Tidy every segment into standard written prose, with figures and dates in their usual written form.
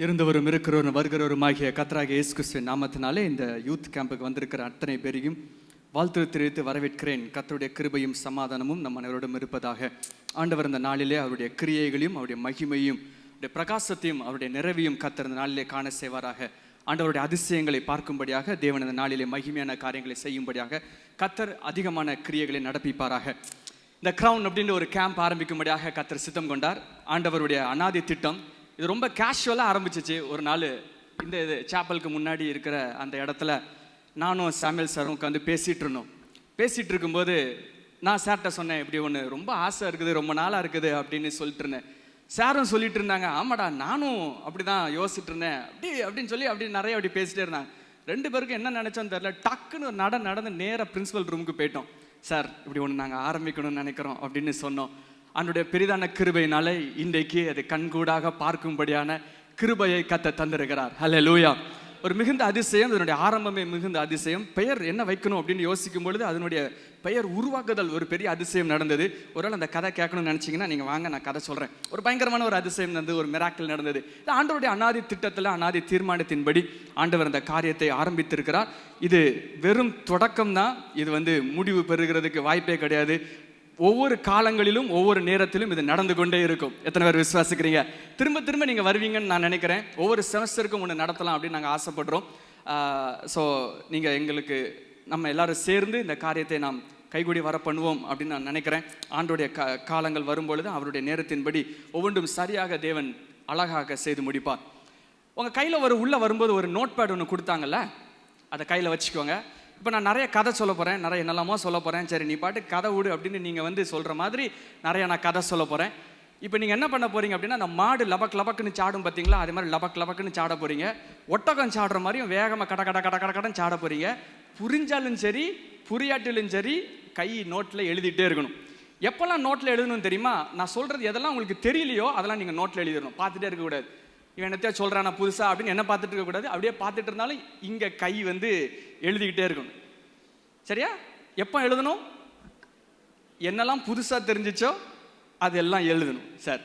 இருந்தவரும் இருக்கிறவரும் வருகிறவருமாகிய கர்த்தராகிய இயேசு கிறிஸ்துவின் நாமத்தினாலே இந்த யூத் கேம்புக்கு வந்திருக்கிற அத்தனை பேரையும் வாழ்த்து தெரிவித்து வரவேற்கிறேன். கர்த்தருடைய கிருபையும் சமாதானமும் நம் அனைவரோடும் இருப்பதாக. ஆண்டவர் இந்த நாளிலே அவருடைய கிரியைகளையும் அவருடைய மகிமையும் அவருடைய பிரகாசத்தையும் அவருடைய நிறைவையும் கர்த்தர் இந்த நாளிலே காண செய்வாராக. ஆண்டவருடைய அதிசயங்களை பார்க்கும்படியாக தேவன் இந்த நாளிலே மகிமையான காரியங்களை செய்யும்படியாக கர்த்தர் அதிகமான கிரியைகளை நடப்பிப்பாராக. இந்த கிரவுன் அப்படின்ற ஒரு கேம்ப் ஆரம்பிக்கும்படியாக கர்த்தர் சித்தம் கொண்டார். ஆண்டவருடைய அநாதி திட்டம் இது ரொம்ப கேஷுவலாக ஆரம்பிச்சிச்சு. ஒரு நாள் இந்த சாப்பலுக்கு முன்னாடி இருக்கிற அந்த இடத்துல நானும் சாமுவேல் சாரும் உட்காந்து பேசிகிட்டு இருக்கும்போது நான் சார்கிட்ட சொன்னேன், இப்படி ஒன்று ரொம்ப ஆசை இருக்குது, ரொம்ப நாளாக இருக்குது அப்படின்னு சொல்லிட்டு இருந்தேன். சாரும் சொல்லிட்டு இருந்தாங்க, ஆமாடா நானும் அப்படி தான் யோசிச்சுட்டு இருந்தேன் அப்படின்னு சொல்லி நிறைய அப்படி பேசிட்டே இருந்தாங்க. ரெண்டு பேருக்கும் என்ன நினச்சோன்னு தெரியல, டக்குன்னு நடந்து நேராக பிரின்சிபல் ரூமுக்கு போயிட்டோம். சார் இப்படி ஒன்று நாங்கள் ஆரம்பிக்கணும்னு நினைக்கிறோம் அப்படின்னு சொன்னோம். அவனுடைய பெரிதான கிருபையினால இன்றைக்கு அது கண்கூடாக பார்க்கும்படியான கிருபையை கர்த்தர் தந்திருக்கிறார். ஹல்லேலூயா. ஒரு மிகுந்த அதிசயம், அதனுடைய ஆரம்பமே மிகுந்த அதிசயம். பெயர் என்ன வைக்கணும் அப்படின்னு யோசிக்கும் பொழுது அதனுடைய பெயர் உருவாக்குதல் ஒரு பெரிய அதிசயம் நடந்தது. ஒருவேளை அந்த கதை கேட்கணும்னு நினச்சிங்கன்னா நீங்கள் வாங்க, நான் கதை சொல்கிறேன். ஒரு பயங்கரமான ஒரு அதிசயம் நடந்தது, ஒரு மிராக்கிள் நடந்தது. ஆண்டவருடைய அநாதி திட்டத்தில் அநாதி தீர்மானத்தின்படி ஆண்டவர் அந்த காரியத்தை ஆரம்பித்திருக்கிறார். இது வெறும் தொடக்கம் தான், இது முடிவு பெறுகிறதுக்கு வாய்ப்பே கிடையாது. ஒவ்வொரு காலங்களிலும் ஒவ்வொரு நேரத்திலும் இது நடந்து கொண்டே இருக்கும். எத்தனை பேர் விசுவாசிக்கிறீங்க? திரும்ப நீங்கள் வருவீங்கன்னு நான் நினைக்கிறேன். ஒவ்வொரு செமஸ்டருக்கும் ஒன்று நடத்தலாம் அப்படின்னு நாங்கள் ஆசைப்படுறோம். ஸோ நீங்கள் எங்களுக்கு நம்ம எல்லாரும் சேர்ந்து இந்த காரியத்தை நாம் கைகூடி வர பண்ணுவோம் அப்படின்னு நான் நினைக்கிறேன். ஆண்டுடைய காலங்கள் வரும்பொழுது அவருடைய நேரத்தின்படி ஒவ்வொன்றும் சரியாக தேவன் அழகாக செய்து முடிப்பார். உங்கள் கையில் உள்ளே வரும்போது ஒரு நோட் பேட் ஒன்று கொடுத்தாங்கல்ல, அதை கையில் வச்சுக்கோங்க. இப்போ நான் நிறைய கதை சொல்ல போகிறேன், நிறைய என்னெல்லாமோ சொல்ல போகிறேன். சரி நீ பாட்டு கதை விடு அப்படின்னு நீங்கள் சொல்கிற மாதிரி நிறைய நான் கதை சொல்ல போகிறேன். இப்போ நீங்கள் என்ன பண்ண போகிறீங்க அப்படின்னா, அந்த மாடு லபக்குன்னு சாடும் பார்த்தீங்களா, அதே மாதிரி லபக்குன்னு சாட போகிறீங்க. ஒட்டகம் சாடுற மாதிரியும் வேகமாக கடன்னு சாட போகிறீங்க. புரிஞ்சாலும் சரி புரியாட்டிலும் சரி கை நோட்டில் எழுதிட்டே இருக்கணும். எப்போல்லாம் நோட்டில் எழுதணும் தெரியுமா? நான் சொல்கிறது எதெல்லாம் உங்களுக்கு தெரியலையோ அதெல்லாம் நீங்கள் நோட்டில் எழுதிடணும். பார்த்துட்டே இருக்கக்கூடாது. இவன் என்னத்தையா சொல்கிறானா புதுசாக அப்படின்னு என்ன பார்த்துட்டு இருக்கக்கூடாது. அப்படியே பார்த்துட்டு இருந்தாலும் இங்கே கை எழுதிக்கிட்டே இருக்கணும். சரியா? எப்போ எழுதணும்? என்னெல்லாம் புதுசாக தெரிஞ்சிச்சோ அதெல்லாம் எழுதணும். சார்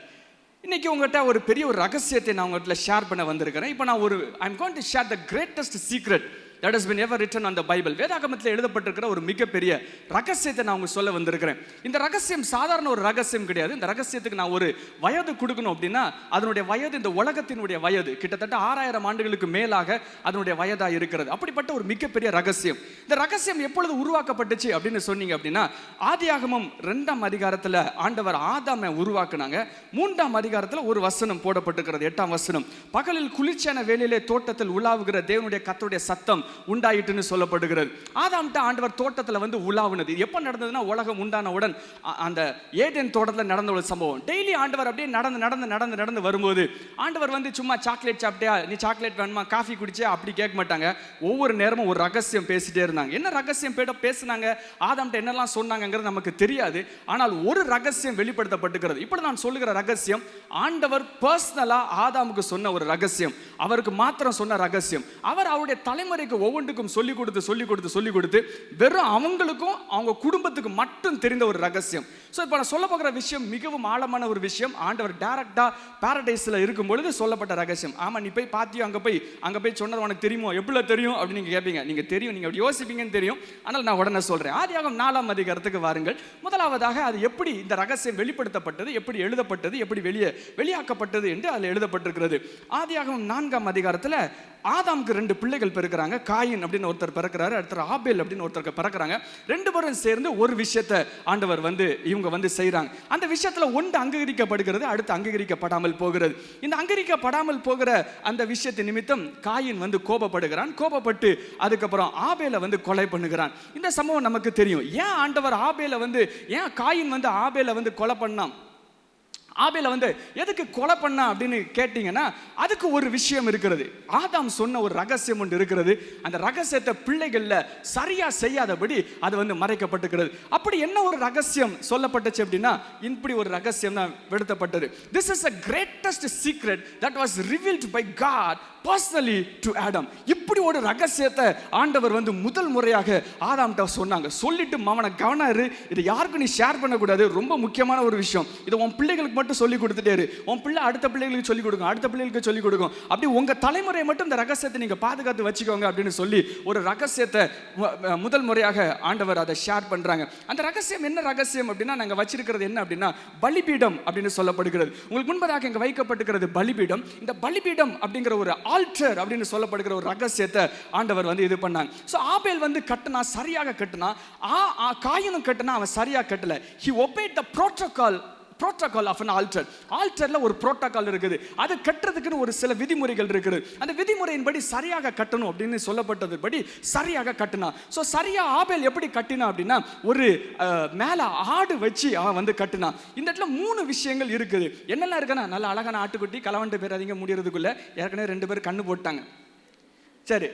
இன்னைக்கு உங்கள்கிட்ட ஒரு பெரிய ஒரு ரகசியத்தை நான் உங்கள்கிட்ட ஷேர் பண்ண வந்திருக்கிறேன். இப்போ நான் I'm going to share the greatest secret that has been ever written on the Bible. வேதாகமத்தில் எழுதப்பட்டிருக்கிற ஒரு மிகப்பெரிய ரகசியத்தை நான் உங்களுக்கு சொல்ல வந்திருக்கிறேன். இந்த ரகசியம் சாதாரண ஒரு ரகசியம் கிடையாது. இந்த ரகசியத்துக்கு நான் ஒரு வயது கொடுக்கணும் அப்படின்னா அதனுடைய வயது இந்த உலகத்தினுடைய வயது கிட்டத்தட்ட 6000 ஆண்டுகளுக்கு மேலாக அதனுடைய வயதாக இருக்கிறது. அப்படிப்பட்ட ஒரு மிகப்பெரிய ரகசியம். இந்த ரகசியம் எப்பொழுது உருவாக்கப்பட்டுச்சு அப்படின்னு சொன்னீங்க அப்படின்னா, ஆதியாகமம் 2ஆம் அதிகாரத்தில் ஆண்டவர் ஆதாமை உருவாக்குனாங்க. 3ஆம் அதிகாரத்தில் ஒரு வசனம் போடப்பட்டிருக்கிறது, 8ஆம் வசனம். பகலில் குளிர்ச்சியான வேளையிலே தோட்டத்தில் உலாவுகிற தேவனுடைய கர்த்தருடைய சத்தம் உண்டாயிட்டுன்னு சொல்லப்படுகிறது. ஆதாம்ட்ட ஆண்டவர் தோட்டத்தில் உலாவுனது எப்போ நடந்ததுன்னா, உலகம் உண்டானவுடன் அந்த ஏதேன் தோட்டத்தில் நடந்த ஒரு சம்பவம். டெய்லி ஆண்டவர் அப்படியே நடந்து வரும்போது ஆண்டவர் சும்மா சாக்லேட் சாப்பிட்டியா, நீ சாக்லேட் வேணுமா, காஃபி குடிச்சே அப்படி கேட்க மாட்டாங்க. ஒவ்வொரு நேரமும் ஒரு ரகசியம் பேசிட்டே இருந்தாங்க. என்ன ரகசியம் பேசினாங்க, ஆதாம்ட்ட என்னெல்லாம் சொன்னாங்கிறது நமக்கு தெரியாது. ஆனால் ஒரு ரகசியம் வெளிப்படுத்தப்பட்டுகிறது. இப்படி நான் சொல்லுகிற ரகசியம் ஆண்டவர் பர்சனலா ஆதாமுக்கு சொன்ன ஒரு ரகசியம், அவருக்கு மாத்திரம் சொன்ன ரகசியம். அவர் அவருடைய தலைமுறைக்கு ஒவ்வொன்றுக்கும் சொல்லிக் கொடுத்து வெறும் அவங்களுக்கும் அவங்க குடும்பத்துக்கு மட்டும் தெரிந்த ஒரு ரகசியம். ஸோ இப்போ நான் சொல்ல போகிற விஷயம் மிகவும் ஆழமான ஒரு விஷயம். ஆண்டவர் டைரக்டா பாரடைஸில் இருக்கும் பொழுது சொல்லப்பட்ட ரகசியம். ஆமாம், நீ போய் பார்த்தியோ, அங்கே போய் சொன்னது உனக்கு தெரியுமோ, எப்படி தெரியும் அப்படின்னு நீங்கள் கேட்பீங்க. நீங்கள் தெரியும், நீங்கள் அப்படி யோசிப்பீங்கன்னு தெரியும். ஆனால் நான் உடனே சொல்கிறேன். ஆதியாகமம் 4ஆம் அதிகாரத்துக்கு வாருங்கள். முதலாவதாக அது எப்படி இந்த ரகசியம் வெளிப்படுத்தப்பட்டது, எப்படி எழுதப்பட்டது, எப்படி வெளியாக்கப்பட்டது என்று அதில் எழுதப்பட்டிருக்கிறது. ஆதியாகமம் 4ஆம் அதிகாரத்தில் ஆதாமுக்கு 2 பிள்ளைகள் பிறக்கிறாங்க. காயின் அப்படின்னு ஒருத்தர் பிறக்கிறாரு, அடுத்தர் ஆபேல் அப்படின்னு ஒருத்தருக்கு பிறக்கிறாங்க. 2 பேரும் சேர்ந்து ஒரு விஷயத்தை ஆண்டவர் இவங்க செய்றாங்க. அந்த விஷயத்துல ஒன்று அங்கீகரிக்கப்படுகிறது, அடுத்து அங்கீகரிக்கப்படாமல் போகிறது. இந்த அங்கீகரிக்கப்படாமல் போகிற அந்த விஷயத்தை நிமித்தம் காயின் கோபப்படுகிறான். கோபப்பட்டு அதுக்கப்புறம் ஆபேலை கொலை பண்ணுகிறான். இந்த சம்பவம் நமக்கு தெரியும். ஏன் ஆண்டவர் ஏன் காயின் ஆபேலை கொலை பண்ணான், ஆபேலை எதுக்கு கொலை பண்ணா அப்படின்னு கேட்டீங்கன்னா, அதுக்கு ஒரு விஷயம் இருக்கிறது. ஆதாம் சொன்ன ஒரு ரகசியம் ஒன்று இருக்கிறது. அந்த ரகசியத்தை பிள்ளைகள்ல சரியா செய்யாதபடி அது மறைக்கப்பட்டிருக்கிறது. அப்படி என்ன ஒரு ரகசியம் சொல்லப்பட்டுச்சு அப்படின்னா, இப்படி ஒரு ரகசியம் தான் வெளிப்படுத்தப்பட்டது. This is the greatest secret that was revealed by God personally to Adam. இப்படி ஒரு ரகசியத்தை ஆண்டவர் முதல் முறையாக ஆதாம்கிட்ட சொன்னாங்க. சொல்லிட்டு, அவனை கவனம் இரு, இது யாருக்கும் நீ ஷேர் பண்ணக்கூடாது, ரொம்ப முக்கியமான ஒரு விஷயம், இது உன் பிள்ளைகளுக்கு மட்டும் மட்டும் சொல்லி கொடுத்துட்டே உன் பிள்ளை அடுத்த பிள்ளைகளுக்கு சொல்லிக் கொடுக்கும், அடுத்த பிள்ளைகளுக்கு சொல்லிக் கொடுக்கும். அப்படி உங்க தலைமுறை மட்டும் இந்த ரகசியத்தை நீங்க பாதுகாத்து வச்சுக்கோங்க அப்படின்னு சொல்லி ஒரு ரகசியத்தை முதல் முறையாக ஆண்டவர் அதை ஷேர் பண்றாங்க. அந்த ரகசியம் என்ன ரகசியம் அப்படின்னா, நாங்க வச்சிருக்கிறது என்ன அப்படின்னா பலிபீடம் அப்படின்னு சொல்லப்படுகிறது. உங்களுக்கு முன்பதாக இங்க வைக்கப்பட்டிருக்கிறது பலிபீடம். இந்த பலிபீடம் அப்படிங்கிற ஒரு ஆல்டர் அப்படின்னு சொல்லப்படுகிற ஒரு ரகசியத்தை ஆண்டவர் வந்து இது பண்ணாங்க. சோ ஆபேல் வந்து கட்டினா, சரியாக கட்டினா. காயினும் கட்டினா, அவன் சரியா கட்டல. he obeyed the protocol of an altar. ஆல்டர்ல ஒரு புரோட்டோகால் இருக்குது. அது கட்டுறதுக்குன்னு ஒரு சில விதிமுறைகள் இருக்குது. அந்த விதிமுறையின்படி சரியாக கட்டணும் அப்படின்னு சொல்லப்பட்டதுபடி சரியாக கட்டினா. ஸோ சரியா ஆபேல் எப்படி கட்டினா அப்படின்னா, ஒரு மேல ஆடு வச்சு அவன் வந்து கட்டினா. இந்த இடத்துல 3 விஷயங்கள் இருக்குது. என்னெல்லாம் இருக்குன்னா, நல்ல அழகான ஆட்டுக்குட்டி, கலவண்டு பேர் அதிகம் முடியறதுக்குள்ள ஏற்கனவே 2 பேர் கண்ணு போட்டாங்க. சரி,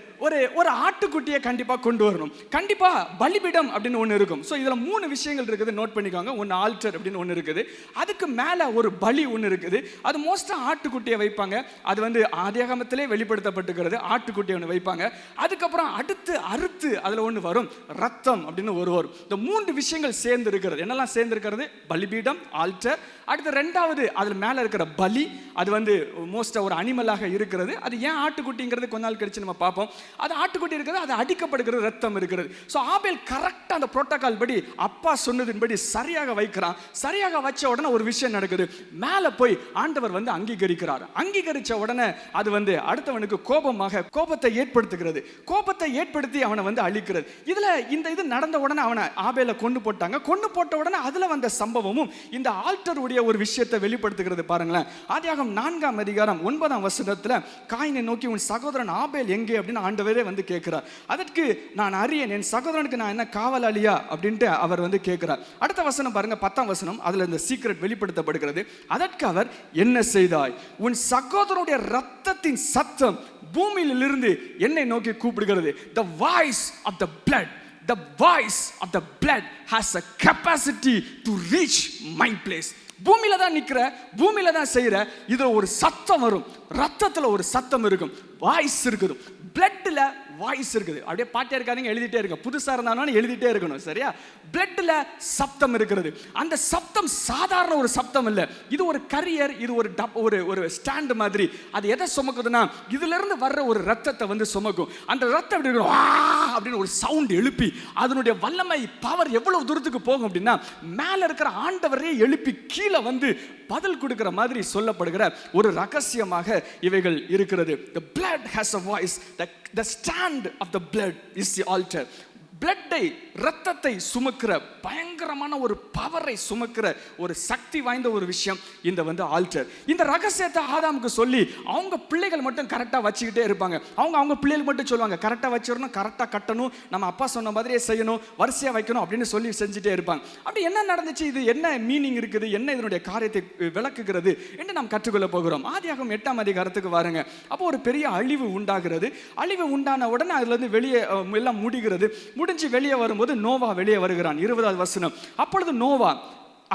ஒரு ஆட்டுக்குட்டியை கண்டிப்பா கொண்டு வரணும். கண்டிப்பா பலிபீடம் அப்படின்னு ஒன்று இருக்கும். ஸோ இதுல 3 விஷயங்கள் இருக்குது, நோட் பண்ணிக்கோங்க. ஒன்று ஆல்டர் அப்படின்னு ஒன்று இருக்குது, அதுக்கு மேல ஒரு பலி ஒன்று இருக்குது. அது மோஸ்டா ஆட்டுக்குட்டியை வைப்பாங்க. அது வந்து ஆதியாகமத்திலே வெளிப்படுத்தப்பட்டிருக்கிறது. ஆட்டுக்குட்டியை ஒன்று வைப்பாங்க. அதுக்கப்புறம் அடுத்து அறுத்து அதுல ஒன்று வரும், ரத்தம் அப்படின்னு ஒரு வரும். இந்த 3 விஷயங்கள் சேர்ந்து இருக்கிறது. என்னெல்லாம் சேர்ந்து இருக்கிறது? பலிபீடம், ஆல்டர். அடுத்து 2வது அதுல மேல இருக்கிற பலி. அது வந்து மோஸ்டா ஒரு அனிமலாக இருக்கிறது. அது ஏன் ஆட்டுக்குட்டிங்கிறது கொஞ்ச நாள் கழிச்சு நம்ம பார்ப்போம். அது ஆட்டுக்குட்டி இருக்கிறது, அது அடிக்கப்படுகிறது, ரத்தம் இருக்கிறது. ஸோ ஆபேல் கரெக்டா அந்த புரோட்டோகால் படி அப்பா சொன்னதின்படி சரியாக வைக்கிறான். சரியாக வச்ச உடனே ஒரு விஷயம் நடக்குது. மேல போய் ஆண்டவர் வந்து அங்கீகரிக்கிறார். அங்கீகரிச்ச உடனே அது வந்து அடுத்தவனுக்கு கோபத்தை ஏற்படுத்துகிறது. கோபத்தை ஏற்படுத்தி அவனை வந்து அழிக்கிறது. இதுல இந்த இது நடந்த உடனே அவனை ஆபேல கொண்டு போட்டாங்க. கொண்டு போட்ட உடனே அதுல வந்த சம்பவமும் இந்த ஆல்டருடைய ஒரு விஷயத்தை வெளிப்படுத்துகிறது. பாருங்களேன், ஆதியாகமம் 4ஆம் அதிகாரம் 9ஆம் வசனத்துல காயினை நோக்கி, உன் சகோதரன் ஆபேல் எங்கே அப்படின்னு ஆண்டவரே வந்து கேட்கிறார். அதற்கு நான் அறியேன், என் சகோதரனுக்கு நான் என்ன காவலாளியா அப்படின்ட்டு அவர் வந்து கேட்கிறார். அடுத்த வசனம் பாருங்க, 10ஆம் வசனம். அதுல இந்த சீக்ரெட் வெளிப்படுத்தப்படுகிறது. அதற்கு அவர், என்ன செய்தாய்? உன் சகோதரனுடைய ரத்தத்தின் சத்தம் பூமியிலிருந்து என்னை நோக்கி கூப்பிடுகிறது. The voice of the blood, the voice of the blood has a capacity to reach my place. பூமியில தான் நிக்கிற, பூமியில தான் செய்யற. இதுல ஒரு சத்தம் வரும், ரத்தத்துல ஒரு சத்தம் இருக்கும், வாய்ஸ் இருக்குது, பிளட்ல வாய்ஸ் இருக்குது. அப்படியே பாட்டே இருக்காதீங்க, எழுதிட்டே இருக்க. புதுசா இருந்தாலும் எழுதிட்டே இருக்கணும், சரியா? பிளட்ல சப்தம் இருக்கிறது. அந்த சப்தம் சாதாரண ஒரு சப்தம் இல்ல. இது ஒரு கரியர், இது ஒரு ஸ்டாண்ட் மாதிரி. அது எதை சுமக்குதுன்னா, இதுல இருந்து வர்ற ஒரு ரத்தத்தை வந்து சுமக்கும். அந்த ரத்தம் அப்படின்னு ஒரு சவுண்ட் எழுப்பி, அதனுடைய வல்லமை, பவர் எவ்வளவு தூரத்துக்கு போகும் அப்படின்னா, மேல இருக்கிற ஆண்டவரே எழுப்பி கீழே வந்து பதில் கொடுக்கிற மாதிரி சொல்லப்படுகிற ஒரு ரகசியமாக இவைகள் இருக்கிறது. The blood has a voice. The stand of the blood is the altar. பிளட்டை, ரத்தத்தை சுமக்கிற, பயங்கரமான ஒரு பவரை சுமக்கிற ஒரு சக்தி வாய்ந்த ஒரு விஷயம் இந்த வந்து ஆல்டர். இந்த ரகசியத்தை ஆதாமுக்கு சொல்லி அவங்க பிள்ளைகள் மட்டும் கரெக்டா வச்சுக்கிட்டே இருப்பாங்க. அவங்க பிள்ளைகள் மட்டும் சொல்லுவாங்க, கரெக்டா வச்சிடணும், கரெக்டா கட்டணும், நம்ம அப்பா சொன்ன மாதிரியே செய்யணும், வரிசையா வைக்கணும் அப்படின்னு சொல்லி செஞ்சுட்டே இருப்பாங்க. அப்படி என்ன நடந்துச்சு, இது என்ன மீனிங் இருக்குது, என்ன இதனுடைய காரியத்தை விளக்குகிறது என்று நாம் கற்றுக்கொள்ள போகிறோம். ஆதியாகமம் 8ஆம் அதிகாரத்துக்கு வாருங்க. அப்போ ஒரு பெரிய அழிவு உண்டாகிறது. அழிவு உண்டான உடனே அதுல இருந்து வெளியே எல்லாம் முடிகிறது. முடிஞ்சு வெளியே வரும்போது நோவா வெளியே வருகிறான். 20வது வசனம். அப்பொழுது நோவா,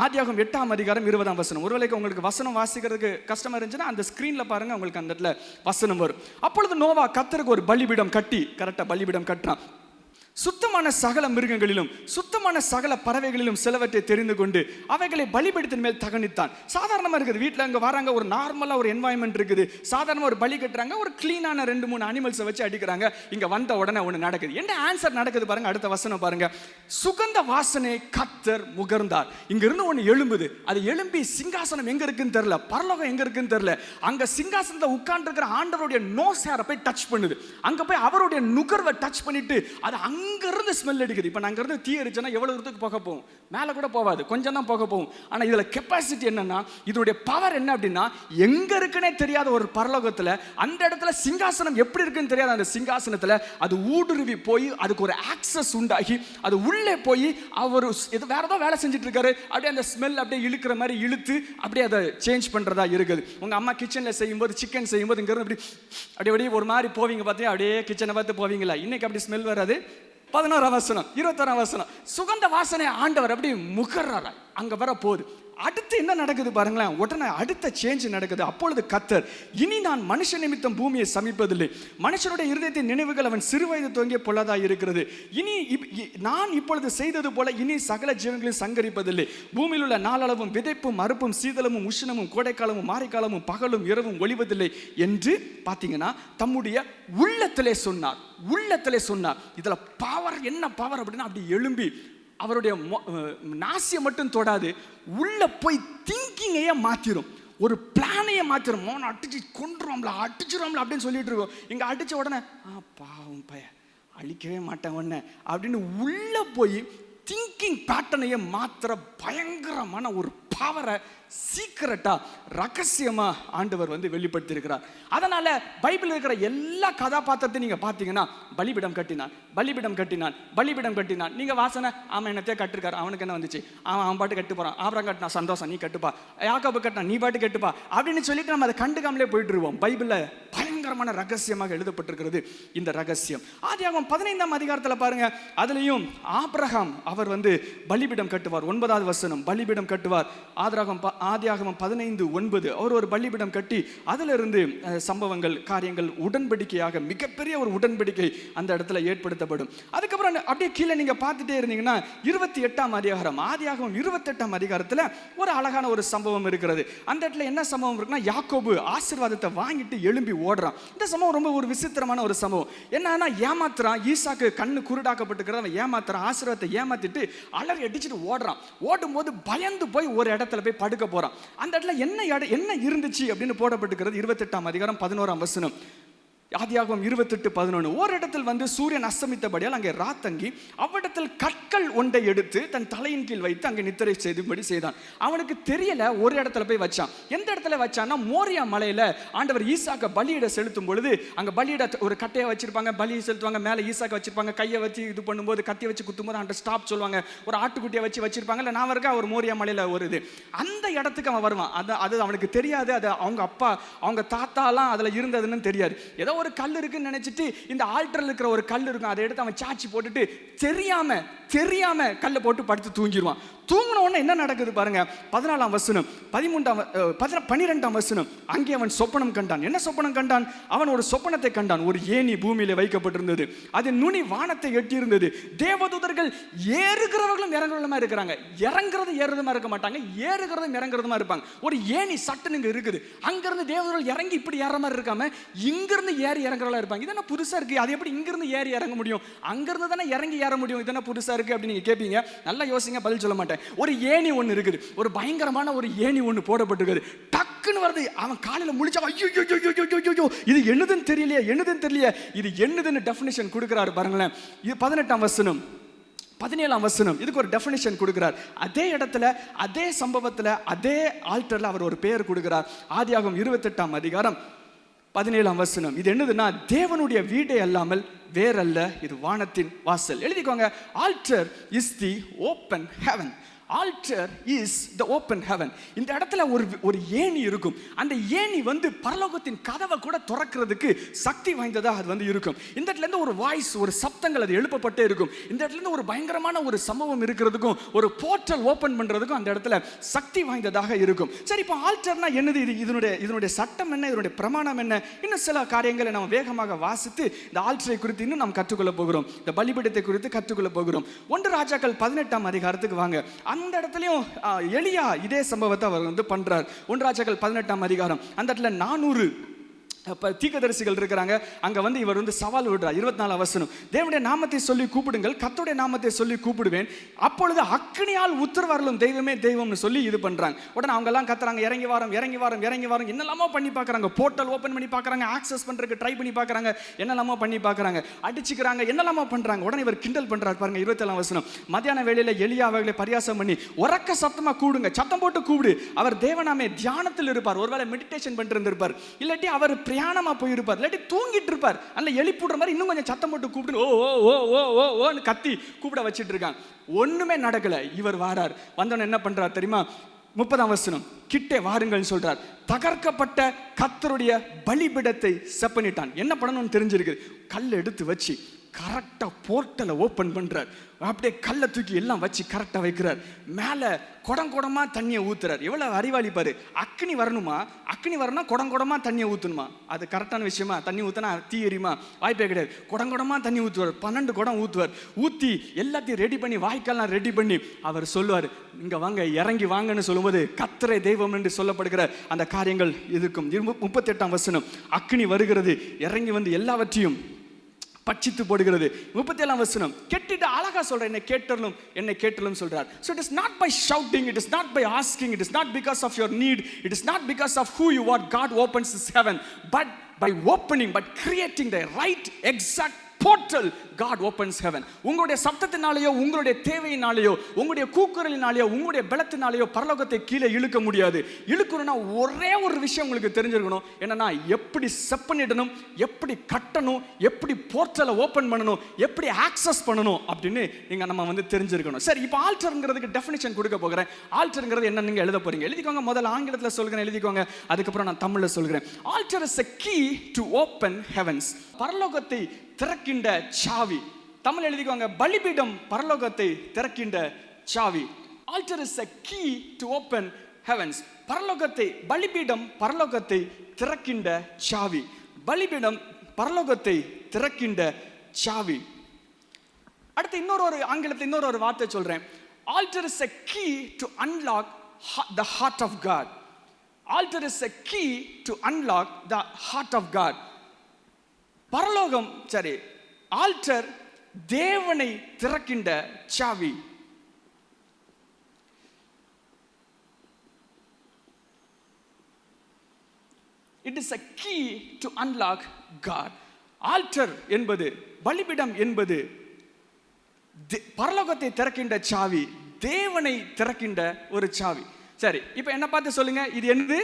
ஆதியாகமம் 8ஆம் அதிகாரம் 20ஆம் வசனம். ஒருவேளை உங்களுக்கு வசனம் வாசிக்கிறதுக்கு கஷ்டமா இருந்துச்சுன்னா அந்த ஸ்கிரீன்ல பாருங்க, உங்களுக்கு அந்த இடத்துல வசனம் வரும். அப்பொழுது நோவா கர்த்தருக்கு ஒரு பலிபீடம் கட்டி, கரெக்டா பலிபீடம் கட்டுறான். சுத்தமான சகல மிருகங்களிலும் சுத்தமான சகல பறவைகளிலும் சிலவற்றை தெரிந்து கொண்டு அவைகளை பலிபீடத்தின் மேல் தகனித்தான். சாதாரணமா இருக்குது, வீட்டில் அங்கே வராங்க, ஒரு நார்மலா ஒரு என்வாயன்மெண்ட் இருக்குது, சாதாரணமா ஒரு பலி கட்டுறாங்க, ஒரு கிளீனான 2-3 அனிமல்ஸை வச்சு அடிக்கிறாங்க. இங்க வந்த உடனே ஒன்று நடக்குது. என்ன ஆன்சர் நடக்குது பாருங்க, அடுத்த வசனம் பாருங்க. சுகந்த வாசனை கர்த்தர் முகர்ந்தார். இங்க இருந்து ஒன்று எழும்புது. அது எழும்பி சிங்காசனம் எங்க இருக்குன்னு தெரியல, பரலோகம் எங்க இருக்குன்னு தெரியல. அங்க சிங்காசனத்தை உட்கார்ந்து இருக்கிற ஆண்டவருடைய நோஸ் ஹேரை போய் டச் பண்ணுது. அங்க போய் அவருடைய நுகர்வை டச் பண்ணிட்டு அது அங்க இருந்து ஸ்மெல் அடிக்குது. இப்ப நாங்க இருந்து தீ எரிச்சோன்னா எவ்வளவு தூரத்துக்கு போக போகும்? மேல கூட போகாது, கொஞ்சம் தான் போக போகும். ஆனா இதுல கெப்பாசிட்டி என்னன்னா, இதோடைய பவர் என்ன அப்படின்னா, எங்க இருக்குன்னே தெரியாத ஒரு பரலோகத்துல, அந்த இடத்துல சிங்காசனம் எப்படி இருக்குன்னு தெரியாத அந்த சிங்காசனத்துல அது ஊடுருவி போய் அதுக்கு ஒரு ஆக்சஸ் உண்டாகி அது உள்ளே போய் அவர் வேற ஏதோ வேலை செஞ்சுட்டு இருக்காரு. அப்படியே அந்த ஸ்மெல் அப்படியே இழுக்கிற மாதிரி இழுத்து அப்படியே அதை சேஞ்ச் பண்றதா இருக்குது. உங்க அம்மா கிச்சன்ல செய்யும்போது, சிக்கன் செய்யும்போது இங்க இருந்து அப்படியே ஒரு மாதிரி போவீங்க, பார்த்தீங்கன்னா அப்படியே கிச்சனை பார்த்து போவீங்களா? இன்னைக்கு அப்படி ஸ்மெல் வராது. 11ஆம் வசனம், 21ஆம் வசனம். சுகந்த வாசனை ஆண்டவர் அப்படி முகர்றாரா, அங்க வர போகுது. அடுத்து என்ன நடக்குது பாருங்களேன். உடனே அடுத்த சேஞ்ச் நடக்குது. அப்பொழுது கர்த்தர், இனி நான் மனுஷ நிமித்தம் பூமியை சமிப்பதில்லை, மனுஷனுடைய இருதயத்தின் நினைவுகள் அவன் சிறுவயது துவங்கிய பொல்லாதாய் இருக்கிறது. இனி நான் இப்பொழுது செய்தது போல இனி சகல ஜீவன்களையும் சங்கரிப்பதில்லை. பூமியில் உள்ள நாளளவும் விதைப்பும் மறுப்பும் சீதளமும் உஷ்ணமும் கோடைக்காலமும் மாரிக்காலமும் பகலும் இரவும் ஒளிவதில்லை என்று பார்த்தீங்கன்னா தம்முடைய உள்ளத்திலே சொன்னார். உள்ளத்திலே சொன்னார். இதுல பவர் என்ன பவர் அப்படின்னா, அப்படி எழும்பி அவருடைய நாசியை மட்டும் தொடாது, உள்ள போய் திங்கிங்கையே மாத்திரும், ஒரு பிளானையே மாத்திரும். மோன அடிச்சு கொண்டுருவோம்ல, அடிச்சிருவோம்ல அப்படின்னு சொல்லிட்டு இருக்கோம். இங்க அடிச்ச உடனே பாவம் பைய அழிக்கவே மாட்டேன் உடனே அப்படின்னு உள்ள போய் திங்கிங் பேட்டர்னையே மாத்திர பயங்கரமான ஒரு பவரை சீக்கிரட்டா ரகசியமா ஆண்டவர் வெளிப்படுத்தி இருக்கிறார். அதனால பைபிள் இருக்கிற எல்லா கதாபாத்திரத்தையும் நீங்க பாத்தீங்கன்னா, பலிபீடம் கட்டினான், பலிபீடம் கட்டினான், பலிபீடம் கட்டினான். நீங்க வாசனை அவன் என்னத்தையே கட்டிருக்காரு, அவனுக்கு என்ன வந்துச்சு, அவன் பாட்டு கட்டு போறான். ஆபிரகாம் கட்டினா சந்தோஷம், நீ கட்டுப்பா. யாக்கோபு கட்டினா நீ பாட்டு கட்டுப்பா அப்படின்னு சொல்லிட்டு நம்ம அதை கண்டுக்காமலே போயிட்டு இருவோம். பைபிள்ல பயங்கரமான ரகசியமாக எழுதப்பட்டிருக்கிறது இந்த ரகசியம். ஆதியாகமம் 15ஆம் அதிகாரத்துல பாருங்க, அதுலயும் ஆபிரகாம் அவர் பலிபீடம் கட்டுவார். 9வது வசனம், பலிபீடம் கட்டுவார். ஆதியாகமம் 15:9 அவர் ஒரு பலிபீடம் கட்டி அதிலிருந்து சம்பவங்கள் காரியங்கள் உடன்படிக்கையாக மிகப்பெரிய ஒரு உடன்படிக்கை அந்த இடத்துல ஏற்படுத்தப்படும். அதுக்கப்புறம் அப்படியே கீழே நீங்க பார்த்துட்டே இருந்தீங்கன்னா 28ஆம் அதிகாரம், ஆதியாகமம் 28ஆம் அதிகாரத்துல ஒரு அழகான ஒரு சம்பவம் இருக்கிறது. அந்த இடத்துல என்ன சம்பவம் இருக்குன்னா, யாக்கோபு ஆசீர்வாதத்தை வாங்கிட்டு எழும்பி ஓடுறான். இந்த சம்பவம் ரொம்ப ஒரு விசித்திரமான ஒரு சம்பவம். என்னன்னா, ஏமாத்துறான். ஈசாக்கு கண்ணு குருடாக்கப்பட்டிருக்கிறது, அவன் ஏமாத்துறான், ஆசீர்வாதத்தை ஏமாத்திட்டு அலறி அடிச்சுட்டு ஓடுறான். ஓடும் போது பயந்து போய் ஒரு இடத்துல போய் படுக்க போறான். அந்த இடத்துல என்ன இருந்துச்சு அப்படின்னு போடப்பட்டிருக்கிறது 28ஆம் அதிகாரம் 11ஆம் வசனம். ஆதியாகமம் 28:11 ஒரு இடத்தில் சூரியன் அஸ்தமித்தபடியால் அங்கே ராத்தங்கி அவ்விடத்தில் கற்கள் ஒன்றை எடுத்து தன் தலையின் கீழ் வைத்து அங்கே நித்திரை செய்துபடி செய்தான். அவனுக்கு தெரியல, ஒரு இடத்துல போய் வச்சான். எந்த இடத்துல வச்சான்னா, மோரியா மலையில ஆண்டவர் ஈசாக்க பலியிட செலுத்தும் பொழுது அங்க பலியிட ஒரு கட்டையை வச்சிருப்பாங்க, பலியை செலுத்துவாங்க, மேல ஈசாக்க வச்சிருப்பாங்க, கையை வச்சு இது பண்ணும்போது கத்தியை வச்சு குத்தும் போது ஆண்டவர் ஸ்டாப் சொல்லுவாங்க. ஒரு ஆட்டுக்குட்டியை வச்சிருப்பாங்க. இல்லை நான் இருக்கா, ஒரு மோரியா மலையில வருது. அந்த இடத்துக்கு அவன் வருவான். அது அவனுக்கு தெரியாது, அது அவங்க அப்பா அவங்க தாத்தாலாம் அதுல இருந்ததுன்னு தெரியாது. ஏதோ ஒரு கல் இருக்குன்னு நினைச்சிட்டு இந்த ஆல்டர்ல இருக்கிற ஒரு கல் இருக்கும், அதை எடுத்து அவன் சாச்சி போட்டுட்டு தெரியாம கல்லை போட்டு படுத்து தூங்கிடுவான். தூங்கின உடனே என்ன நடக்குது பாருங்க. 14ஆம் வசனம், 12ஆம் வசனம். அங்கே அவன் சொப்பனம் கண்டான். என்ன சொப்பனம் கண்டான்? அவன் ஒரு சொப்பனத்தை கண்டான். ஒரு ஏணி பூமியில வைக்கப்பட்டிருந்தது, அது நுனி வானத்தை எட்டி இருந்தது. தேவதூதர்கள் ஏறுகிறவர்களும் இறங்குறவர்களுமா இருக்கிறாங்க. இறங்குறது ஏறுறதுமா இருக்க மாட்டாங்க, ஏறுகிறதும் இறங்குறதுமா இருப்பாங்க. ஒரு ஏணி சட்டுன்னு இருக்குது. அங்கிருந்து தேவதூதர்கள் இறங்கி இப்படி ஏற மாதிரி இருக்காம இங்கிருந்து ஏறி இறங்குறவங்களா இருப்பாங்க. இது என்ன புதுசா இருக்கு, அது எப்படி இங்கிருந்து ஏறி இறங்க முடியும்? அங்கிருந்து தானே இறங்கி ஏற முடியும். இது என்ன புதுசா இருக்கு அப்படின்னு நீங்க கேட்பீங்க. நல்லா யோசிங்க, பதில் சொல்ல மாட்டேன். ஒரு ஏணி ஒன்று இருக்குது, ஒரு பயங்கரமான ஒரு ஏணி ஒன்று போடப்பட்டிருக்குது. டக்குன்னு வருது. அவன் காலையில் முழிச்சா, ஐயோ இது என்னதுன்னு தெரியலையே, இது என்னதுன்னு டெஃபினிஷன் கொடுக்கிறாரு பாருங்களேன். இது 18ஆம் வசனம், 17ஆம் வசனம். இதுக்கு ஒரு டெஃபினிஷன் கொடுக்கிறார். அதே இடத்துல, அதே சம்பவத்தில், அதே ஆல்டர்ல அவர் ஒரு பெயர் கொடுக்கிறார். ஆதியாகமம் 28ஆம் அதிகாரம் 17ஆம் வசனம். இது என்னதுன்னா, தேவனுடைய வீடே அல்லாமல் வேறல்ல, இது வானத்தின் வாசல். எழுதிக்கோங்க. Alter is the open heaven. Alter is the open heaven. இந்த இடத்துல ஒரு ஏணி இருக்கும். அந்த ஏணி பரலோகத்தின் கதவை கூட திறக்கிறதுக்கு சக்தி வாய்ந்ததா அது இருக்கும். இந்த இடத்துல இருந்து ஒரு வாய்ஸ், ஒரு சப்தங்கள் அது எழுப்பப்பட்டே இருக்கும். இந்த இடத்துல இருந்து ஒரு பயங்கரமான ஒரு சம்பவம் இருக்கிறதுக்கும், ஒரு போர்ட்டல் ஓபன் பண்றதுக்கும் அந்த இடத்துல சக்தி வாய்ந்ததாக இருக்கும். சரி, இப்போ ஆல்டர்னா என்னது? இதனுடைய சட்டம் என்ன, இதனுடைய பிரமாணம் என்ன? இன்னும் சில காரியங்களை நம்ம வேகமாக வாசித்து இந்த ஆல்டரை குறித்து இன்னும் நாம் கற்றுக்கொள்ள போகிறோம். இந்த பலிபீடத்தை குறித்து கற்றுக்கொள்ள போகிறோம். 1 ராஜாக்கள் 18ஆம் அதிகாரத்துக்கு வாங்க. அந்த இடத்துலயும் எலியா இதே சம்பவத்தை அவர் பண்றார். 1 ராஜாக்கள் 18ஆம் அதிகாரம். அந்த இடத்துல 400 தீர்க்கதரிசிகள் இருக்கிறாங்க. அங்க இவர் சவால் விடுறார். 24ஆம் வசனம். தேவனுடைய நாமத்தை சொல்லி கூப்பிடுங்கள், கர்த்தருடைய நாமத்தை சொல்லி கூப்பிடுவேன், அப்பொழுது அக்கினியால் உத்தரவாரலும் தெய்வமே தெய்வம்னு சொல்லி இது பண்றாங்க. உடனே அவங்க எல்லாம் கத்துறாங்க, இறங்கி வாரம் என்னெல்லாமோ பண்ணி பார்க்கறாங்க. போர்ட்டல் ஓபன் பண்ணி பார்க்கறாங்க, ஆக்சஸ் பண்றதுக்கு ட்ரை பண்ணி பார்க்கறாங்க, என்னெல்லாமோ பண்ணி பார்க்கறாங்க, அடிச்சுக்கிறாங்க, என்னெல்லாமோ பண்றாங்க. உடனே இவர் கிண்டல் பண்றார் பாருங்க. 27ஆம் வசனம். மத்தியான வேளையில எலியா அவர்களை பரியாசம் பண்ணி, உரக்க சத்தமா கூடுங்க, சத்தம் போட்டு கூப்பிடு. அவர் தேவனாமே தியானத்தில் இருப்பார். ஒருவேளை மெடிடேஷன் பண்ணிட்டு இருந்திருப்பார், இல்லாட்டி அவர் பிரியாணமா போயிருப்பார், இல்லாட்டி தூங்கிட்டு இருப்பார். அல்ல எழுப்பிடுற மாதிரி இன்னும் கொஞ்சம் சத்தம் போட்டு கூப்பிட்டு ஓன்னு கத்தி கூப்பிட வச்சிட்டு இருக்காங்க. ஒண்ணுமே நடக்கல. இவர் வாரார். வந்தவன் என்ன பண்றார் தெரியுமா? 30ஆம் வசனம். கிட்டே வாருங்கள் சொல்றார். தகர்க்கப்பட்ட கர்த்தருடைய பலிபீடத்தை செப்பனிட்டான். என்ன பண்ணணும்னு தெரிஞ்சிருக்கு. கல் எடுத்து வச்சு கரெக்டாக போர்ட்டலை ஓப்பன் பண்ணுறார். அப்படியே கல்லை தூக்கி எல்லாம் வச்சு கரெக்டாக வைக்கிறார். மேலே குடங்குடமாக தண்ணியை ஊற்றுறார். எவ்வளோ அறிவாளி பாரு. அக்னி வரணுமா, அக்னி வரணும்னா குடங்குடமாக தண்ணியை ஊற்றணுமா? அது கரெக்டான விஷயமா? தண்ணி ஊற்றினா தீ எரியுமா? வாய்ப்பே கிடையாது. குடங்குடமாக தண்ணி ஊற்றுவார். 12 குடம் ஊற்றுவார். ஊற்றி எல்லாத்தையும் ரெடி பண்ணி, வாய்க்கால்லாம் ரெடி பண்ணி அவர் சொல்லுவார், இங்கே வாங்க, இறங்கி வாங்கன்னு சொல்லும்போது கர்த்தரே தெய்வம் என்று சொல்லப்படுகிற அந்த காரியங்கள் இருக்கும். 38ஆம் வசனம், அக்னி வருகிறது, இறங்கி வந்து எல்லாவற்றையும் பட்சித்து போடுகிறது. 37ஆம் வசனம், கேட்டுட்டு அழகா சொல்ற, என்னை கேட்டலும் சொல்றார். So it is not by shouting, it is not by asking, it is not because of your need, it is not because of who you are God opens this heaven, but by opening, but creating the right exact portal, God opens heaven. உங்களுடைய சத்தத்தினாலேயோ, உங்களுடைய தேவையினாலேயோ, உங்களுடைய கூக்குரலினாலேயோ, உங்களுடைய பலத்தினாலேயோ பரலோகத்தை கீழே இழுக்க முடியாது. இழுக்கணும்னா ஒரே ஒரு விஷயம் உங்களுக்கு தெரிஞ்சிருக்கணும். என்னன்னா, எப்படி செட் பண்ணிடணும், எப்படி கட்டணும், எப்படி போர்ட்டலை ஓப்பன் பண்ணணும், எப்படி ஆக்சஸ் பண்ணணும் அப்படின்னு நம்ம வந்து தெரிஞ்சிருக்கணும். சரி, இப்போ ஆல்டர்ங்கிறதுக்கு டெஃபினிஷன் கொடுக்க போகிறேன். ஆல்டர்ங்கிறது என்ன நீங்க எழுத போறீங்க. எழுதிக்கோங்க. முதல்ல ஆங்கிலத்தில் சொல்கிறேன், எழுதிக்கோங்க. அதுக்கப்புறம் நான் தமிழில் சொல்கிறேன். Alter is a key to open heavens. பரலோகத்தை திறக்கின்ற சாவி. தமிழ் எழுதிக்கோங்க. பலிபீடம் பரலோகத்தை திறக்கின்ற சாவி. Altar is a key to open heavens. பரலோகத்தை, பலிபீடம் பரலோகத்தை திறக்கின்ற சாவி. பலிபீடம் பரலோகத்தை திறக்கின்ற சாவி. அடுத்து ஆங்கிலத்தில் இன்னொரு வார்த்தை சொல்றேன். Altar is a key to unlock the heart of God. Altar is a key to unlock the heart of God. பரலோகம், சரி, ஆல்டர் தேவனை திறக்கின்ற சாவி. It is a key to unlock God. Alter என்பது, பலிபீடம் என்பது பரலோகத்தை திறக்கின்ற சாவி, தேவனை திறக்கின்ற ஒரு சாவி. சரி, இப்போ என்ன பார்த்து சொல்லுங்க, இது என்னது?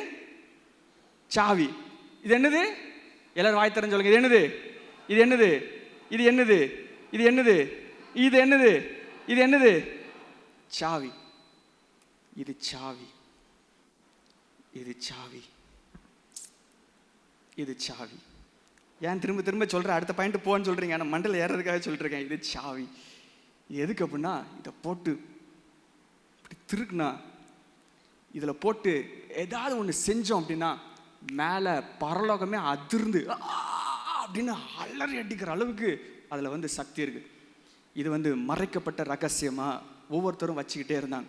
சாவி. இது என்னது? எல்லாரும் வாய் திறந்து சொல்லுங்க. இது என்னது? இது என்னது? இது என்னது? இது என்னது? இது என்னது? இது என்னது? சாவி. இது சாவி. இது சாவி. இது சாவி. ஏன் திரும்ப திரும்ப சொல்றேன்? அடுத்த பாயிண்ட் போன்னு சொல்றீங்க. ஆனால் மண்டல ஏறதுக்காக சொல்லிருக்கேன். இது சாவி. எதுக்கு அப்படின்னா, இதை போட்டு இப்படி திருக்குனா, இதில் போட்டு ஏதாவது ஒன்று செஞ்சோம் அப்படின்னா மேலே பரலோகமே அதிர்ந்து அப்படின்னு அலறி அடிக்கிற அளவுக்கு அதில் வந்து சக்தி இருக்கு. இது வந்து மறைக்கப்பட்ட ரகசியமாக ஒவ்வொருத்தரும் வச்சுக்கிட்டே இருந்தாங்க.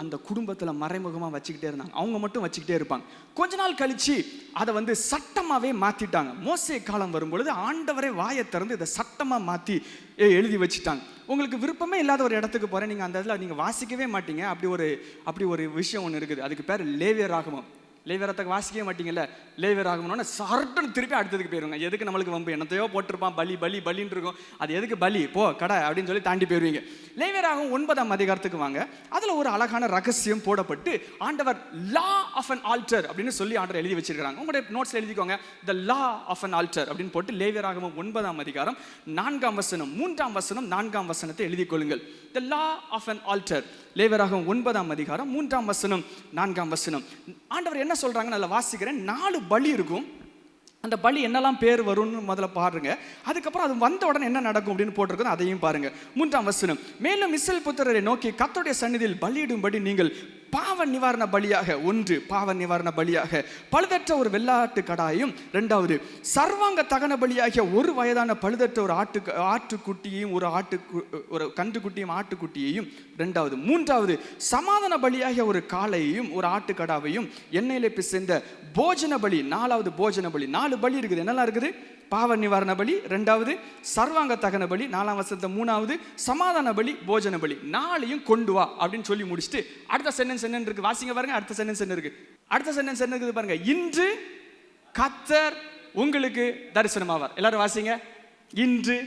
அந்த குடும்பத்தில் மறைமுகமாக வச்சுக்கிட்டே இருந்தாங்க. அவங்க மட்டும் வச்சுக்கிட்டே இருப்பாங்க. கொஞ்ச நாள் கழிச்சு அதை வந்து சட்டமாகவே மாற்றிட்டாங்க. மோசே காலம் வரும்பொழுது ஆண்டவரே வாயை திறந்து இதை சட்டமாக மாற்றி எழுதி வச்சுட்டாங்க. உங்களுக்கு விருப்பமே இல்லாத ஒரு இடத்துக்கு போகிறேன், நீங்கள் அந்த இடத்துல நீங்கள் வாசிக்கவே மாட்டீங்க. அப்படி ஒரு விஷயம் ஒன்று இருக்குது. அதுக்கு பேர் லேவியராகமம். லேவியராகமத்தை வாசிக்கவே மாட்டீங்கல்ல. லேவியராகமம்னா சரட்டுன்னு திருப்பி அடுத்ததுக்கு போயிருவாங்க. எதுக்கு நம்மளுக்கு வம்பு, என்னத்தையோ போட்டிருப்பான், பலின்னு இருக்கும். அது எதுக்கு பலி, போ கடை அப்படின்னு சொல்லி தாண்டி போயிருவீங்க. லேவியராகமம் 9ஆம் அதிகாரத்துக்கு வாங்க. அதில் ஒரு அழகான ரகசியம் போடப்பட்டு ஆண்டவர் லா ஆஃப் அன் ஆல்டர் அப்படின்னு சொல்லி ஆண்டவர் எழுதி வச்சிருக்காங்க. உங்களுடைய நோட்ஸ்ல எழுதிக்கோங்க. த லா ஆஃப் அன் ஆல்டர் அப்படின்னு போட்டு லேவியராகமம் 9ஆம் அதிகாரம் 4ஆம் வசனம், 3ஆம் வசனம், 4ஆம் வசனத்தை எழுதிக் கொள்ளுங்கள். த லா ஆஃப் அன் ஆல்டர், லேவியராகமம் 9ஆம் அதிகாரம் 3ஆம் வசனம், 4ஆம் வசனம். ஆண்டவர் என்ன சொல்றாங்க, நல்லா வாசிக்கிறேன். 4 பலி இருக்கும். அந்த பலி என்னெல்லாம் பேர் வரும்னு முதல்ல பாருங்க. அதுக்கப்புறம் அது வந்த உடனே என்ன நடக்கும் அப்படின்னு போட்டிருக்கோம், அதையும் பாருங்க. 3ஆம் வசனம், மேலும் இஸ்ரவேல் புத்திரரை நோக்கி கர்த்தருடைய சந்நிதியில் பலியிடும்படி நீங்கள் பாவ நிவாரண பலியாக, ஒன்று பாவ நிவாரண பலியாக பழுதற்ற ஒரு வெள்ளாட்டு கடாயும், 2வது சர்வாங்க தகன பலியாகிய ஒரு வயதான பழுதற்ற ஒரு ஆட்டுக்குட்டியையும் ஒரு கன்றுக்குட்டியும் ஆட்டுக்குட்டியையும் 2வது, 3வது சமாதான பலியாகிய ஒரு காளையையும் ஒரு ஆட்டுக்கடாவையும் எண்ணெயிலே பிசைந்த போஜன பலி, 4வது போஜன பலி. 4 பலி இருக்குது. என்னெல்லாம் இருக்குது? பாவ நிவாரண பலி, 2வது சர்வாங்க தகன பலி, 4ஆம் வசனத்தை 3வது சமாதான பலி, போஜன பலி. 4ஐயும் கொண்டு வா அப்படின்னு சொல்லி முடிச்சுட்டு அடுத்த சென்டென்ஸ் என்ன இருக்கு வாசிங்க பாருங்க. அடுத்த சென்டென்ஸ் என்ன இருக்கு? அடுத்த சென்டென்ஸ் என்ன இருக்குது பாருங்க. இன்று கர்த்தர் உங்களுக்கு தரிசனமாவார். எல்லாரும் வாசிங்க. இன்று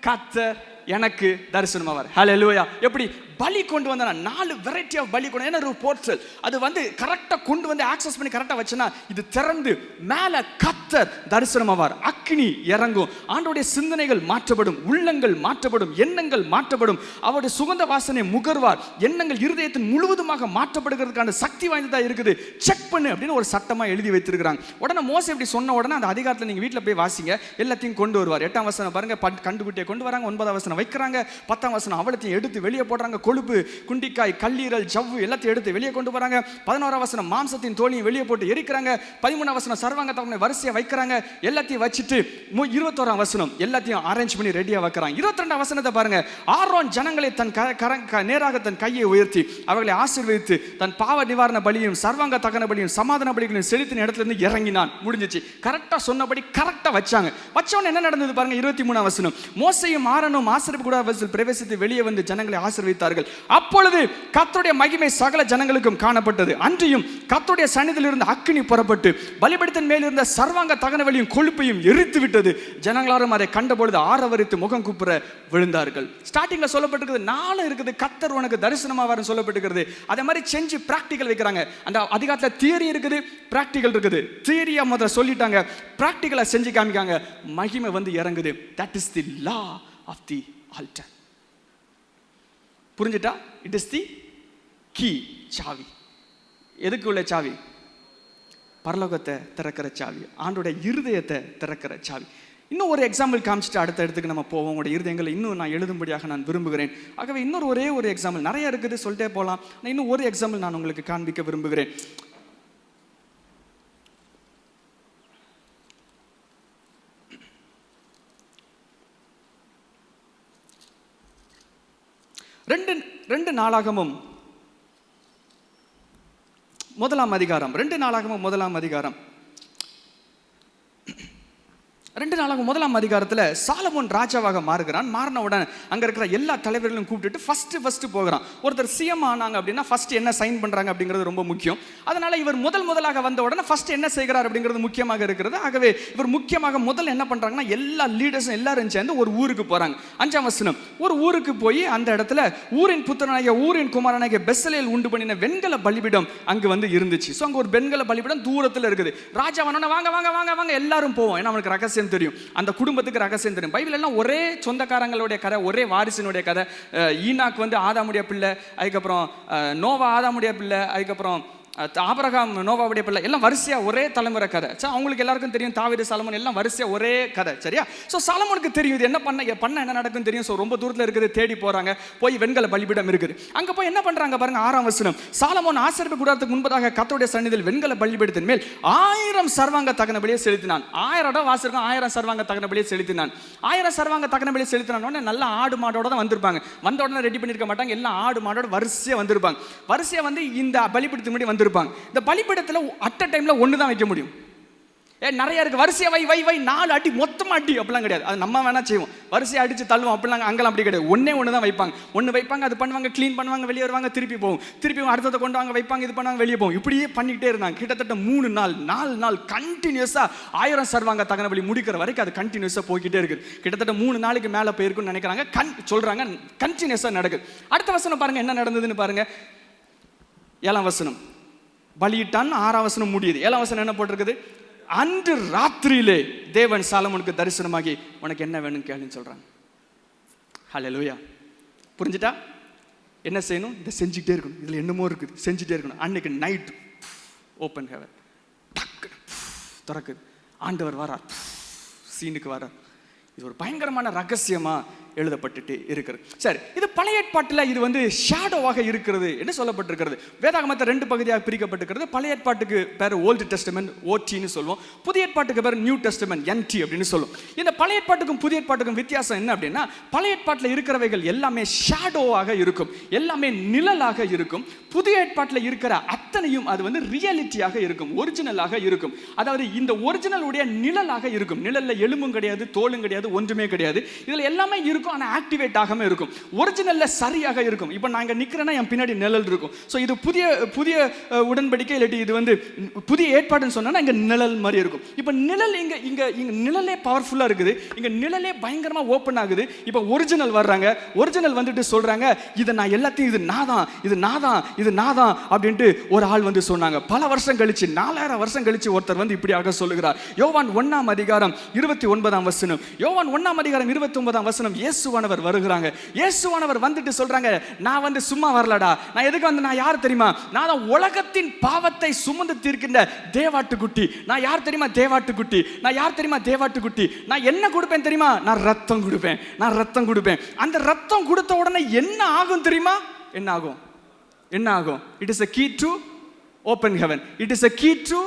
கர்த்தர் எனக்கு தரிசனமாவார். ஹல்லேலூயா. எப்படி பலி கொண்டு வந்தா 4 வெரைட்டி ஆஃப் பலி கொண்டு என்ன ஒரு போர்ட்டல் அது வந்து கரெக்டா கொண்டு வந்து ஆக்சஸ் பண்ணி கரெக்டா வச்சனா இது திறந்து மேல கர்த்தர் தரிசனமாவார். அக்கினி இறங்கும். ஆண்டவருடைய சிந்தனைகள் மாற்றப்படும், உள்ளங்கள் மாற்றப்படும், எண்ணங்கள் மாற்றப்படும். அவருடைய சுகந்த வாசனை முகர்வார். எண்ணங்கள் இருதயத்தின் முழுவதுமாக மாற்றப்படுகிறதுக்கான சக்தி வாய்ந்ததா இருக்குது. செக் பண்ணு அப்படின்னு ஒரு சட்டமா எழுதி வைத்திருக்கிறாங்க. உடனே மோசே இப்படி சொன்ன உடனே அந்த அதிகாரத்தில் நீங்க வீட்டில் போய் வாசிங்க, எல்லாத்தையும் கொண்டு வருவார். 8ஆம் வசனம் பாருங்க, கண்டுகுட்டியை கொண்டு வராங்க. 9ஆம் வசனம் வைக்கிறாங்க. 10ஆம் வசனம் அவளத்தையும் எடுத்து வெளியே போடுறாங்க. கொழுப்பு, குண்டிக்காய், கல்லீரல், ஜவ்வு எல்லாத்தையும் எடுத்து வெளியே கொண்டு வராங்க. 11ஆம் வசனம் மாம்சத்தின் தோலியும் வெளியே போட்டு எரிக்கிறாங்க. 13ஆம் வசனம் சர்வாங்க தகன வரிசையா வைக்கிறாங்க. எல்லாத்தையும் வச்சிட்டு 21ஆம் வசனம் எல்லாத்தையும் அரேஞ்ச் பண்ணி ரெடியா வைக்கிறாங்க. 22ஆம் வசனத்தை பாருங்க, ஆரோன் ஜனங்களை தன் நேராக தன் கையை உயர்த்தி அவர்களை ஆசீர்வதித்து தன் பாவ நிவாரண பலியும் சர்வாங்க தகன பலியும் சமாதான பலிகளையும் செலுத்தின இடத்துல இருந்து இறங்கினான். முடிஞ்சிச்சு. கரெக்டா சொன்னபடி கரெக்டா வச்சாங்க. வச்சவன என்ன நடந்தது பாருங்க, 23ஆம் வசனம், மோசேயும் ஆரோனும் ஆசரிப்பு கூடாரத்தில் பிரவேசித்து வெளியே வந்து ஜனங்களை ஆசீர்வதித்தார்கள். அப்பொழுது கர்த்தருடைய மகிமை சகல ஜனங்களுக்கும் காணப்பட்டது. அன்றியும் கர்த்தருடைய சந்நிதியில் இருந்த அக்கினி புறப்பட்டு பலிபீடத்தின் மேல் இருந்த சர்வாங்க தகனவலியும் கொழுப்பையும் எரித்து விட்டது. ஜனங்களாரும் அதை கண்டபொழுது ஆரவரித்து முகம் குப்புற விழுந்தார்கள். ஸ்டார்டிங்ல சொல்லப்பட்டிருக்கிறது 4 இருக்குது, கர்த்தர் உனக்கு தரிசனமாவார்னு சொல்லப்பட்டிருக்கிறது. அதே மாதிரி செஞ்சு பிராக்டிகல் வைக்கிறாங்க. அந்த அதிகாரத்தில் தியரி இருக்குது, பிராக்டிகல் இருக்குது. தியரியா முதல்ல சொல்லிட்டாங்க, பிராக்டிகலா செஞ்சு காமிக்காங்க. மகிமை வந்து இறங்குது. That is the law of the altar. புரிஞ்சுட்டா? இட் இஸ் தி கீ, சாவி. எதுக்கு உள்ள சாவி? பரலோகத்தை திறக்கிற சாவி, ஆண்டோட இருதயத்தை திறக்கிற சாவி. இன்னும் ஒரு எக்ஸாம்பிள் காமிச்சிட்டு அடுத்த இடத்துக்கு நம்ம போவோம். உங்களுடைய இருதயங்களை இன்னும் நான் எழுதும்படியாக நான் விரும்புகிறேன். ஆகவே இன்னொரு ஒரே ஒரு எக்ஸாம்பிள், நிறைய இருக்குது சொல்லிட்டே போகலாம். இன்னும் ஒரு எக்ஸாம்பிள் நான் உங்களுக்கு காண்பிக்க விரும்புகிறேன். ரெண்டு நாளாகமும் முதலாம் அதிகாரம், 2 நாளாகமும் முதலாம் அதிகாரம், 2 நாளாக முதலாம் அதிகாரத்தில் சாலமோன் ராஜாவாக மாறுகிறான். மாறின உடனே அங்கே இருக்கிற எல்லா தலைவர்களும் கூப்பிட்டுட்டு ஃபர்ஸ்ட் போகிறான். ஒருத்தர் சிஎம் ஆனாங்க அப்படின்னா ஃபர்ஸ்ட் என்ன சைன் பண்ணுறாங்க அப்படிங்கிறது ரொம்ப முக்கியம். அதனால இவர் முதலாக வந்த உடனே ஃபர்ஸ்ட் என்ன செய்கிறார் அப்படிங்கிறது முக்கியமாக இருக்கிறது. ஆகவே இவர் முக்கியமாக முதல்ல என்ன பண்ணுறாங்கன்னா எல்லா லீடர்ஸும் எல்லாரும் சேர்ந்து ஒரு ஊருக்கு போகிறாங்க. 5ஆம் வசனம், ஒரு ஊருக்கு போய் அந்த இடத்துல ஊரின் புத்திரனாகிய ஊரின் குமாரனாகிய பெசலேல் உண்டு பண்ணின வெண்கல பலிபீடம் அங்கு வந்து இருந்துச்சு. ஸோ அங்கே ஒரு வெண்கல பலிபீடம் தூரத்தில் இருக்குது. ராஜா வந்தோடனே வாங்க வாங்க வாங்க வாங்க எல்லாரும் போவோம். ஏன்னா அவனுக்கு ரகசியம் தெரியும், அந்த குடும்பத்துக்கு ரகசியம் தெரியும். பைபிள் எல்லாம் ஒரே சொந்தக்காரங்களுடைய கதை, ஒரே வாரிசினுடைய கதை. ஈனாக் வந்து ஆதாமுடைய பிள்ளை, அதுக்கப்புறம் நோவா ஆதாமுடைய பிள்ளை, அதுக்கப்புறம் ஆபிரகாம் நோவாவுடைய பிள்ளை, எல்லாம் வரிசையா ஒரே தலைமுறை கதை. அவங்களுக்கு எல்லாருக்கும் தெரியும் தாவீது சாலமோன் எல்லாம் வரிசையா ஒரே கதை. சரியா? ஸோ சாலமோனுக்கு தெரியும் இது என்ன பண்ண என்ன நடக்கும் தெரியும். ஸோ ரொம்ப தூரத்தில் இருக்குது, தேடி போறாங்க. போய் வெண்கல பலிபீடம் இருக்குது. அங்க போய் என்ன பண்றாங்க பாருங்க, 6ஆம் வசனம், சாலமோன் ஆசரிப்பு கூடாரத்துக்கு முன்பதாக கர்த்தருடைய சந்நிதியில் வெண்கல பலிபீடத்தின் மேல் 1000 சர்வாங்க தகன பலியை செலுத்தினான். 1000 இடம் வாசிருக்கும், 1000 சர்வாங்க தகன பலியை செலுத்தினான். 1000 சர்வாங்க தகன பலியை செலுத்தினான். நல்ல ஆடு மாடோட தான் வந்திருப்பாங்க. வந்த உடனே ரெடி பண்ணிருக்க மாட்டாங்க, எல்லாம் ஆடு மாடோட வரிசையா வந்திருப்பாங்க. வரிசையா வந்து இந்த பலிபீடத்துக்கு முன்னாடி வந்திருப்பாங்க. இந்த பலிபீடத்தில் அட் அ டைம்ல ஒன்று தான் வைக்க முடியும். நிறைய இருக்கு, வரிசையா வை வை வை 4 அடி மொத்தமா அடி அப்படிலாம் கிடையாது. அது நம்ம வேணா செய்வோம், வரிசையா அடிச்சு தள்ளுவோம் அப்படிலாம். அங்கெல்லாம் அப்படி கிடையாது. ஒன்று தான் வைப்பாங்க. ஒன்று வைப்பாங்க, அது பண்ணுவாங்க, க்ளீன் பண்ணுவாங்க, வெளியே வருவாங்க, திருப்பி போகும், திருப்பி அடுத்ததை கொண்டு வாங்க, வைப்பாங்க, இது பண்ணுவாங்க, வெளியே போகும். இப்படியே பண்ணிக்கிட்டே இருந்தாங்க. கிட்டத்தட்ட 3 நாள் 4 நாள் கண்டினியூஸா 1000 சர்வாங்க தகன பலி முடிக்கிற வரைக்கும் அது கண்டினியூஸா போய்கிட்டே இருக்குது. கிட்டத்தட்ட 3 நாளைக்கு மேலே போயிருக்குன்னு நினைக்கிறாங்க. சொல்றாங்க கண்டினியூஸா நடக்குது. அடுத்த வசனம் பாருங்க என்ன நடந்ததுன்னு பாருங்க. 7ஆம் வசனம், பலியிட்டான். 6ஆம் வசனம் முடியுது. 7ஆம் வசனம் என்ன போட்டிருக்குது, அன்று ராத்திரியிலே தேவன் சாலமோனுக்கு தரிசனமாகி உனக்கு என்ன வேணும்னு கேளுன்னு சொல்றாங்க. ஹல்லேலூயா. புரிஞ்சுட்டா? என்ன செய்யணும்? இதை செஞ்சுக்கிட்டே இருக்கணும். இதுல என்னமோ இருக்குது, செஞ்சுட்டே இருக்கணும். அன்னைக்கு நைட் ஓப்பன் ஹெவன், டக்கு திறக்குது. ஆண்டவர் வரார், சீனுக்கு வரார். இது ஒரு பயங்கரமான ரகசியமா எழுதப்பட்டு இருக்கிறது. சரி, இது பழைய ஏற்பாட்டில் இது வந்து ஷேடோவாக இருக்கிறது என்று சொல்லப்பட்டிருக்கிறது. வேதாகமத்தை 2 பகுதியாக பிரிக்கப்பட்டிருக்கிறது. பழைய ஏற்பாட்டுக்கு பேர் ஓல்டு டெஸ்டமென்ட், ஓடின்னு சொல்லுவோம். புதிய ஏற்பாட்டுக்கு பேர் நியூ டெஸ்டமென்ட், என்டி அப்படின்னு சொல்லுவோம். இந்த பழைய ஏற்பாட்டுக்கும் புதிய ஏற்பாட்டுக்கும் வித்தியாசம் என்ன அப்படின்னா, பழைய ஏற்பாட்டில் இருக்கிறவைகள் எல்லாமே ஷேடோவாக இருக்கும், எல்லாமே நிழலாக இருக்கும். புதிய ஏற்பாட்டில் இருக்கிற அத்தனையும் அது வந்து ரியாலிட்டியாக இருக்கும், ஒரிஜினலாக இருக்கும். அதாவது இந்த ஒரிஜினலுடைய நிழலாக இருக்கும். நிழல்ல எலும்பும் கிடையாது, தோலும் கிடையாது, ஒன்றுமே கிடையாது. இதுல எல்லாமே இருக்கும். இருக்கும், ஆனால் ஆக்டிவேட் ஆகாமல் இருக்கும். ஒரிஜினலில் சரியாக இருக்கும். இப்போ நான் இங்கே நிற்கிறேன்னா என் பின்னாடி நிழல் இருக்கும். ஸோ இது புதிய உடன்படிக்கை இல்லாட்டி இது வந்து புதிய ஏற்பாடுன்னு சொன்னா இங்கே நிழல் மாதிரி இருக்கும். இப்போ நிழல் இங்கே நிழலே பவர்ஃபுல்லாக இருக்குது, இங்கே நிழலே பயங்கரமாக ஓப்பன் ஆகுது. இப்போ ஒரிஜினல் வர்றாங்க, ஒரிஜினல் வந்துட்டு சொல்கிறாங்க, இதை நான் எல்லாத்தையும் இது நாதான் அப்படின்ட்டு ஒரு ஆள் வந்து சொன்னாங்க. பல வருஷம் கழிச்சு, 4000 வருஷம் கழிச்சு ஒருத்தர் வந்து இப்படியாக சொல்லுகிறார். யோவான் 1:29 யோவான் 1:29 இயேசுவானவர் வருகிறாங்க. இயேசுவானவர் வந்துட்டு சொல்றாங்க, நான் வந்து சும்மா வரலடா, நான் எதுக்கு வந்து, நான் யார் தெரியுமா? நான் தான் உலகத்தின் பாவத்தை சுமந்து தீர்க்கின்ற தேவாட்டுக்குட்டி. நான் யார் தெரியுமா? தேவாட்டுக்குட்டி. நான் யார் தெரியுமா? தேவாட்டுக்குட்டி. நான் என்ன கொடுப்பேன் தெரியுமா? நான் ரத்தம் கொடுப்பேன். அந்த ரத்தம் கொடுத்த உடனே என்ன ஆகும் தெரியுமா? என்ன ஆகும்? It is a key to open heaven. It is a key to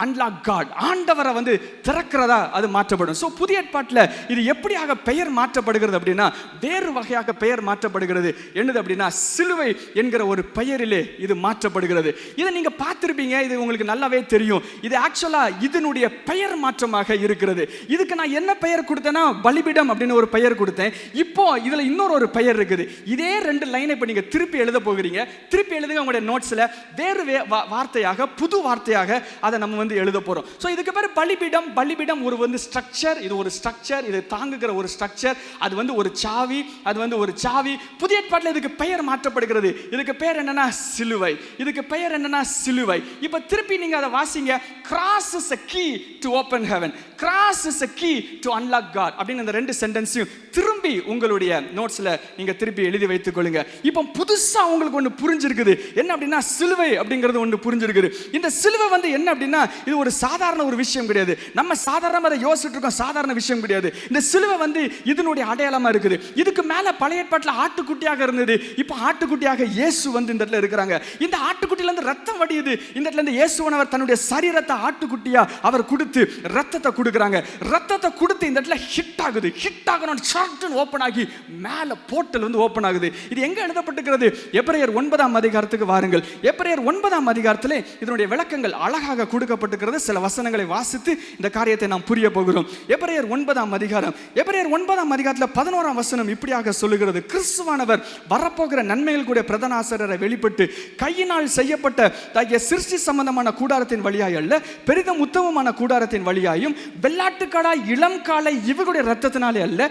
unlock God. ஆண்டவரை வந்து திறக்கிறதா அது மாற்றப்படும். ஸோ புதிய ஏற்பாட்டில் இது எப்படியாக பெயர் மாற்றப்படுகிறது அப்படின்னா, வேறு வகையாக பெயர் மாற்றப்படுகிறது. என்னது அப்படின்னா, சிலுவை என்கிற ஒரு பெயரிலே இது மாற்றப்படுகிறது. இதை நீங்க பார்த்திருப்பீங்க, இது உங்களுக்கு நல்லாவே தெரியும். இது ஆக்சுவலா இதனுடைய பெயர் மாற்றமாக இருக்கிறது. இதுக்கு நான் என்ன பெயர் கொடுத்தேன்னா, பலிபீடம் அப்படின்னு ஒரு பெயர் கொடுத்தேன். இப்போ இதுல இன்னொரு பெயர் இருக்குது. இதே 2 லைனை இப்போ நீங்க திருப்பி எழுத போகிறீங்க. திருப்பி எழுதுங்க உங்களுடைய நோட்ஸ்ல. வேறு வார்த்தையாக, புது வார்த்தையாக அதை நம்ம எழுத போறோம். சோ இதுக்கு பேரு பலிபீடம் ஒரு வந்து ஸ்ட்ரக்சர், இது ஒரு ஸ்ட்ரக்சர், இது தாங்குகிற ஒரு ஸ்ட்ரக்சர், அது வந்து ஒரு சாவி, புதிய ஏற்பாட்டில் இதுக்கு பெயர் மாற்றப்படுகிறது. இதுக்கு பெயர் என்னன்னா சிலுவை. இப்ப திருப்பி நீங்க அதை வாசிங்க. Cross is a key to open heaven. Cross is a key to unlock God. அப்படின்னு இந்த 2 சென்டென்ஸையும் திரும்பி உங்களுடைய நோட்ஸ்ல நீங்க திருப்பி எழுதி வைத்துக் கொள்ளுங்க. இப்போ புதுசா உங்களுக்கு ஒன்று புரிஞ்சிருக்குது. என்ன அப்படின்னா, சிலுவை அப்படிங்கிறது ஒன்று புரிஞ்சிருக்குது. இந்த சிலுவை வந்து என்ன அப்படின்னா, இது ஒரு சாதாரண ஒரு விஷயம் கிடையாது. நம்ம சாதாரணமாக அதை யோசிச்சுட்டு இருக்கோம், சாதாரண விஷயம் கிடையாது. இந்த சிலுவை வந்து இதனுடைய அடையாளமா இருக்குது. இதுக்கு மேல பழைய ஏற்பாட்டில் ஆட்டுக்குட்டியாக இருந்தது, இப்போ ஆட்டுக்குட்டியாக இயேசு வந்து இந்த இடத்துல இருக்கிறாங்க. இந்த ஆட்டுக்குட்டில இருந்து ரத்தம் வடியுது. இந்த இடத்துல இருந்து இயேசுவானவர் தன்னுடைய சரீரத்தை ஆட்டுக்குட்டியா அவர் கொடுத்து ரத்தத்தை கொடுக்குறாங்க. ரத்தத்தை கொடுத்து இந்த இடத்துல ஹிட் ஆகணும், ஷார்ட்னு ஓபன் ஆகி மேல போர்ட்டல் வந்து ஓபன் ஆகுது. இது எங்க எழுதப்பட்டிருக்கிறது? எபிரேயர் 9 வாருங்கள். எபிரேயர் 9 இதனுடைய விளக்கங்கள் அழகாக கொடுக்கப்பட்டிருக்கிறது. சில வசனங்களை வாசித்து இந்த காரியத்தை நாம் புரிய போகிறோம். எபிரேயர் 9 11 இப்படியாக சொல்லுகிறது, கிறிஸ்துவானவர் வரப்போகிற நன்மைகள் கூட பிரதான ஆசாரியரை வெளிப்பட்டு கையினால் செய்யப்பட்ட தகிய சிருஷ்டி சம்பந்தமான கூடாரத்தின் வழியாய் அல்ல, பெரிதும் உத்தமமான கூடாரத்தின் வழியாயும் வெள்ளாட்டுக்கடாய் இளம் காலை இவர்களுடைய ரத்தத்தினாலே அல்ல,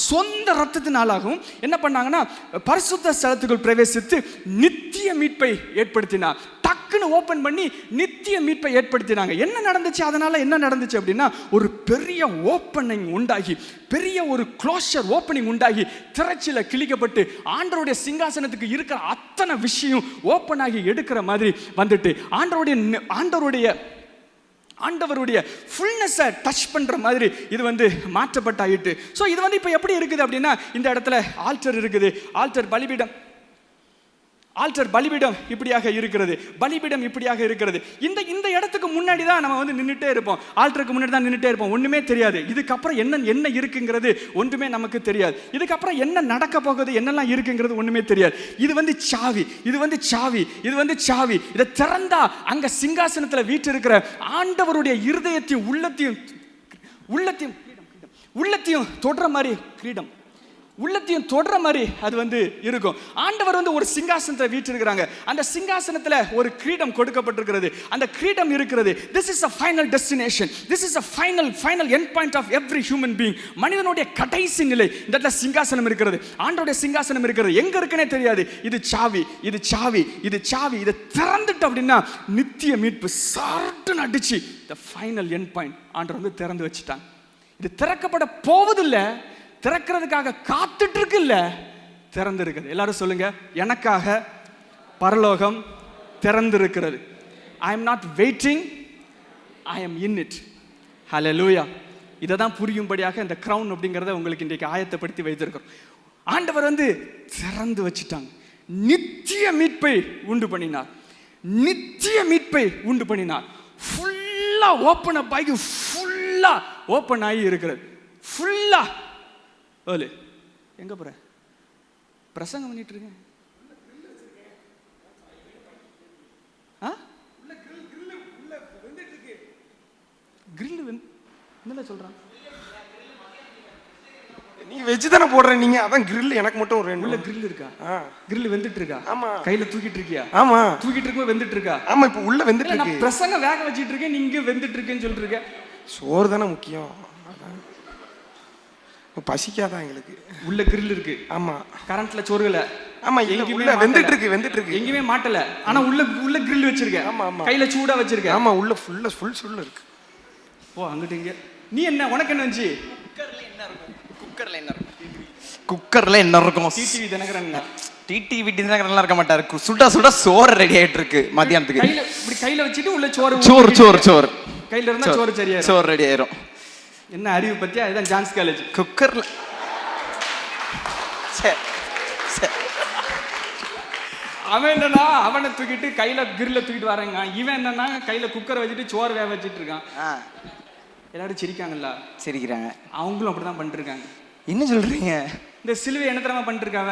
சொந்த ரத்தத்தினாலாகவும் என்ன பண்ணாங்கன்னா, பரிசுத்த ஸ்தலத்துக்குள் பிரவேசித்து நித்திய மீட்பை ஏற்படுத்தினார். டக்குன்னு ஓபன் பண்ணி நித்திய மீட்பை ஏற்படுத்தினாங்க. என்ன நடந்துச்சு? அதனால என்ன நடந்துச்சு அப்படின்னா, ஒரு பெரிய ஓப்பனிங் உண்டாகி, பெரிய ஒரு க்ளோஷர் ஓப்பனிங் உண்டாகி, திரைச்சில கிழிக்கப்பட்டு ஆண்டவருடைய சிங்காசனத்துக்கு இருக்கிற அத்தனை விஷயம் ஓப்பன் ஆகி எடுக்கிற மாதிரி வந்துட்டு ஆண்டவருடைய ஃபுல்னஸை டச் பண்ற மாதிரி இது வந்து மாற்றப்பட்டாயிட்டு. ஸோ இது வந்து இப்போ எப்படி இருக்குது அப்படின்னா, இந்த இடத்துல ஆல்டர் இருக்குது. ஆல்டர் பலிபீடம் இப்படியாக இருக்கிறது. இந்த இடத்துக்கு முன்னாடி தான் நம்ம வந்து நின்றுட்டே இருப்போம். ஆல்டருக்கு முன்னாடி தான் நின்றுட்டே இருப்போம். ஒண்ணுமே தெரியாது. இதுக்கப்புறம் என்ன இருக்குங்கிறது ஒன்றுமே நமக்கு தெரியாது. இதுக்கப்புறம் என்ன நடக்க போகுது, என்னெல்லாம் இருக்குங்கிறது ஒண்ணுமே தெரியாது. இது வந்து சாவி. இதை திறந்தா அங்க சிங்காசனத்தில் வீற்றிருக்கிற ஆண்டவருடைய இருதயத்தையும் உள்ளத்தையும் தொடுற மாதிரி கிரீடம், உள்ளத்தையும் தொடர மாதிரி அது வந்து இருக்கும். ஆண்டவர் வந்து ஒரு சிங்காசனத்தை வீற்றிருக்கிறாங்க. அந்த சிங்காசனத்துல ஒரு கிரீடம் கொடுக்கப்பட்டிருக்கிறது. அந்த கிரீடம் இருக்கிறது. This is a final destination. This is a final end point of every human being. மனிதனுடைய கடைசி நிலை. இந்த இடத்துல சிங்காசனம் இருக்கிறது. ஆண்டவருடைய சிங்காசனம் இருக்கிறது. எங்க இருக்குன்னே தெரியாது. இது சாவி. இதை திறந்துட்டு அப்படின்னா நித்திய மீட்பு சார்ட்டுன்னு அடிச்சு the final end point ஆண்டவர் வந்து திறந்து வச்சுட்டாங்க. இது திறக்கப்பட போவதில்லை, திறக்கிறதுக்காக காத்துட்டு இருக்குல்ல, திறந்திருக்கிறது. எல்லாரும் சொல்லுங்க, எனக்காக பரலோகம் திறந்திருக்கிறது. I am not waiting, I am in it. Hallelujah. இதை தான் புரியும்படியாக இந்த கிரவுன் அப்படிங்கிறத உங்களுக்கு இன்றைக்கு ஆயத்தப்படுத்தி வைத்திருக்கிறோம். ஆண்டவர் வந்து திறந்து வச்சுட்டாங்க. நித்திய மீட்பை உண்டு பண்ணினார். ஃபுல்லா ஓப்பன் அப் ஆகி ஃபுல்லா ஓப்பன் ஆகி இருக்கிறது. ஃபுல்லா எங்க போற பிரசங்கம் பண்ணிட்டு இருக்கேன். கிரில் என்ன சொல்றான்? நீ வெஜ் தானே போடுற நீங்க, அதான் கிரில் எனக்கு மட்டும் ஒரு ரெண்டு. உள்ள கிரில் இருக்கா? கிரில் வெந்துட்டு இருக்கா? ஆமா. கையில தூக்கிட்டு இருக்கியா? ஆமா. தூக்கிட்டு இருக்கும் வெந்துட்டு இருக்கா? ஆமா, இப்ப உள்ள வெந்துட்டு நான் இருக்கு. பிரசங்க வேக வச்சிட்டு இருக்கேன், நீங்க வெந்துட்டு இருக்கேன்னு சொல்லிட்டு இருக்க. சோறு தானே முக்கியம், பசிக்காதான் எங்களுக்கு. உள்ள கிரில் இருக்கு. ஆமா. கரண்ட்ல சோறுல. ஆமா, உள்ள வெந்துட்டு இருக்கு. எங்கேயுமே மாட்டல, ஆனா உள்ள கிரில் வச்சிருக்கேன். ஆமா ஆமா. கையில சூடா வச்சிருக்கேன். ஆமா, உள்ள ஃபுல் சுள்ள இருக்கு. ஓ, அங்கிட்டு இங்க. நீ என்ன, உனக்கு என்ன வந்துச்சு? குக்கர்ல என்ன இருக்கும்? டிடிவி தினகரன். டிடிவி தினகரன்லாம் இருக்க மாட்டாரு. சுட சோறு ரெடி ஆயிட்டு இருக்கு மத்தியானத்துக்கு. கையில வச்சுட்டு உள்ள சோறு கையில இருந்தா சோறு சரியா சோறு ரெடி ஆயிரும். என்ன அறிவு பத்தியா? இதுதான் ஜான்ஸ் காலேஜ். குக்கர்ல அவன் என்னன்னா அவனை தூக்கிட்டு கையில கிரில்ல தூக்கிட்டு வராங்க. இவன் என்னன்னா கையில குக்கரை வச்சுட்டு சோறு வேக வச்சுட்டு இருக்கான். எல்லாரும் சிரிக்காங்கல்ல? சிரிக்கிறாங்க. அவங்களும் அப்படிதான் பண்ணிட்டு இருக்காங்க. என்ன சொல்றீங்க? இந்த சிலுவை என்ன தெரியுமா பண்ணிட்டு இருக்காவ?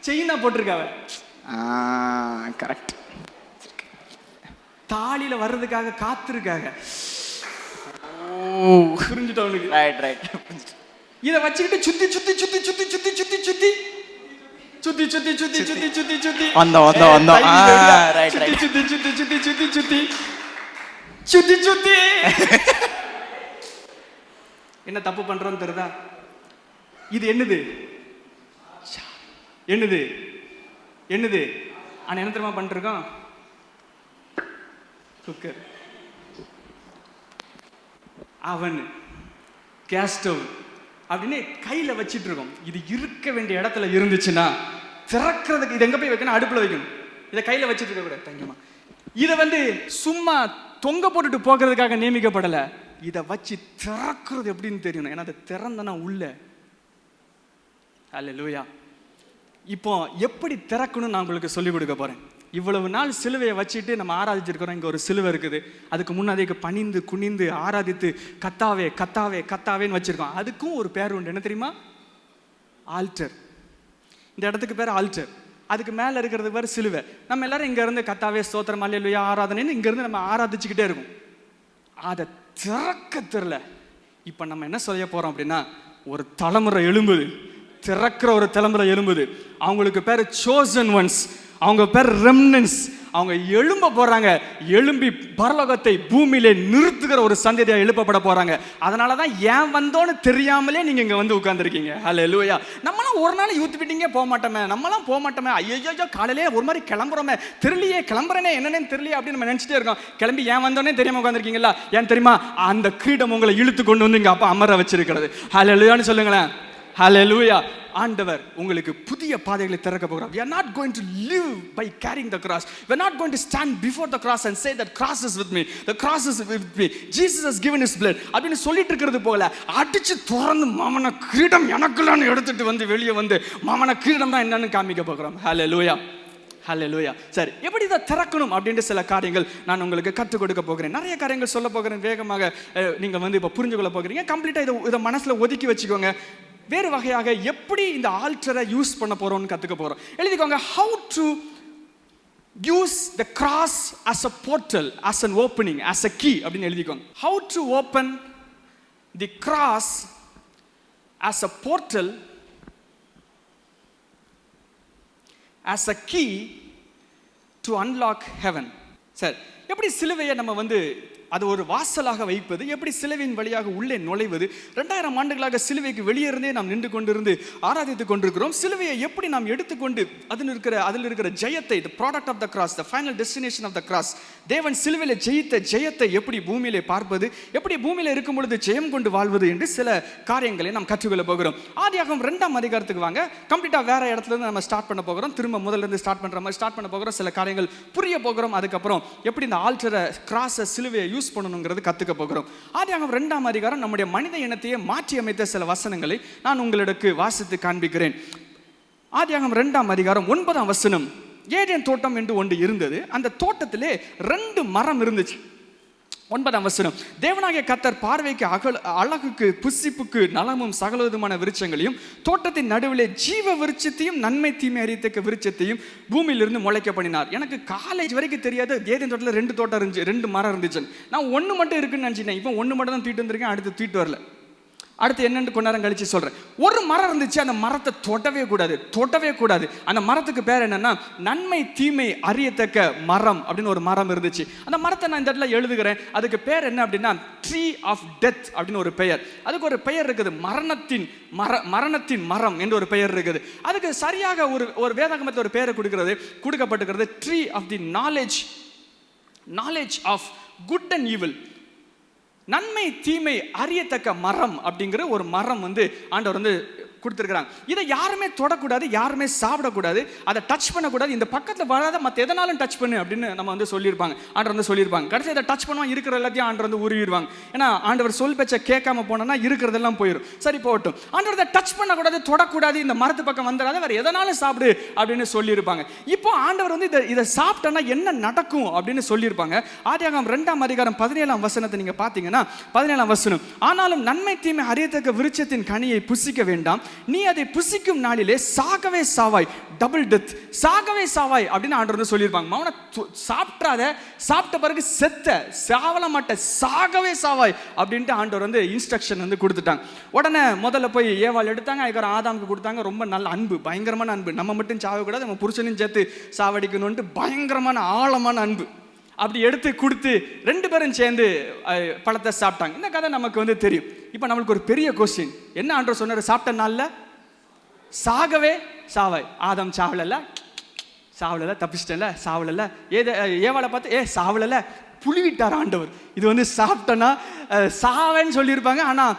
செயினா போட்டிருக்காவ. கரெக்ட். தாலியில வர்றதுக்காக காத்திருக்காங்க. புரிஞ்சுட்டு அவனுக்கு. ரைட். இத வச்சுக்கிட்டு சுத்தி சுத்தி சுத்தி சுத்தி சுத்தி சுத்தி சுத்தி சுத்தி சுத்தி சுத்தி சுத்தி சுத்தி சுத்தி வந்தோம். ரைட். சுத்தி சுத்தி சுத்தி சுத்தி சுத்தி சுத்தி சுத்தி. என்ன தப்பு பண்றோம்னு தெரியுதா? இது என்னது? ஆனா என்ன தெரியுமா பண்ணிருக்கோம்? குக்கர், அவன், கேஸ் ஸ்டவ் அப்படின்னு கையில வச்சிட்டு இருக்கோம். இது இருக்க வேண்டிய இடத்துல இருந்துச்சுன்னா திறக்கிறதுக்கு இது எங்க போய் வைக்கணும்? அடுப்புல வைக்கணும். இதை கையில வச்சிட்டு இருக்க கூட தங்கமா. இதை சும்மா தொங்க போட்டுட்டு போகிறதுக்காக நியமிக்கப்படல. இதை வச்சு திறக்கிறது எப்படின்னு தெரியணும். ஏன்னா அதை திறந்தனா உள்ள. அல்லேலூயா. இப்போ எப்படி திறக்கணும்னு நான் உங்களுக்கு சொல்லிக் கொடுக்க போறேன். இவ்வளவு நாள் சிலுவையை வச்சுட்டு நம்ம ஆராதிச்சிருக்கிறோம். இங்க ஒரு சிலுவை இருக்குது. அதுக்கு முன்னாடி பணிந்து குனிந்து ஆராதித்து கத்தாவே கத்தாவே கத்தாவேன்னு வச்சிருக்கோம். அதுக்கும் ஒரு பேர் உண்டு. என்ன தெரியுமா? ஆல்டர். இந்த இடத்துக்கு பேர் ஆல்டர். அதுக்கு மேல இருக்கிறது பேர் சிலுவை. நம்ம எல்லாரும் இங்க இருந்து கத்தாவே ஸ்தோத்திரம் அல்லேலூயா ஆராதனைன்னு இங்க இருந்து நம்ம ஆராதிச்சுக்கிட்டே இருக்கும். அதை திறக்க தெரியல. இப்ப நம்ம என்ன சொல்ல போறோம் அப்படின்னா, ஒரு தலைமுறை எழும்புது, திறக்கிற ஒரு தலைமுறை எழும்புது. அவங்களுக்கு பேர் chosen ones, அவங்க பேர் ரெம்னன்ஸ். அவங்க எழும்ப போறாங்க. எழும்பி பரலோகத்தை பூமியிலே நிறுத்துகிற ஒரு சந்ததியா எழுப்பப்பட போறாங்க. அதனாலதான் ஏன் வந்தோன்னு தெரியாமலே நீங்க இங்க வந்து உட்கார்ந்துருக்கீங்க. ஹல்லேலூயா. நம்மளாம் ஒரு நாள் யூத் மீட்டிங்கே போக மாட்டோமே. ஐயோ காலையிலே ஒரு மாதிரி கிளம்புறோமே, தெரியலையே கிளம்புறேனே என்னன்னு தெரியலையே அப்படின்னு நம்ம நினைச்சிட்டே இருக்கோம். கிளம்பி ஏன் வந்தோன்னே தெரியாம உட்கார்ந்துருக்கீங்களா? ஏன் தெரியுமா? அந்த கிரீடம் உங்களை இழுத்து கொண்டு வந்து இங்க அப்பா அமர வச்சிருக்கிறது. ஹல்லேலூயான்னு சொல்லுங்களேன். ஹல்லேலூயா. ஆண்டவர் உங்களுக்கு புதிய பாதைகளை திறக்க போகிறார். We are not going to live by carrying the cross. We are not going to stand before the cross and say that cross is with me. The cross is with me. Jesus has given his blood. அப்படின்னு சொல்லிட்டு இருக்கிறது போல அடிச்சு துறந்து மாமன கிரீடம் எனக்குள்ளான்னு எடுத்துட்டு வந்து வெளியே வந்து மாமன கிரீடம் தான் என்னன்னு காமிக்க போகிறோம். ஹல்லேலூயா. ஹல்லேலூயா. சரி, எப்படி இதை திறக்கணும் அப்படின்ற சில காரியங்கள் நான் உங்களுக்கு கற்றுக் கொடுக்க போகிறேன். நிறைய காரியங்கள் சொல்ல போகிறேன். வேகமாக நீங்க இப்போ புரிஞ்சு கொள்ள போகிறீங்க. கம்ப்ளீட்டா இதை மனசுல ஒதுக்கி வச்சுக்கோங்க. வேறு வகையாக எப்படி இந்த ஆல்டரை யூஸ் பண்ண போறோம்னு கத்துக்க போறோம். எழுதிக்கோங்க. how to use the cross as a portal, as an opening, as a key அப்படின்னு எழுதிக்கோங்க. how to open the cross as a portal, as a key to unlock heaven. சரி, எப்படி சிலுவையை நம்ம அது ஒரு வாசலாக வைப்பது, எப்படி சிலுவையின் வழியாக உள்ளே நுழைவது. 2000 ஆண்டுகளாக சிலுவைக்கு வெளியே இருந்தே நாம் நின்று கொண்டிருந்து ஆராதித்துக் கொண்டிருக்கிறோம். சிலுவையை எப்படி நாம் எடுத்துக்கொண்டு அதில் இருக்கிற ஜெயத்தை, the product of the cross, the final destination of the cross, தேவன் சிலுவையில் ஜெயித்த ஜெயத்தை எப்படி பூமியிலே பார்ப்பது, எப்படி பூமியில இருக்கும் பொழுது ஜெயம் கொண்டு வாழ்வது என்று சில காரியங்களை நாம் கற்றுக்கொள்ள போகிறோம். ஆதியாகமம் 2ஆம் அதிகாரத்துக்கு வாங்க. கம்ப்ளீட்டா வேற இடத்துல இருந்து நம்ம ஸ்டார்ட் பண்ண போகிறோம். திரும்ப முதல்ல இருந்து ஸ்டார்ட் பண்ற மாதிரி ஸ்டார்ட் பண்ண போகிறோம். சில காரியங்கள் புரிய போகிறோம். அதுக்கப்புறம் எப்படி இந்த ஆல்டரை, கிராஸை, சிலுவையை யூஸ் பண்ணணுங்கிறது கத்துக்க போகிறோம். ஆதியாகமம் 2ஆம் அதிகாரம் நம்முடைய மனித இனத்தையே மாற்றி அமைத்த சில வசனங்களை நான் உங்களுக்கு வாசித்து காண்பிக்கிறேன். ஆதியாகமம் 2ஆம் அதிகாரம் 9ஆம் வசனம். ஏதேன் தோட்டம் என்று ஒன்று இருந்தது. அந்த தோட்டத்திலே 2 மரம் இருந்துச்சு. 9ஆம் வசனம். தேவனாகிய கர்த்தர் பார்வைக்கு அழகுக்கு புசிப்புக்கு நலமும் சகலவிதமான விருட்சங்களையும் தோட்டத்தின் நடுவிலே ஜீவ விருட்சத்தையும் நன்மை தீமை அறியத்தக்க விருட்சத்தையும் பூமியிலிருந்து முளைக்க பண்ணினார். எனக்கு காலேஜ் வரைக்கும் தெரியாது ஏதேன் தோட்டத்தில் 2 தோட்டம் இருந்துச்சு, 2 மரம் இருந்துச்சு. நான் 1 மட்டும் இருக்குன்னு நினைச்சிட்டேன். இப்போ 1 மட்டும் தான் தூக்கிட்டு வந்திருக்கேன், அடுத்து தூக்கிட்டு வரல. அடுத்து என்னன்னு கொஞ்ச நேரம் கழிச்சு சொல்றேன். ஒரு மரம் இருந்துச்சு, அந்த மரத்தை தொடவே கூடாது. அந்த மரத்துக்கு பேர் என்னன்னா நன்மை தீமை அறியத்தக்க மரம் அப்படின்னு ஒரு மரம் இருந்துச்சு. அந்த மரத்தை நான் இந்த இடத்துல எழுதுகிறேன். அதுக்கு பேர் என்ன அப்படின்னா ட்ரீ ஆஃப் டெத் அப்படின்னு ஒரு பெயர். அதுக்கு ஒரு பெயர் இருக்குது, மரணத்தின் மரம் என்று ஒரு பெயர் இருக்குது. அதுக்கு சரியாக ஒரு வேதாகமத்தில் ஒரு பெயரை கொடுக்கப்பட்டிருக்கிறது, tree of the knowledge of good and evil. நன்மை தீமை அறியத்தக்க மரம் அப்படிங்கிற ஒரு மரம் ஆண்டவர் கொடுத்துருக்காங்க. இதை யாருமே தொடக்கூடாது, யாருமே சாப்பிடக்கூடாது, அதை டச் பண்ணக்கூடாது. இந்த பக்கத்தில் வராத மற்ற எதனாலும் டச் பண்ணு அப்படின்னு நம்ம சொல்லியிருப்பாங்க, ஆண்டவர் சொல்லியிருப்பாங்க. கடைசி இதை டச் பண்ணுவாங்க, இருக்கிற எல்லாத்தையும் ஆண்டவர் உருவிடுவாங்க. ஏன்னா ஆண்டவர் சொல் பேச்சை கேட்காம போனோம்னா இருக்கிறதெல்லாம் போயிடும். சரி போகட்டும், ஆண்டவர் இதை டச் பண்ணக்கூடாது, தொடக்கூடாது, இந்த மரத்து பக்கம் வந்துடாத, வேற எதனாலும் சாப்பிடு அப்படின்னு சொல்லியிருப்பாங்க. இப்போ ஆண்டவர் இதை சாப்பிட்டோன்னா என்ன நடக்கும் அப்படின்னு சொல்லியிருப்பாங்க. ஆதியாகமம் 2ஆம் அதிகாரம் 17ஆம் வசனத்தை நீங்க பார்த்தீங்கன்னா 17ஆம் வசனம், ஆனாலும் நன்மை தீமை அறியத்தக்க விருட்சத்தின் கனியை புசிக்க வேண்டாம், நீ அதை புசிக்கும் நாளிலே சாகவே சாவாய், டபுள் டெத், சாகவே சாவாய் அப்படின்னு ஆண்டவர் சொல்லியிருப்பாங்க. மவனை சாப்பிட்றாத, சாப்பிட்ட பிறகு சாவல மாட்ட, சாகவே சாவாய் அப்படின்ட்டு ஆண்டவர் இன்ஸ்ட்ரக்ஷன் கொடுத்துட்டாங்க. உடனே முதல்ல போய் ஏவாள் எடுத்தாங்க, அதுக்கப்புறம் ஆதாமுக்கு கொடுத்தாங்க. ரொம்ப நல்ல அன்பு, பயங்கரமான அன்பு. நம்ம மட்டும் சாவக்கூடாது, நம்ம புருஷனையும் சேர்த்து சாவடிக்கணும்ட்டு பயங்கரமான ஆழமான அன்பு. அப்படி எடுத்து கொடுத்து 2 பேரும் சேர்ந்து பழத்தை சாப்பிட்டாங்க. இந்த கதை நமக்கு தெரியும். இப்போ நம்மளுக்கு ஒரு பெரிய கொஸ்டின், என்ன ஆண்டவர் சொன்னார்? சாப்பிட்ட நாளில் சாகவே சாவாய். ஆதாம் சாவலல, தப்பிச்சிட்டல, சாவலல. ஏவாளை பார்த்து சாவலல, புளிவிட்டார் ஆண்டவர். இது சாப்பிட்டனா சாவேன்னு சொல்லியிருப்பாங்க, ஆனால்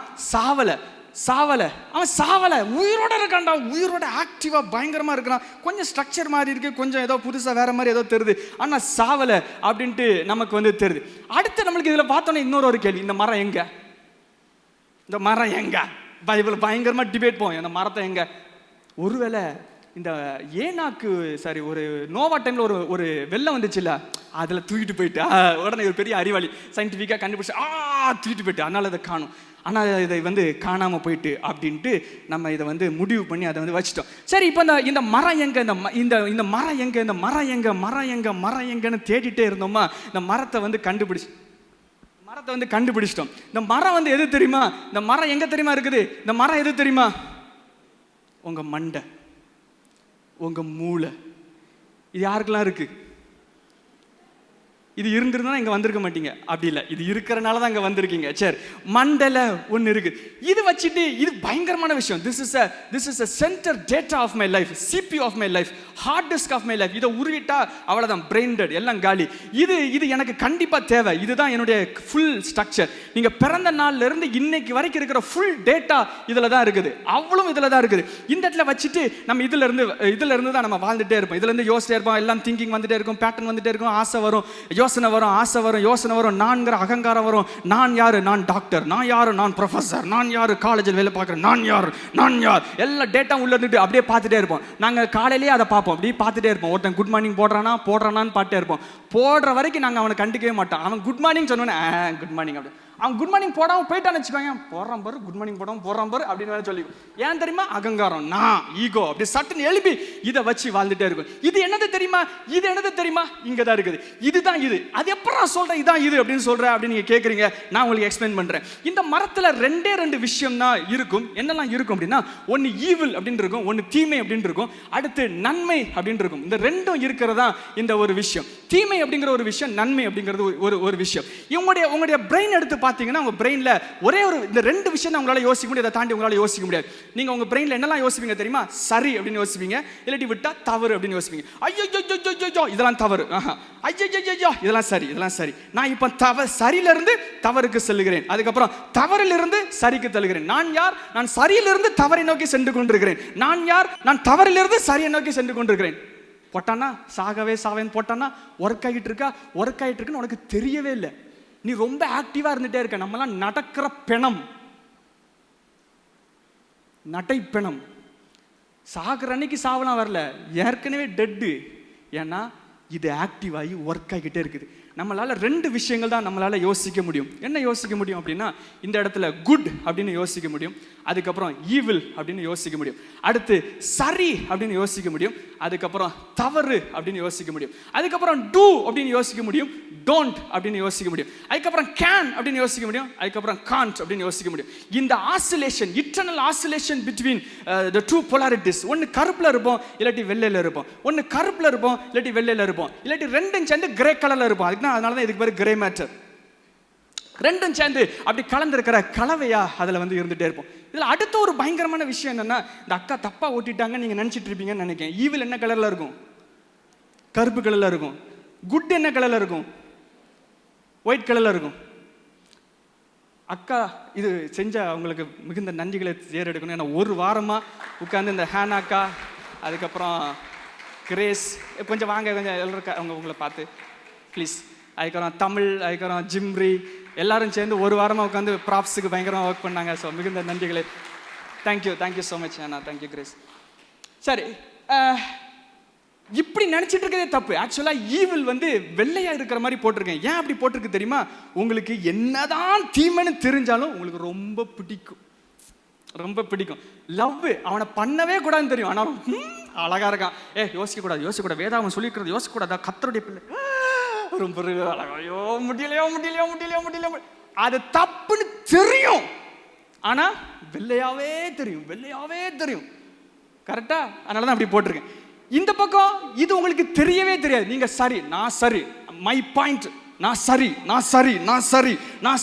சாவலை, அவன் சாவலை, உயிரோட இருக்கான்டா, உயிரோட ஆக்டிவா பயங்கரமா இருக்கிறான். கொஞ்சம் ஸ்ட்ரக்சர் மாதிரி இருக்கு, கொஞ்சம் ஏதோ புதுசா வேற மாதிரி ஏதோ தெரியுது, ஆனா சாவலை அப்படின்ட்டு நமக்கு தெரியுது. அடுத்து நம்மளுக்கு இதுல பார்த்தோன்னே இன்னொரு கேள்வி, இந்த மரம் எங்க? பைபிள் பயங்கரமா டிபேட் போவோம், இந்த மரத்தை எங்க? ஒருவேளை இந்த ஏனாக்கு சரி ஒரு நோவா டைம்ல ஒரு வெள்ளம் வந்துச்சுல்ல, அதுல தூக்கிட்டு போயிட்டு உடனே ஒரு பெரிய அறிவாளி சயின்டிஃபிக்கா கண்டுபிடிச்சு தூக்கிட்டு போயிட்டு, அதனால அதை காணும். ஆனால் இதை காணாமல் போயிட்டு அப்படின்ட்டு நம்ம இதை முடிவு பண்ணி அதை வச்சுட்டோம். சரி, இப்போ இந்த மரம் எங்க, இந்த மரம் எங்க, இந்த மரம் எங்கன்னு தேடிட்டே இருந்தோமா, இந்த மரத்தை கண்டுபிடிச்சிட்டோம். இந்த மரம் எது தெரியுமா? இந்த மரம் எங்க தெரியுமா இருக்குது? இந்த மரம் எது தெரியுமா? உங்க மண்டை, உங்க மூளை. இது யாருக்கெல்லாம் இருக்கு? இது இருந்திருந்தா இங்க வந்திருக்க மாட்டீங்க. அப்படி இல்லை, இது இருக்கிறனால தான் இங்க வந்திருக்கீங்க. சரி, மண்டல ஒன்று இருக்கு. இது வச்சுட்டு இது பயங்கரமான விஷயம். This is a center data of my life, CPU of my life, hard disk of my life. இதை உருவிட்டா அவ்வளவுதான், பிரெயின் டெட், எல்லாம் காலி. இது எனக்கு கண்டிப்பா தேவை. இதுதான் என்னுடைய ஃபுல் ஸ்ட்ரக்சர். நீங்க பிறந்த நாள்ல இருந்து இன்னைக்கு வரைக்கும் இருக்கிற ஃபுல் டேட்டா இதுல தான் இருக்குது, அவ்வளவு இதுல தான் இருக்குது. இந்த இடத்துல வச்சுட்டு நம்ம இதுல இருந்து தான் நம்ம வாழ்ந்துட்டே இருப்போம். இதுல இருந்து யோசிச்சிட்டே இருப்போம், எல்லாம் திங்கிங் வந்துட்டே இருக்கும், பேட்டர்ன் வந்துட்டே இருக்கும், ஆசை வரும், யோசனை வரும், நான்கிற அகங்காரம் வரும். நான் யாரு? நான் டாக்டர். நான் யாரு? நான் ப்ரொஃபசர். நான் யாரு? காலேஜில் வேலை பார்க்குறேன். நான் யார்? எல்லா டேட்டா உள்ள இருந்துட்டு அப்படியே பார்த்துட்டே இருப்போம். நாங்கள் காலையிலேயே அதை பார்ப்போம், அப்படியே பார்த்துட்டே இருப்போம். ஒருத்தன் குட் மார்னிங் போடுறானான்னு பார்த்துட்டே இருப்போம். போடுற வரைக்கும் நாங்கள் அவனை கண்டுக்கவே மாட்டோம். அவன் குட் மார்னிங் சொன்னோன்னே குட் மார்னிங் அப்படி. அவன் குட் மார்னிங் போடாமல் போயிட்டான்னு வச்சுக்கோங்க, போடுறான் பாரு, குட் மார்னிங் போடுறான் பாரு அப்படின்னு சொல்லி. ஏன் தெரியுமா? அகங்காரம், நான், ஈகோ, அப்படி சட்டுன்னு எழுப்பி இதை வச்சு வாழ்ந்துட்டே இருக்கும். இது என்னது தெரியுமா? இங்கே தான் இருக்குது. இதுதான் இது. அது எப்போ நான் சொல்கிறேன் இதான் இது அப்படின்னு சொல்கிறேன் அப்படின்னு நீங்கள் கேட்குறீங்க. நான் உங்களுக்கு எக்ஸ்பிளைன் பண்ணுறேன். இந்த மரத்தில் 2 விஷயம் தான் இருக்கும். என்னெல்லாம் இருக்கும் அப்படின்னா, ஒன்று ஈவில் அப்படின்னு இருக்கும், ஒன்று தீமை அப்படின்னு இருக்கும், அடுத்து நன்மை அப்படின்னு இருக்கும். இந்த 2 இருக்கிறதா இந்த ஒரு விஷயம். தீமை அப்படிங்கிற ஒரு விஷயம், நன்மை அப்படிங்கிறது ஒரு விஷயம். உங்களுடைய பிரெயின் எடுத்து பார்த்தீங்கன்னா, உங்க பிரெயின்ல ஒரே இந்த 2 விஷயம் தான் உங்களால யோசிக்க முடியாது. அதை தாண்டி உங்களால யோசிக்க முடியாது. நீங்க உங்க பிரெயின்ல என்னெல்லாம் யோசிப்பீங்க தெரியுமா? சரி அப்படின்னு யோசிப்பீங்க, இல்லாட்டி விட்டா தவறு அப்படின்னு யோசிப்பீங்க. ஐயோ இதெல்லாம் தவறு, ஐயோ இதெல்லாம் சரி. நான் இப்ப சரியிலிருந்து தவறுக்கு செல்லுகிறேன், அதுக்கப்புறம் தவறிலிருந்து சரிக்கு தள்ளுகிறேன். நான் யார்? நான் சரியிலிருந்து தவறை நோக்கி சென்று கொண்டிருக்கிறேன். நான் யார்? நான் தவறிலிருந்து சரியை நோக்கி சென்று கொண்டிருக்கிறேன். போட்டானா சாகவே சாவேன்னு போட்டானா ஒர்க் ஆகிட்டு இருக்குன்னு உனக்கு தெரியவே இல்லை. நீ ரொம்ப ஆக்டிவா இருந்துட்டே இருக்க. நம்மலாம் நடக்கிற பிணம், நடை பிணம். சாகுற அன்னைக்கு சாவலாம் வரல, ஏற்கனவே டெட்டு. ஏன்னா இது ஆக்டிவ் ஆகி ஒர்க் ஆகிட்டே இருக்குது. நம்மளால 2 விஷயங்கள் தான் நம்மளால யோசிக்க முடியும். என்ன யோசிக்க முடியும் அப்படின்னா, இந்த இடத்துல குட் அப்படின்னு யோசிக்க முடியும், அதுக்கப்புறம் ஈவில் அப்படின்னு யோசிக்க முடியும், அடுத்து சரி அப்படின்னு யோசிக்க முடியும், அதுக்கப்புறம் தவறு அப்படின்னு யோசிக்க முடியும், அதுக்கப்புறம் டூ அப்படின்னு யோசிக்க முடியும், டோன்ட் அப்படின்னு யோசிக்க முடியும், அதுக்கப்புறம் கேன் அப்படின்னு யோசிக்க முடியும், அதுக்கப்புறம் காண்ட் அப்படின்னு யோசிக்க முடியும். இந்த oscillation, eternal oscillation between the two polarities. ஒன்று கருப்புல இருப்போம், இல்லாட்டி வெள்ளையில இருப்போம், ஒன்று கருப்புல இருப்போம், இல்லாட்டி வெள்ளையில இருப்போம், இல்லாட்டி ரெண்டும் சேர்ந்து கிரே கலர்ல இருப்போம். அதனால தான் இதுக்கு பேர் கிரே மேட்டர். ரெண்டும் சேர்ந்து அப்படி கலந்துருக்கிற கலவையா அதுல வந்து இருந்துட்டே இருப்போம். இதுல அடுத்த ஒரு பயங்கரமான விஷயம் என்னன்னா, இந்த அக்கா தப்பா ஓட்டிட்டாங்க நீங்க நினைச்சிட்டு இருப்பீங்கன்னு நினைக்கிறேன். ஈவில் என்ன கலர்ல இருக்கும்? கருப்பு கலர்ல இருக்கும். குட் என்ன கலர்ல இருக்கும்? ஒயிட் கலர்ல இருக்கும். அக்கா இது செஞ்ச அவங்களுக்கு மிகுந்த நன்றிகளை ஏறெடுக்கணும். ஏன்னா ஒரு வாரமா உட்காந்து இந்த ஹேனாக்கா, அதுக்கப்புறம் கிரேஸ், கொஞ்சம் வாங்க கொஞ்சம் எல்லாரும் அவங்க உங்களை பார்த்து ப்ளீஸ், அதுக்கப்புறம் தமிழ், அதுக்கப்புறம் ஜிம்ரி, எல்லாரும் சேர்ந்து ஒரு வாரமாக உட்காந்து ப்ராப்ஸுக்கு பயங்கரமாக ஒர்க் பண்ணாங்க. ஸோ மிகுந்த நன்றிகளை. தேங்க்யூ ஸோ மச் அண்ணா, தேங்க்யூ கிரேஸ். சரி, இப்படி நினச்சிட்டு இருக்கதே தப்பு. ஆக்சுவலாக ஈவில் வந்து வெள்ளையா இருக்கிற மாதிரி போட்டிருக்கேன். ஏன் அப்படி போட்டிருக்கு தெரியுமா? உங்களுக்கு என்னதான் தீமைன்னு தெரிஞ்சாலும் உங்களுக்கு ரொம்ப பிடிக்கும், ரொம்ப பிடிக்கும். லவ் அவனை பண்ணவே கூடாதுன்னு தெரியும், ஆனாலும் அழகா இருக்கான், யோசிக்கக்கூடாது, வேதாவன் சொல்லிக்கிறது யோசிக்கக்கூடாதா, கர்த்தருடைய பிள்ளை ரொம்ப ஐயோ முடியலையோ அது தப்புன்னு தெரியும், ஆனா வெள்ளையாவே தெரியும். கரெக்டா? அதனாலதான் அப்படி போட்டிருக்கேன். இந்த பக்கம் இது உங்களுக்கு தெரியவே தெரியாது. நீங்க சரி, நான் சரி, மை பாயிண்ட், நான்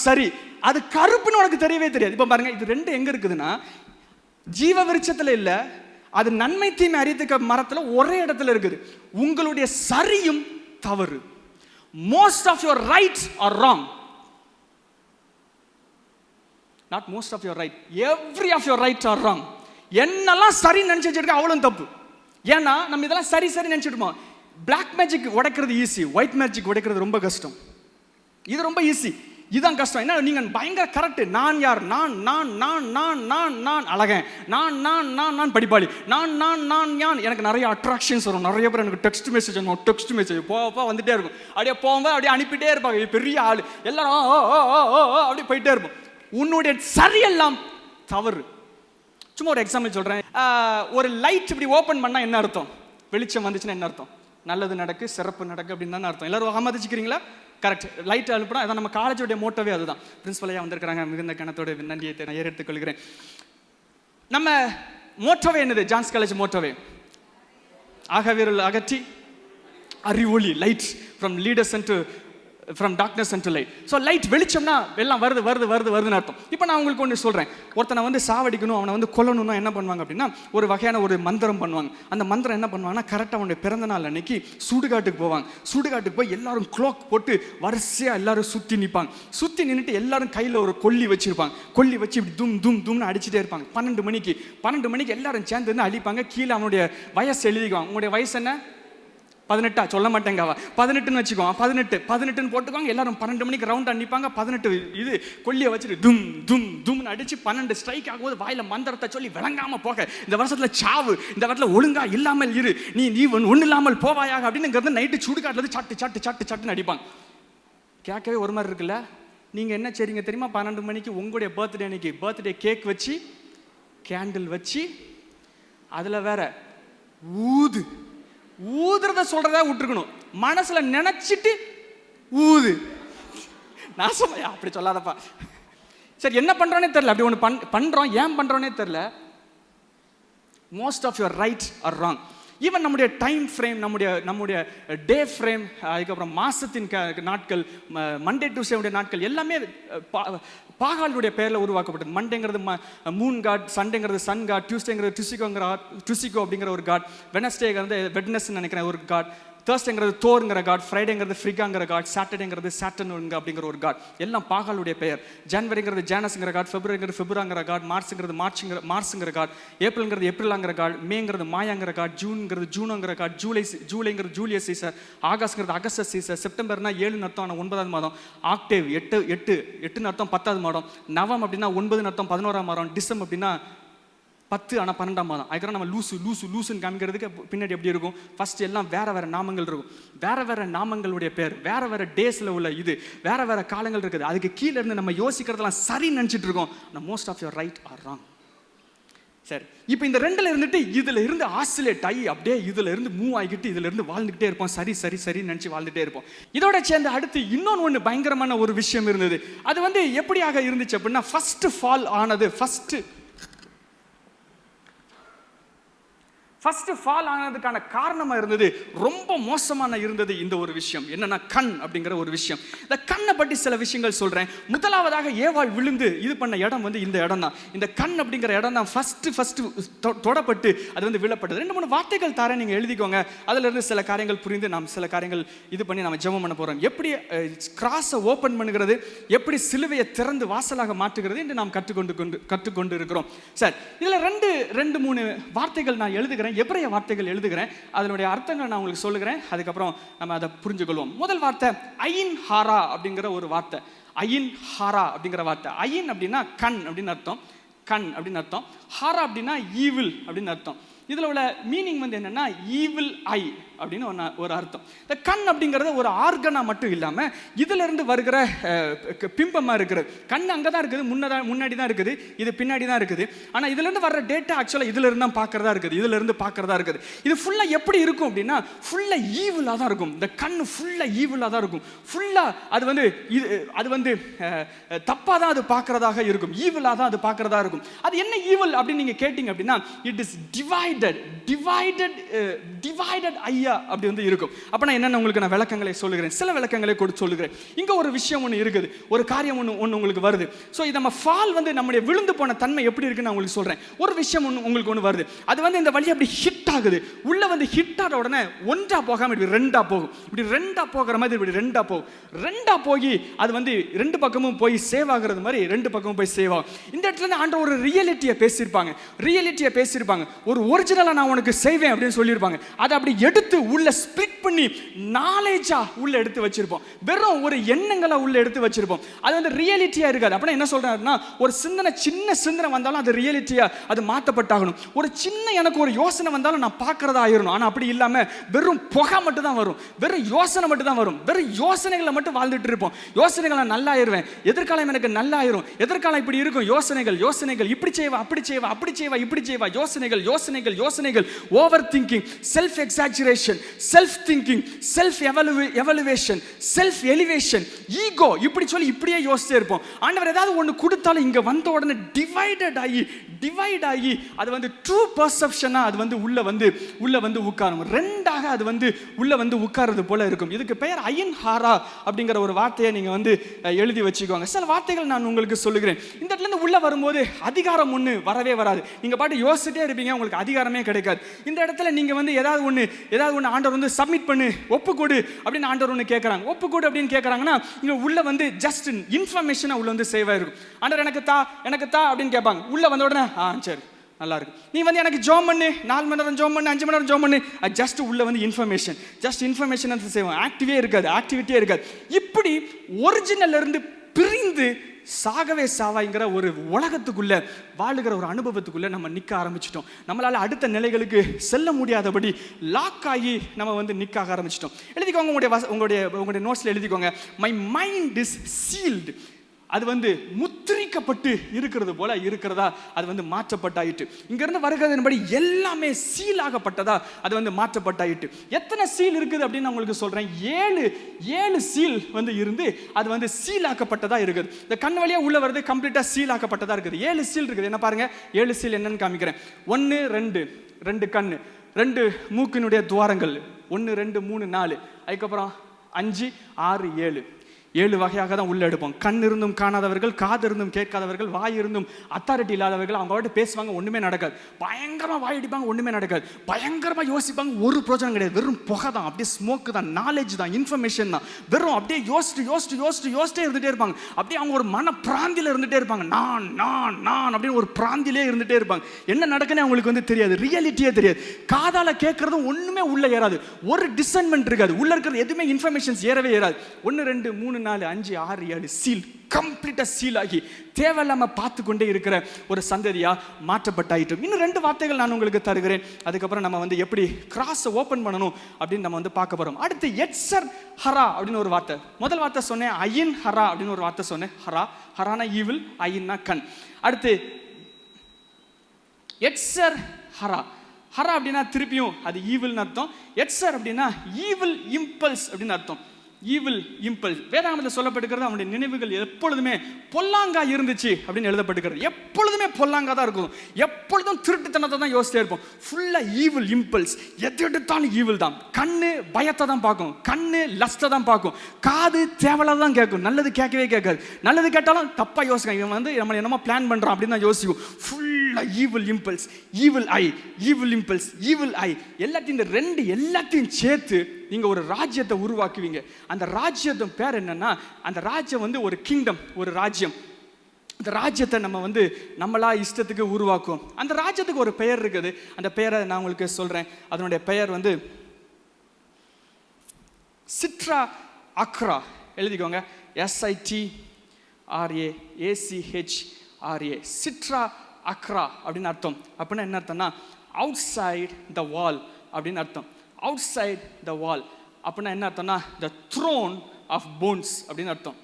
சரி, அது கருப்புன்னு உனக்கு தெரியவே தெரியாது. இப்ப பாருங்க, இது 2 எங்க இருக்குதுன்னா, ஜீவ விருட்சத்துல இல்ல, அது நன்மை தீமை அறியத்தக்க மரத்துல ஒரே இடத்துல இருக்குது. உங்களுடைய சரியும் தவறு. Most of your rights are wrong. Not most of your right, every of your rights are wrong. என்னெல்லாம் சரி நினைச்சிட்டு அவ்வளவு தப்பு. ஏன்னா நம்ம இதெல்லாம் சரி நினைச்சிட்டுமோ. பிளாக் மேஜிக் உடைக்கிறது ஈஸி, ஒயிட் மேஜிக் உடைக்கிறது ரொம்ப கஷ்டம். இது ரொம்ப ஈஸி, இதுதான் கஷ்டம். என்ன, நீங்க பயங்கர கரெக்ட். நான் யார்? நான் அழகன், நான் படிப்பாளி, நான் எனக்கு நிறைய அட்ராக்ஷன்ஸ் வரும். நிறைய பேர் எனக்கு டெக்ஸ்ட் மெசேஜ் போக வந்துட்டே இருக்கும். அப்படியே போகும்போது அப்படியே அனுப்பிட்டே இருப்பாங்க. பெரிய ஆள் எல்லாரும் அப்படியே போயிட்டே இருப்போம். உன்னுடைய சரியெல்லாம் தவறு. சும்மா ஒரு எக்ஸாம்பிள் சொல்றேன். ஒரு லைட் இப்படி ஓபன் பண்ணா என்ன அர்த்தம்? வெளிச்சம் வந்துச்சுன்னா என்ன அர்த்தம்? நல்லது நடக்கு, சிறப்பு நடக்கு அப்படின்னு தான் அர்த்தம். எல்லாரும் ஆமதிச்சுக்கிறீங்களா? கரெக்ட். லைட் அனுப்புறோம், அதான் நம்ம காலேஜோடைய மோட்டோவே அதுதான். பிரின்சிபலையா வந்திருக்கிறாங்க, மிகுந்த கணத்தோட நன்றியை நான் ஏறெடுத்துக் கொள்கிறேன். நம்ம மோட்டோவே என்னது? ஜான்ஸ் காலேஜ் மோட்டோவே ஆகவிரல் அகற்றி அறிவொளி, light from leaders and from darkness and to light. So light வெளிச்சம்னா எல்லாம் வருதுன்னு அர்த்தம். இப்போ நான் உங்களுக்கு ஒன்று சொல்கிறேன். ஒருத்தனை வந்து சாவடிக்கணும், அவனை வந்து கொல்லணும்னா என்ன பண்ணுவாங்க அப்படின்னா, ஒரு வகையான ஒரு மந்திரம் பண்ணுவாங்க. அந்த மந்திரம் என்ன பண்ணுவாங்கன்னா, கரெக்டாக அவனுடைய பிறந்த நாள் அன்னைக்கு சுடுகாட்டுக்கு போவாங்க. சுடுகாட்டுக்கு போய் எல்லாரும் க்ளோக் போட்டு வரிசையாக எல்லாரும் சுற்றி நின்றுட்டு எல்லாரும் கையில் ஒரு கொல்லி வச்சிருப்பாங்க. கொல்லி வச்சு இப்படி தும்னு அடிச்சுட்டே இருப்பாங்க. 12 மணிக்கு எல்லாரும் சேர்ந்து வந்து அடிப்பாங்க. கீழே அவனுடைய வயசு எழுதிக்குவாங்க. உங்களுடைய வயசு என்ன? 18 சொல்ல மாட்டேங்கவா, 18ன்னு வச்சுக்குவான். 18ன்னு போட்டுக்குவாங்க. எல்லாரும் 12 மணிக்கு ரவுண்ட் அடிப்பாங்க. 18 இது கொல்லியை வச்சுட்டு தும்னு அடிச்சு 12 ஸ்ட்ரைக் ஆகும்போது வாயில மந்திரத்தை சொல்லி விளங்காம போக, இந்த வருஷத்துல சாவு, இந்த வருஷத்துல ஒழுங்கா இல்லாமல் இரு, நீ ஒண்ணு இல்லாமல் போவாயாக அப்படின்னு நைட்டு சுடுகாட்டுல சட்டுன்னு அடிப்பாங்க. கேட்கவே ஒரு மாதிரி இருக்குல்ல? நீங்க என்ன செய்றீங்க தெரியுமா? 12 மணிக்கு உங்களுடைய பர்த்டே அன்னைக்கு பர்த்டே கேக் வச்சு, கேண்டில் வச்சு, அதுல வேற ஊதுறத சொல்றதா விட்டுருக்கணும். மனசுல நினைச்சிட்டு ஊது. நாசமையா அப்படி சொல்லாதப்பா. சரி, என்ன பண்றோன்னே தெரியல. அப்படி ஒன்று பண்றோம், ஏன் பண்றோன்னே தெரியல. Most of your rights are wrong. Even நம்முடைய டைம் ஃப்ரேம், நம்முடைய டே ஃப்ரேம், அதுக்கப்புறம் மாசத்தின் நாட்கள், மண்டே டியூஸ்டே நாட்கள் எல்லாமே பாகாலுடைய பெயரில் உருவாக்கப்பட்டது. மண்டேங்கிறது மூன் காட், சண்டேங்கிறது சன் காட், டியூஸ்டேங்கிறது டுசிகோ அப்படிங்கிற ஒரு காட், வெனஸ்டேங்கிறது வெட்னஸ்ன்னு நினைக்கிறேன் ஒரு காட், தேர்ஸ்டேங்கிறது தோருங்கிற காட், ஃப்ரைடேங்கிறது ஃப்ரிகாங்கிற காட், சாட்டர்டேங்கிறது சாட்டர்ன் அப்படிங்கிற ஒரு காட். எல்லாம் பாகாலுடைய பெயர். ஜனவரிங்கிறது ஜானஸ்ங்கிற காட், பிப்ரவரிங்கிறது பிப்ராங்கிற காட், மார்ச்ங்கிறது மார்ச்ங்கிற காட், ஏப்ரல்ங்கிறது ஏப்ரலாங்கிற காட், மேங்கிறது மாயாங்கிற காட், ஜூன்ங்கிறது ஜூனோங்கிற காட், ஜூலைங்கிறது ஜூலியஸ் சீசர், ஆகஸ்ட்ங்கிறது அகஸ்டஸ் சீசர், செப்டம்பர்னா 7 அர்த்தம் 9ஆவது மாதம், ஆக்டேவ் 8 அர்த்தம் 10ஆவது மாதம், நவம் அப்படின்னா 9 அர்த்தம் 11ஆம் மாதம், டிசம்பர் அப்படின்னா 10 ஆனால் 12ஆம் மாதம். அதுக்கப்புறம் நம்ம லூசுன்னு காமிக்கிறதுக்கு பின்னாடி எப்படி இருக்கும்? ஃபர்ஸ்ட் எல்லாம் வேற நாமங்கள் இருக்கும். வேற நாமங்களுடைய பேர், வேற டேஸில் உள்ள இது, வேற காலங்கள் இருக்குது. அதுக்கு கீழே இருந்து நம்ம யோசிக்கிறதெல்லாம் சரி நினச்சிட்டு இருக்கோம். Most of your right are wrong. சரி, இப்போ இந்த ரெண்டுல இருந்துட்டு இதுல இருந்து ஆசிலேட் ஆகி அப்படியே இதுல இருந்து மூவ் ஆகிக்கிட்டு இதுல இருந்து வாழ்ந்துகிட்டே இருப்போம். சரி நினைச்சு வாழ்ந்துட்டே இருப்போம். இதோட சேர்ந்து அடுத்து இன்னொன்று பயங்கரமான ஒரு விஷயம் இருந்தது. அது எப்படியாக இருந்துச்சு அப்படின்னா, ஃபர்ஸ்ட் ஃபால் ஆனது, ஃபர்ஸ்ட் ஃபால் ஆனதுக்கான காரணமா இருந்தது, ரொம்ப மோசமான இருந்தது இந்த ஒரு விஷயம். என்னன்னா கண் அப்படிங்கிற ஒரு விஷயம். இந்த கண்ணை பற்றி சில விஷயங்கள் சொல்றேன். முதலாவதாக ஏவாள் விழுந்து இது பண்ண இடம் இந்த இடம் தான். இந்த கண் அப்படிங்கிற இடம் தான் ஃபர்ஸ்ட் தொடப்பட்டு அது விழப்பட்டது. 2-3 வார்த்தைகள் தரேன், நீங்க எழுதிக்கோங்க. அதுல இருந்து சில காரியங்கள் புரிந்து நாம் சில காரியங்கள் இது பண்ணி நம்ம ஜெபம் பண்ண போறோம். எப்படி கிராஸை ஓபன் பண்ணுகிறது, எப்படி சிலுவையை திறந்து வாசலாக மாற்றுகிறது என்று நாம் கற்றுக்கொண்டு இருக்கிறோம். சரி, இதுல 2-3 வார்த்தைகள் நான் எழுதுகிறேன், எபிரேய வார்த்தைகள் எழுதுகிறேன். அதனுடைய அர்த்தங்களை நான் உங்களுக்கு சொல்லுகிறேன். அதுக்கப்புறம் நம்ம அதை புரிஞ்சுக்கொள்வோம். முதல் வார்த்தை ஐன் ஹாரா அப்படிங்கிற ஒரு வார்த்தை. ஐன் ஹாரா அப்படிங்கிற வார்த்தை. ஐன் அப்படின்னா கண் அப்படின்னு அர்த்தம். ஹாரா அப்படின்னா ஈவில் அப்படின்னு அர்த்தம். இதுல உள்ள மீனிங் என்னன்னா ஈவில் ஐ அப்படின்னு ஒரு அர்த்தம். இந்த கண் அப்படிங்கிறது ஒரு ஆர்கனா மட்டும் இல்லாம இதுல இருந்து வருகிற பிம்பமா இருக்கிறது. கண் அங்கதான் இருக்குது, முன்னாடி தான் இருக்குது, இது பின்னாடி தான் இருக்குது. ஆனா இதுல இருந்து வர்ற டேட்டா ஆக்சுவலா இதுல இருந்து தான் பாக்குறதா இருக்குது. இது ஃபுல்லா எப்படி இருக்கும் அப்படின்னா, ஃபுல்லா ஈவிலா தான் இருக்கும். இந்த கண் ஃபுல்லா ஈவிலா தான் இருக்கும். ஃபுல்லா அது தப்பா தான் அது பாக்குறதாக இருக்கும். ஈவிலா தான் அது பாக்குறதா இருக்கும். அது என்ன ஈவில் அப்படின்னு நீங்க கேட்டீங்க அப்படின்னா, இட் இஸ் டிவைடட் ஐயா அப்படி இருக்கும். அப்ப நான் என்னன்னு உங்களுக்கு நான் விளக்கங்களை சொல்லுகிறேன், சில விளக்கங்களை கொடுத்து சொல்லுகிறேன். இங்க ஒரு விஷயம் ஒன்று இருக்குது, ஒரு காரியம் ஒன்று உங்களுக்கு வருது. ஸோ இது நம்ம ஃபால் நம்முடைய விழுந்து போன தன்மை எப்படி இருக்குன்னு நான் உங்களுக்கு சொல்றேன். ஒரு விஷயம் உங்களுக்கு ஒன்று வருது, அது இந்த வழி அப்படி ஹிட் ஆகுது. உள்ள ஹிட் ஆன உடனே ஒன்றா போகாம இப்படி ரெண்டா போகும். இப்படி ரெண்டா போகிற மாதிரி இப்படி ரெண்டா போய் அது 2 பக்கமும் போய் சேவ் ஆகுறது மாதிரி 2 பக்கமும் போய் சேவ் ஆகும். இந்த இடத்துல ஆண்டவர் ஒரு ரியாலிட்டியை பேசியிருப்பாங்க. ஒரு ஒரிஜினலா நான் உனக்கு செய்வேன் அப்படின்னு சொல்லியிருப்பாங்க. அதை அப்படி எடுத்து உள்ள ஸ்பிளிட் பண்ணி நாலேஜா உள்ள எடுத்து வச்சிருப்போம். வெறும் ஒரு எண்ணங்களை உள்ள எடுத்து வச்சிருப்போம். அது ரியாலிட்டியா இருக்காது. அப்படின்னா என்ன சொல்றேன்னா, ஒரு சின்ன சிந்தனை வந்தாலும் அது ரியாலிட்டியா அது மாற்றப்பட்டாகணும். ஒரு சின்ன எனக்கு ஒரு யோசனை வந்தாலும் நான் பார்க்கறதா ஆயிரணும். ஆனா அப்படி இல்லாம வெறும் புகை மட்டும் தான் வரும், வெறும் யோசனை மட்டும் தான் வரும். வெறும் யோசனைகளை மட்டும் வாழ்ந்துட்டு இருப்போம். யோசனைகளை நல்லா ஆயிருவேன், எதிர்காலம் எனக்கு நல்லா ஆயிரும், எதிர்காலம் இப்படி இருக்கும், யோசனைகள் இப்படி செய்வா, இப்படி செய்வா, யோசனைகள், over thinking, self exaggeration, self thinking, self evaluation, self elevation, ego, இப்படி சொல்லி இப்படியே யோசிச்சே இருப்போம். ஆண்டவர் ஏதாவது ஒன்று கொடுத்தாலும் இங்க வந்த உடனே டிவைட் ஆகி அது ட்ரூ பர்செப்ஷனா அது உள்ள உட்காரும். ரெண்டாக அது உள்ள உட்கார்றது போல இருக்கும். இதுக்கு பெயர் ஐன் ஹாரா அப்படிங்கிற ஒரு வார்த்தையை நீங்க எழுதி வச்சுக்கோங்க. சில வார்த்தைகள் நான் உங்களுக்கு சொல்லுகிறேன். இந்த இடத்துல இருந்து உள்ள வரும்போது அதிகாரம் ஒன்று வரவே வராது. நீங்க பாட்டு யோசிச்சுட்டே இருப்பீங்க, உங்களுக்கு அதிகாரமே கிடைக்காது. இந்த இடத்துல நீங்க ஏதாவது ஒன்று ஆண்டவர் சப்மிட் பண்ணு, ஒப்புக்கொடு அப்படின்னு ஆண்டவர் ஒன்று கேட்கறாங்க. ஒப்புக்கொடு அப்படின்னு கேட்கறாங்கன்னா இங்க உள்ள ஜஸ்ட் இன்ஃபர்மேஷனா உள்ள சேவ் ஆயிருக்கும். ஆண்டவர் எனக்கு தா அப்படின்னு கேட்பாங்க. உள்ள வந்த உடனே சரி நல்லா இருக்கு, நீ எனக்கு ஜோம் பண்ணு, 4 மணி நேரம் ஜோம் பண்ணு, 5 மணி நேரம் ஜோம் பண்ணு, ஜஸ்ட் உள்ள இன்ஃபர்மேஷன் செய்வோம். ஆக்டிவிட்டியே இருக்காது. இப்படி ஒரிஜினல் இருந்து பிரிந்து சாவாய்ங்கிற ஒரு உலகத்துக்குள்ள வாழுகிற ஒரு அனுபவத்துக்குள்ள நம்ம நிக்க ஆரம்பிச்சிட்டோம். நம்மளால அடுத்த நிலைகளுக்கு செல்ல முடியாதபடி லாக் ஆகி நம்ம நிக்க ஆரம்பிச்சிட்டோம். எழுதிக்கோங்க, உங்களுடைய நோட்ஸ்ல எழுதிக்கோங்க, மை மைண்ட் இஸ் சீல்டு. அது முத்திரிக்கப்பட்டு இருக்கிறது போல இருக்கிறதா அது மாற்றப்பட்டாயிட்டு. இங்கிருந்து வருகிறதன்படி எல்லாமே சீலாகப்பட்டதா அது மாற்றப்பட்டாயிட்டு. எத்தனை சீல் இருக்குது அப்படின்னு நான் உங்களுக்கு சொல்றேன். 7 சீல் இருந்து அது சீலாக்கப்பட்டதா இருக்குது. இந்த கண் வழியா உள்ள வருது, கம்ப்ளீட்டா சீலாக்கப்பட்டதா இருக்குது. 7 சீல் இருக்குது. என்ன பாருங்க, 7 சீல் என்னன்னு காமிக்கிறேன். 1 2 கண்ணு, 2 மூக்கினுடைய துவாரங்கள், 1 2 3 4, அதுக்கப்புறம் 5 6 7 7 வகையாக தான் உள்ள எடுப்போம். கண் இருந்தும் காணாதவர்கள், காது இருந்தும் கேட்காதவர்கள், வாய் இருந்தும் அத்தாரிட்டி இல்லாதவர்கள். அவங்க வாட்டு பேசுவாங்க, ஒண்ணுமே நடக்காது. பயங்கரமா வாய் அடிப்பாங்க, ஒண்ணுமே நடக்காது. பயங்கரமா யோசிப்பாங்க, ஒரு பிரோஜனம் கிடையாது. வெறும் புகை தான், அப்படியே ஸ்மோக் தான், நாலேஜ் தான், இன்ஃபர்மேஷன் தான். வெறும் அப்படியே யோசிச்சுட்டே இருந்துட்டே இருப்பாங்க. அப்படியே அவங்க ஒரு மன பிராந்தியில இருந்துட்டே இருப்பாங்க. நான் அப்படின்னு ஒரு பிராந்திலே இருந்துட்டே இருப்பாங்க. என்ன நடக்குன்னு அவங்களுக்கு தெரியாது, ரியாலிட்டியே தெரியாது. காதால கேட்கறதும் ஒண்ணுமே உள்ள ஏறாது, ஒரு டிசைன்மெண்ட் இருக்காது. உள்ள இருக்கிறது எதுவுமே இன்ஃபர்மேஷன்ஸ் ஏறவே ஏறாது. 1 2 3 4 5 6 7 சீல் கம்ப்ளீட்டா சீல் ஆகி தேவையில்லாம பார்த்து கொண்டே இருக்கிற ஒரு சந்ததியா மாற்றப்பட்டாயிட்டோம். இன்னும் 2 வார்த்தைகள் நான் உங்களுக்கு தருகிறேன். அதுக்கப்புறம் நம்ம வந்து எப்படி கிராஸ் ஓபன் பண்ணணும் அப்படின்னு நம்ம வந்து பார்க்க போறோம். அடுத்து எட்சர் ஹரா அப்படின்னு ஒரு வார்த்தை. முதல் வார்த்தை சொன்னேன் அயின் ஹரா அப்படின்னு ஒரு வார்த்தை சொன்னேன். ஹரா, ஹரானா ஈவில், அயின்னா கண். அடுத்து எட்சர் ஹரா. ஹரா அப்படின்னா திருப்பியும் அது ஈவில்னு அர்த்தம். எட்சர் அப்படின்னா ஈவில் இம்பல்ஸ் அப்படின்னு அர்த்தம். ஈவில் இம்பல்ஸ் வேதாகமத்தில் சொல்லப்பட்டிருக்கிறது அவனுடைய நினைவுகள் எப்பொழுதுமே பொல்லாங்கா இருந்துச்சு அப்படின்னு எழுதப்பட்டிருக்கிறது. எப்பொழுதுமே பொல்லாங்கா தான் இருக்கும். எப்பொழுதும் திருட்டுத்தனத்தை தான் யோசிச்சே இருப்போம். ஃபுல்லா ஈவில் இம்பல்ஸ். எது எடுத்தாலும் ஈவில் தான். கண்ணு பயத்தை தான் பார்க்கும், கண்ணு லஸ்ட்டை தான் பார்க்கும், காது தேவலை தான் கேட்கும், நல்லது கேட்கவே கேட்காது. நல்லது கேட்டாலும் தப்பா யோசிக்கும், இவன் வந்து நம்ம என்னமோ பிளான் பண்றான் அப்படின்னு தான் யோசிக்கும். ஃபுல்லா evil impulse, evil eye, evil impulse, evil eye. எல்லாத்தையும் இந்த 2 எல்லாத்தையும் சேர்த்து நீங்க ஒரு ராஜ்யத்தை உருவாக்குவீங்க. அந்த ராஜ்யத்தின் பேர் என்னன்னா, அந்த ராஜ்யம் வந்து ஒரு கிங்டம், ஒரு ராஜ்யம். அந்த ராஜ்யத்தை நம்ம வந்து நம்மளா இஷ்டத்துக்கு உருவாக்குவோம். அந்த ராஜ்யத்துக்கு ஒரு பெயர் இருக்குது. அந்த பெயரை நான் உங்களுக்கு சொல்றேன். அதனுடைய பெயர் வந்து சிட்ரா அக்ரா. எழுதிக்கோங்க, SITRAACHRA. சிட்ரா அக்ரா அப்படின்னு அர்த்தம். அப்படின்னா என்ன அர்த்தம்னா அவுட் சைட் த வால் அப்படின்னு அர்த்தம். அவுட் சைட் த வால் அப்படின்னா என்ன அர்த்தம்னா த த்ரோன் ஆஃப் போன்ஸ் அப்படின்னு அர்த்தம்.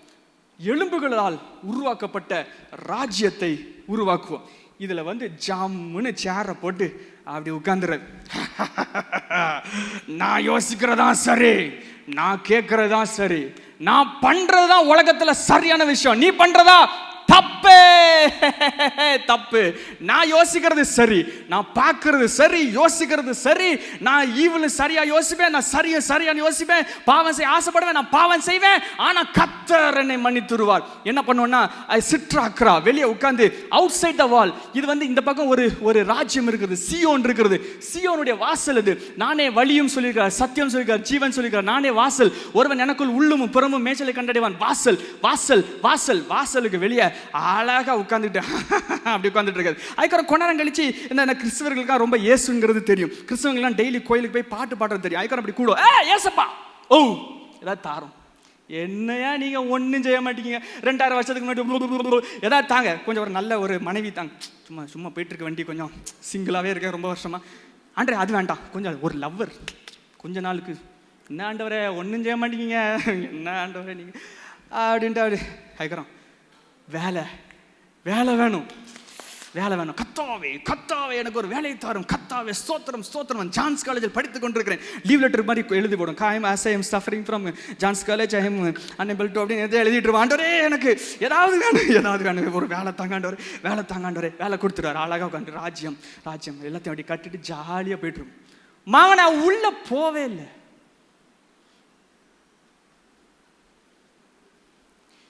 எலும்புகளால் உருவாக்கப்பட்ட ராஜ்யத்தை உருவாக்குவோம். இதுல வந்து ஜாமுன்னு சேரை போட்டு அப்படி உட்கார்ந்துறது. நான் யோசிக்கிறதா சரி, நான் கேட்கறதா சரி, நான் பண்றதுதான் உலகத்துல சரியான விஷயம், நீ பண்றதா தப்பு தப்பு. நான் யோசிக்கிறது சரி, நான் பார்க்கறது சரி, யோசிக்கிறது சரி, நான் ஈவில் சரியா யோசிப்பேன், நான் சரியான யோசிப்பேன், பாவம் செய்ய ஆசைப்படுவேன், நான் பாவம் செய்வேன். ஆனா கர்த்தர் என்னை மன்னித்துருவார். என்ன பண்ணுவேன்னா சிட்ராக்ரா வெளியே உட்கார்ந்து அவுட் சைட் த வால். இது வந்து இந்த பக்கம் ஒரு ராஜ்யம் இருக்குது, சியோன் இருக்கிறது. சியோனுடைய வாசல் இது. நானே வழியும் சொல்லியிருக்கார், சத்தியம் சொல்லியிருக்கார், ஜீவன் சொல்லியிருக்கார். நானே வாசல், ஒருவன் எனக்குள் உள்ளும் புறமும் மேய்ச்சலை கண்டடைவான். வாசல் வாசல் வாசல். வாசலுக்கு வெளியே அழகா உட்கார்ந்துட்டு அப்படி உட்கார்ந்துட்டு இருக்காது. அதுக்கப்புறம் கொஞ்ச நேரம் கழிச்சு இந்த கிறிஸ்தவர்களுக்கு ரொம்ப இயேசுங்கிறது தெரியும். கிறிஸ்தவங்களாம் டெய்லி கோயிலுக்கு போய் பாட்டு பாடுறது தெரியும். அதுக்கப்புறம் அப்படி கூடும், ஏசப்பா ஓ ஏதாவது தாரும். என்னையா நீங்க ஒன்னும் செய்ய மாட்டீங்க, 2000 வருஷத்துக்கு முன்னாடி ஏதாவது தாங்க, கொஞ்சம் ஒரு நல்ல ஒரு மனைவி தாங்க, சும்மா போயிட்டு இருக்க வண்டி, கொஞ்சம் சிங்கிளாவே இருக்க ரொம்ப வருஷமா. ஆண்டரே அது வேண்டாம், கொஞ்சம் ஒரு லவ்வர் கொஞ்ச நாளுக்கு. என்ன ஆண்டவரே ஒன்றும் செய்ய மாட்டேங்க, என்ன ஆண்டவரே நீங்க அப்படின்ட்டு அப்படி அதுக்கிறோம். வேலை வேலை வேணும், வேலை வேணும். கத்தாவே கத்தாவே எனக்கு ஒரு வேலையை தாரும், கத்தாவே ஸ்தோத்திரம் ஸ்தோத்திரம். ஜான்ஸ் காலேஜில் படித்துக் கொண்டிருக்கிறேன். லீவ் லெட்டர் மாதிரி எழுதி போடும், I am suffering from jaundice college, I am unable to அப்படின்னு எதாவது எழுதிட்டு இருப்போம். ஆண்டவரே எனக்கு ஏதாவது வேணும், ஒரு வேலை தாங்காண்டவர், வேலை தாங்காண்டவரே, வேலை கொடுத்துருவார். அழகாக உட்காந்து ராஜ்யம் ராஜ்யம் எல்லாத்தையும் அப்படி கட்டிட்டு ஜாலியாக போயிட்டு இருக்கும். மாவன் நான் உள்ள போவே இல்லை.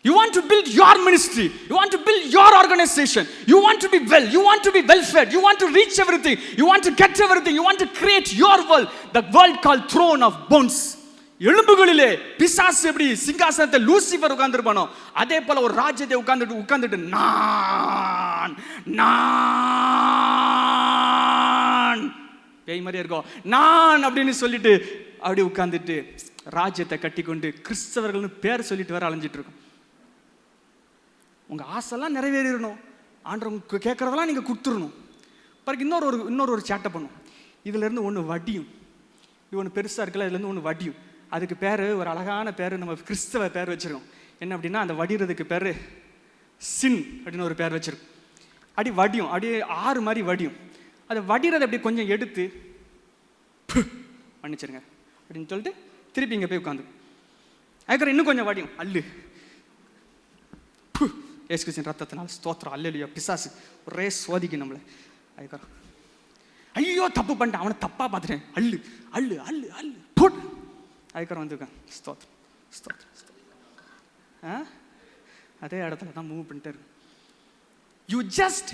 You want to build your ministry, you want to build your organization, you want to be well, you want to be well fed, you want to reach everything, you want to get everything, you want to create your world, the world called throne of bones. எலும்புகளிலே பிசாசு எப்படி சிங்காசனத்தை Lucifer உட்கார்ந்திருப்பானோ அதே போல ஒரு ராஜ்யத்தை உட்கார்ந்துட்டு நான் பேய் மாதிரியா இருக்கும், நான் அப்படின்னு சொல்லிட்டு அப்படி உட்கார்ந்துட்டு ராஜ்யத்தை கட்டிக்கொண்டு கிறிஸ்தவர்கள்னு பேர் சொல்லிட்டு வர அலைஞ்சிட்டு இருக்கும். உங்கள் ஆசைலாம் நிறைவேறிடணும், ஆண்டவங்க கேட்குறதெல்லாம் நீங்கள் கொடுத்துடணும். பிறகு இன்னொரு சேட்டை பண்ணும். இதுலேருந்து ஒன்று வடியும், இது ஒன்று பெருசாக இருக்குல்ல, இதுலேருந்து ஒன்று வடியும். அதுக்கு பேர் ஒரு அழகான பேர், நம்ம கிறிஸ்தவ பேர் வச்சுருக்கோம். என்ன அப்படின்னா அந்த வடிகிறதுக்கு பேர் சின் அப்படின்னு ஒரு பேர் வச்சுருக்கோம். அப்படி வடியும், அப்படியே ஆறு மாதிரி வடியும். அதை வடிகிறத அப்படி கொஞ்சம் எடுத்து மன்னிச்சிருங்க அப்படின்னு சொல்லிட்டு திருப்பி இங்கே போய் உட்காந்து அதுக்கப்புறம் இன்னும் கொஞ்சம் வடியும், அல்லு இயேசு கிறிஸ்துவின் ரத்தத்தினால் ஸ்தோத்திரம், அல்லேலூயா. பிசாசு ஒரே சோதிக்கு நம்மளை. அதுக்கப்புறம் ஐயோ தப்பு பண்ணிட்டேன், அவனை தப்பா பார்த்துட்டேன், அல்லு அல்லு அல்லு அல்லு போட்டு அதுக்கப்புறம் வந்துருக்கேன் ஸ்தோத்திரம் ஸ்தோத்திரம். அதே இடத்துல தான் மூவ் பண்ணிட்டே இருக்கும். You just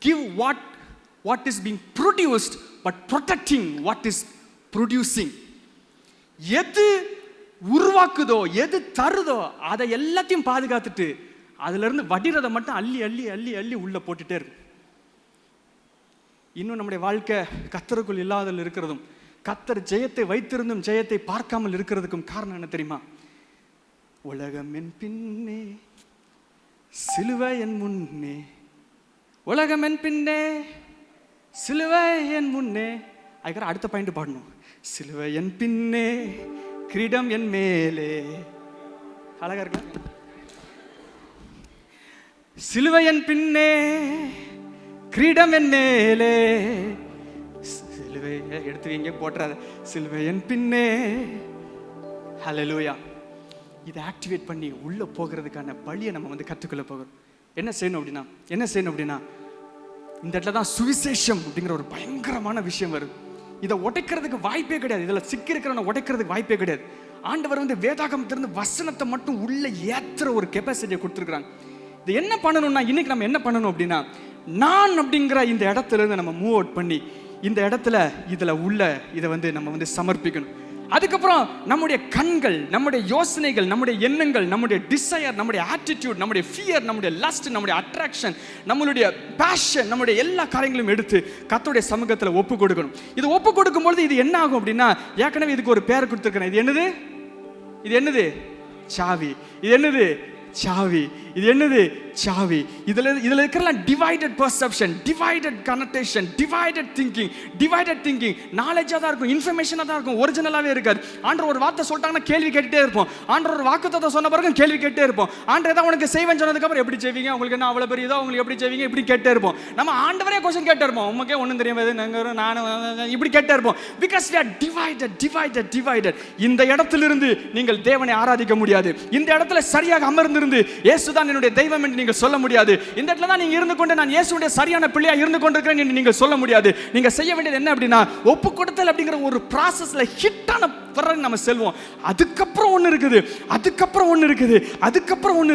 give what is being produced but protecting what is producing. எது உருவாக்குதோ எது தருதோ அதை எல்லாத்தையும் பாதுகாத்துட்டு அதுல இருந்து வடிறதை மட்டும் அள்ளி அள்ளி அள்ளி அள்ளி உள்ள போட்டுட்டே இருக்கும். இன்னும் நம்முடைய வாழ்க்கை கர்த்தருக்குள் இல்லாதல் இருக்கிறதும் கர்த்தர் ஜெயத்தை வைத்திருந்தும் ஜெயத்தை பார்க்காமல் இருக்கிறதுக்கும் காரணம் என்ன தெரியுமா? உலகம் என் பின்னே, சிலுவை என் முன்னே. உலகம் என் பின்னே, சிலுவை என் முன்னே. அதுக்கப்புறம் அடுத்த பாயிண்ட் பாடணும். சிலுவை என் பின்னே, கிரீடம் என் மேலே. அழகா இருக்கா? சிலுவை என் பின்னே, கிரீடம் என் மேலே. சிலுவை எடுத்து வைங்க, போட்டுறாத. சிலுவை என் பின்னே. ஹல்லேலூயா. இதை ஆக்டிவேட் பண்ணி உள்ள போகிறதுக்கான வழியை நம்ம வந்து கற்றுக்கொள்ள போகிறோம். என்ன செய்யணும் அப்படின்னா இந்த இடத்துல தான் சுவிசேஷம் அப்படிங்கிற ஒரு பயங்கரமான விஷயம் வரும். இதை உடைக்கிறதுக்கு வாய்ப்பே கிடையாது. இதில் சிக்கிருக்கிறவனை உடைக்கிறதுக்கு வாய்ப்பே கிடையாது. ஆண்டவர் வந்து வேதாகமத்திலிருந்து வசனத்தை மட்டும் உள்ள ஏற்றுற ஒரு கெப்பாசிட்டியை கொடுத்துருக்குறாங்க. இது என்ன பண்ணணும்னா, இன்னைக்கு நம்ம என்ன பண்ணணும் அப்படின்னா, நான் அப்படிங்கிற இந்த இடத்துல இருந்து நம்ம மூவ் அவுட் பண்ணி இந்த இடத்துல இதை வந்து நம்ம வந்து சமர்ப்பிக்கணும். அதுக்கப்புறம் நம்முடைய கண்கள், நம்முடைய யோசனைகள், நம்முடைய எண்ணங்கள், நம்முடைய டிசையர், நம்முடைய ஆட்டிடியூட், நம்முடைய ஃபியர், நம்முடைய லஸ்ட், நம்முடைய அட்ராக்ஷன், நம்மளுடைய பேஷன், நம்முடைய எல்லா காரியங்களும் எடுத்து கர்த்தருடைய சமூகத்தில் ஒப்பு கொடுக்கணும். இது ஒப்பு கொடுக்கும்பொழுது இது என்ன ஆகும் அப்படின்னா, ஏற்கனவே இதுக்கு ஒரு பேர் கொடுத்துருக்கிறேன். இது என்னது? சாவி. இது என்னது? சாவி. இது என்னது? சாவி. இதுல இருக்கிற divided perception, divided connection, divided thinking நாலேஜா தான் இருக்கும், இன்ஃபர்மேஷனா தான் இருக்கும், ஒரிஜினலாவே இருக்காது. ஆண்டவர் ஒரு வார்த்தை சொல்லிட்டாங்கன்னா கேள்வி கேட்டுட்டே இருப்போம். ஆண்டவர் ஒரு வாக்குத்தத்தம் சொன்ன பிறகு கேள்வி கேட்டே இருப்போம். ஆண்டவர் ஏதாவது உனக்கு செய்வேன்னு சொன்னதுக்கு அப்புறம் எப்படி செய்வீங்க, உங்களுக்கு என்ன அவ்வளவு பெரிய இதோ, உங்களுக்கு எப்படி செய்வீங்க, இப்படி கேட்டே இருப்போம். நம்ம ஆண்டவரே கொஸ்டின் கேட்டே இருப்போம். உங்களுக்கே ஒன்றும் தெரியாது, நானும் இப்படி கேட்டே இருப்போம். Because we are divided. இந்த இடத்திலிருந்து நீங்கள் தேவனை ஆராதிக்க முடியாது. இந்த இடத்துல சரியாக அமர்ந்திருந்து இயேசுதான் என்னுடைய தெய்வம் என்று நீங்கள் சொல்ல முடியாது. இந்த இடத்துல தான் நீங்க இருந்து கொண்டு நான் இயேசுவுடைய சரியான பிள்ளையா இருந்து கொண்டிருக்கிறேன் என்று நீங்கள் சொல்ல முடியாது. நீங்க செய்ய வேண்டியது என்ன அப்படின்னா, ஒப்பு கொடுத்தல் அப்படிங்கிற ஒரு ப்ராசஸ்ல ஹிட்டான பிறகு நம்ம செல்வோம். அதுக்கப்புறம் ஒன்று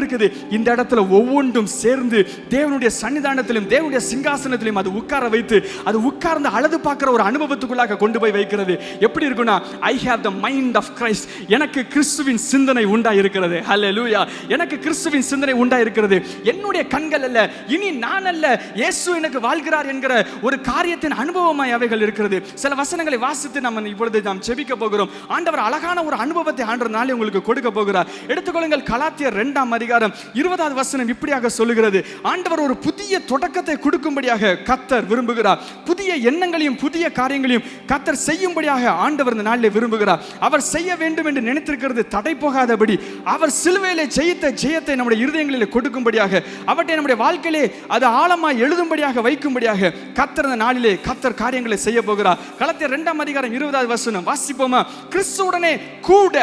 இருக்குது. இந்த இடத்துல ஒவ்வொன்றும் சேர்ந்து தேவனுடைய சன்னிதானத்திலும் தேவனுடைய சிங்காசனத்திலும் அது உட்கார வைத்து, அது உட்கார்ந்து அழுது பார்க்கிற ஒரு அனுபவத்துக்குள்ளாக கொண்டு போய் வைக்கிறது. எப்படி இருக்குன்னா, I have the mind of Christ. எனக்கு கிறிஸ்துவின் சிந்தனை உண்டாயிருக்கிறது. ஹல்லேலூயா. எனக்கு கிறிஸ்துவின் சிந்தனை உண்டாயிருக்கிறது. என்னுடைய கண்கள் அல்ல, இனி நான் அல்ல, இயேசு எனக்கு வாழ்கிறார் என்கிற ஒரு காரியத்தின் அனுபவமாய் அவைகள் இருக்கிறது. சில வசனங்களை வாசித்து நம்ம இப்பொழுது நாம் ஜெபிக்க போகிறோம். ஆண்டவர் அழகான ஒரு அனுபவத்தை ஆண்டவர் நாளை உங்களுக்கு கொடுக்க போகிறார். எடுத்துக்கொள்ளுங்கள், கலாத்தியர் 2ஆம் அதிகாரம் 20வது வசனம் இப்படியாக சொல்லுகிறது. ஆண்டவர் ஒரு புதிய தொடக்கத்தை கொடுக்கும்படியாக கர்த்தர் விரும்புகிறார். புதிய எண்ணங்களையும் புதிய காரியங்களையும் கர்த்தர் செய்யும்படியாக ஆண்டவர் இந்த நாளிலே விரும்புகிறார். அவர் செய்ய வேண்டும் என்று நினைத்திருக்கிறது தடை போகாதபடி, அவர் சிலுவையிலே ஜெயித்த ஜெயத்தை நம்முடைய இருதயங்களிலே கொடுக்கும்படியாக, அவற்றை நம்முடைய வாழ்க்கையிலே அது ஆழமாய் எழுதும்படியாக வைக்கும்படியாக கர்த்தர் இந்த நாளிலே கர்த்தர் காரியங்களை செய்ய போகிறார். கலாத்தியர் 2ஆம் அதிகாரம் 20வது வசனம் வாசிப்போமா? கிறிஸ்துவுடனே கூட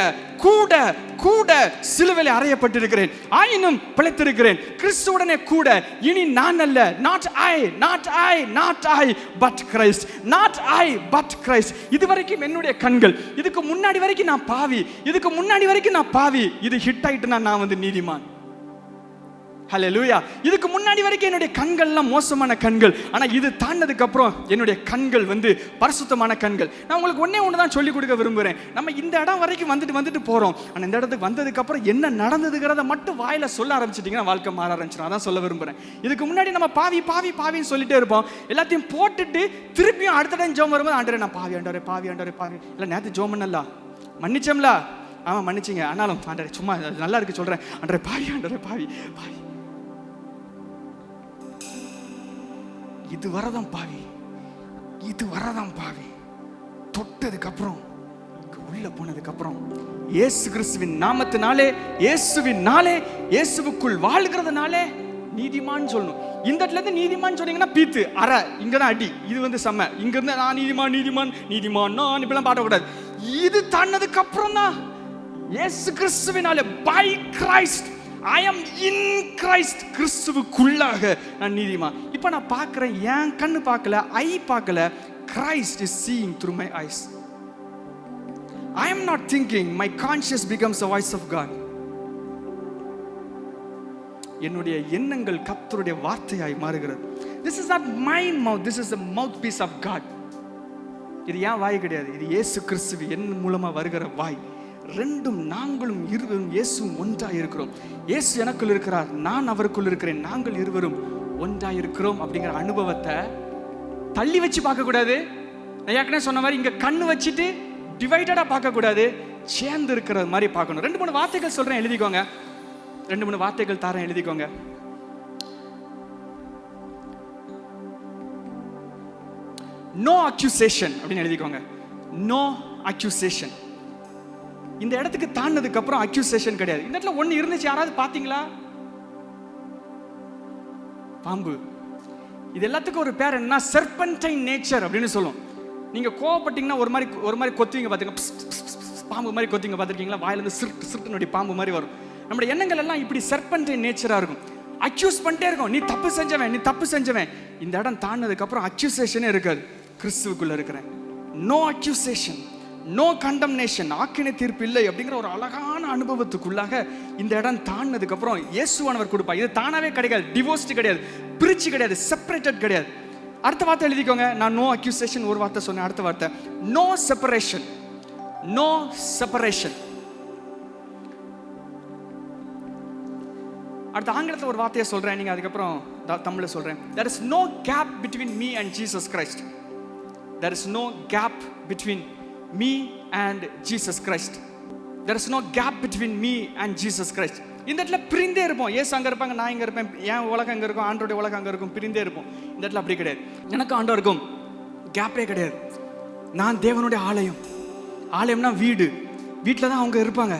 கூட கூட சிலுவையில் அறையப்பட்டிருக்கிறேன், ஆயினும் பிழைத்திருக்கிறேன். கிறிஸ்துவுடனே கூட, இனி நான் அல்ல, not I but Christ, not I but Christ. இதுவரைக்கும் என்னுடைய கண்கள், இதுக்கு முன்னாடி வரைக்கும் நான் பாவி, இது ஹிட் ஆயிட்டுனா நான் வந்து நீதிமான். ஹல்லேலூயா. இதுக்கு முன்னாடி வரைக்கும் என்னுடைய கண்கள்லாம் மோசமான கண்கள், ஆனா இது தாண்டதுக்கு அப்புறம் என்னுடைய கண்கள் வந்து பரிசுத்தமான கண்கள். நான் உங்களுக்கு ஒண்ணு தான் சொல்லி கொடுக்க விரும்புறேன். நம்ம இந்த இடம் வரைக்கும் வந்துட்டு போறோம், ஆனா இந்த இடத்துக்கு வந்ததுக்கு அப்புறம் என்ன நடந்ததுங்கிறத மட்டும் வாயில சொல்ல ஆரம்பிச்சிட்டீங்கன்னா வாழ்க்கை மாற ஆரம்பிச்சிடும். அதான் சொல்ல விரும்புறேன். இதுக்கு முன்னாடி நம்ம பாவின்னு சொல்லிட்டே இருப்போம். எல்லாத்தையும் போட்டுட்டு திருப்பியும் அடுத்த டைம் ஜோம் வரும்போது, ஆண்டவரே நான் பாவி இல்ல, நேத்து ஜோம் பண்ணல, மன்னிச்சோம்ல, ஆமா மன்னிச்சிங்க, ஆனாலும் ஆண்டவரே சும்மா நல்லா இருக்கு சொல்றேன், ஆண்டவரே பாவி. இது வரதான் பாவி. தொட்டதுக்கு அப்புறம், உள்ள போனதுக்கு அப்புறம், இயேசு கிறிஸ்துவின் நாமத்தினாலே, இயேசுவுக்குள் வாழ்கிறதுனாலே நீதிமான் சொல்லணும். இந்த இடத்துல இருந்து நீதிமான் சொன்னீங்கன்னா பீத்து அரை, இங்கதான் அடி. இது வந்து செம்ம. இங்க இருந்து நான் நீதிமான் நான் இப்பெல்லாம் பாடக்கூடாது. இது தாண்டதுக்கு அப்புறம் தான் இயேசு கிறிஸ்துவினாலே, by Christ I am in Christ, கிறிஸ்துவுக்குள்ளாக நான் நீதிமான். இப்போ நான் பார்க்கிறேன், என் கண்ணு பார்க்கல, ஐ பார்க்கல, Christ is seeing through my eyes. I am not thinking, my conscience becomes the voice of God. என்னுடைய எண்ணங்கள் கர்த்தருடைய வார்த்தையாய் மாறுகிறது. This is not my mouth, this is the mouthpiece of God. இது ஏன் வாய் கிடையாது, இது இயேசு கிறிஸ்து என் மூலமா வருகிற வாய். ரெண்டும் நாங்களும் இருவரும் இயேசுவும் ஒன்றாய் இருக்கிறோம். இயேசு எனக்குள் இருக்கிறார், நான் அவருக்குள் இருக்கிறேன், நாங்கள் இருவரும் ஒன்றாய் இருக்கிறோம் அப்படிங்கிற அனுபவத்தை தள்ளி வச்சு பார்க்க கூடாது. நான் ஏற்கனவே சொன்ன மாதிரி இங்க கண்ணு வச்சுட்டு டிவைடடா பார்க்க கூடாது. சேர்ந்து இருக்கிற மாதிரி பார்க்கணும். 2-3 வார்த்தைகள் சொல்றேன், எழுதிக்கோங்க. 2-3 வார்த்தைகள் தரேன், எழுதிக்கோங்க. நோ அக்யூசேஷன் அப்படின்னு எழுதிக்கோங்க. No accusation. இந்த இடத்துக்கு தாண்டதுக்கு அப்புறம் அக்யூசேஷன் கிடையாது. இந்த இடத்துல ஒண்ணு இருந்துச்சு, யாராவது பாத்தீங்களா? பாம்பு. இது எல்லாத்துக்கும் ஒரு பேர் என்ன? சர்பன்டைன் நேச்சர் அப்படின்னு சொல்லுவோம். நீங்க கோவப்பட்டீங்கன்னா ஒரு மாதிரி கொத்துவீங்க பாத்தீங்க, பாம்பு மாதிரி கொத்துவீங்க பார்த்துருக்கீங்களா? வாயிலிருந்து சிறுட்டு சிறுட்டு பாம்பு மாதிரி வரும். நம்முடைய எண்ணங்கள் எல்லாம் இப்படி சர்பன்டைன் நேச்சரா இருக்கும். அக்யூஸ் பண்ணிட்டே இருக்கும், நீ தப்பு செஞ்சவன், நீ தப்பு செஞ்சவன். இந்த இடம் தாண்டதுக்கு அப்புறம் அக்யூசேஷனே இருக்காது. கிறிஸ்துவுக்குள்ள இருக்கிறேன். நோ அக்யூசேஷன், நோ கண்டம்னேஷன், ஆக்கினை தீர்ப்பு இல்லை அப்படிங்கிற ஒரு அழகான அனுபவத்துக்குள்ளாக இந்த இடம் தாண்டதுக்கு அப்புறம் இயேசுவானவர் கொடுப்பார். இது தானாவே கிடைக்காது, டிவோர்ஸ்டு கிடையாது, பிரிச்சு கிடையாது, செப்பரேட்டட் கிடையாது. அடுத்த வார்த்தை எழுதிக்கோங்க. நான் நோ அக்யூசேஷன் ஒரு வார்த்தை சொன்னேன். அடுத்த வார்த்தை நோ செப்பரேஷன். No separation. அடுத்த ஆங்கிலத்தில் ஒரு வார்த்தையை சொல்றேன், நீங்க அதுக்கப்புறம் தமிழ்ல சொல்றேன். There is no gap between me and Jesus Christ. There is no gap between me and Jesus Christ. There is no gap between me and Jesus Christ. இந்த இடத்துல பிரிந்தே இருப்போம். ஏசு அங்க இருப்பாங்க, நான் இங்க இருப்பேன், என் உலகம் அங்க இருக்கும், ஆண்டோட உலகம் அங்க இருக்கும், பிரிந்தே இருப்போம். இந்த இடத்துல அப்படி கிடையாது. எனக்கு ஆண்டவருக்கும் கேப்பே கிடையாது. நான் தேவனுடைய ஆலயம். ஆலயம்னா வீடு. வீட்டில் தான் அவங்க இருப்பாங்க.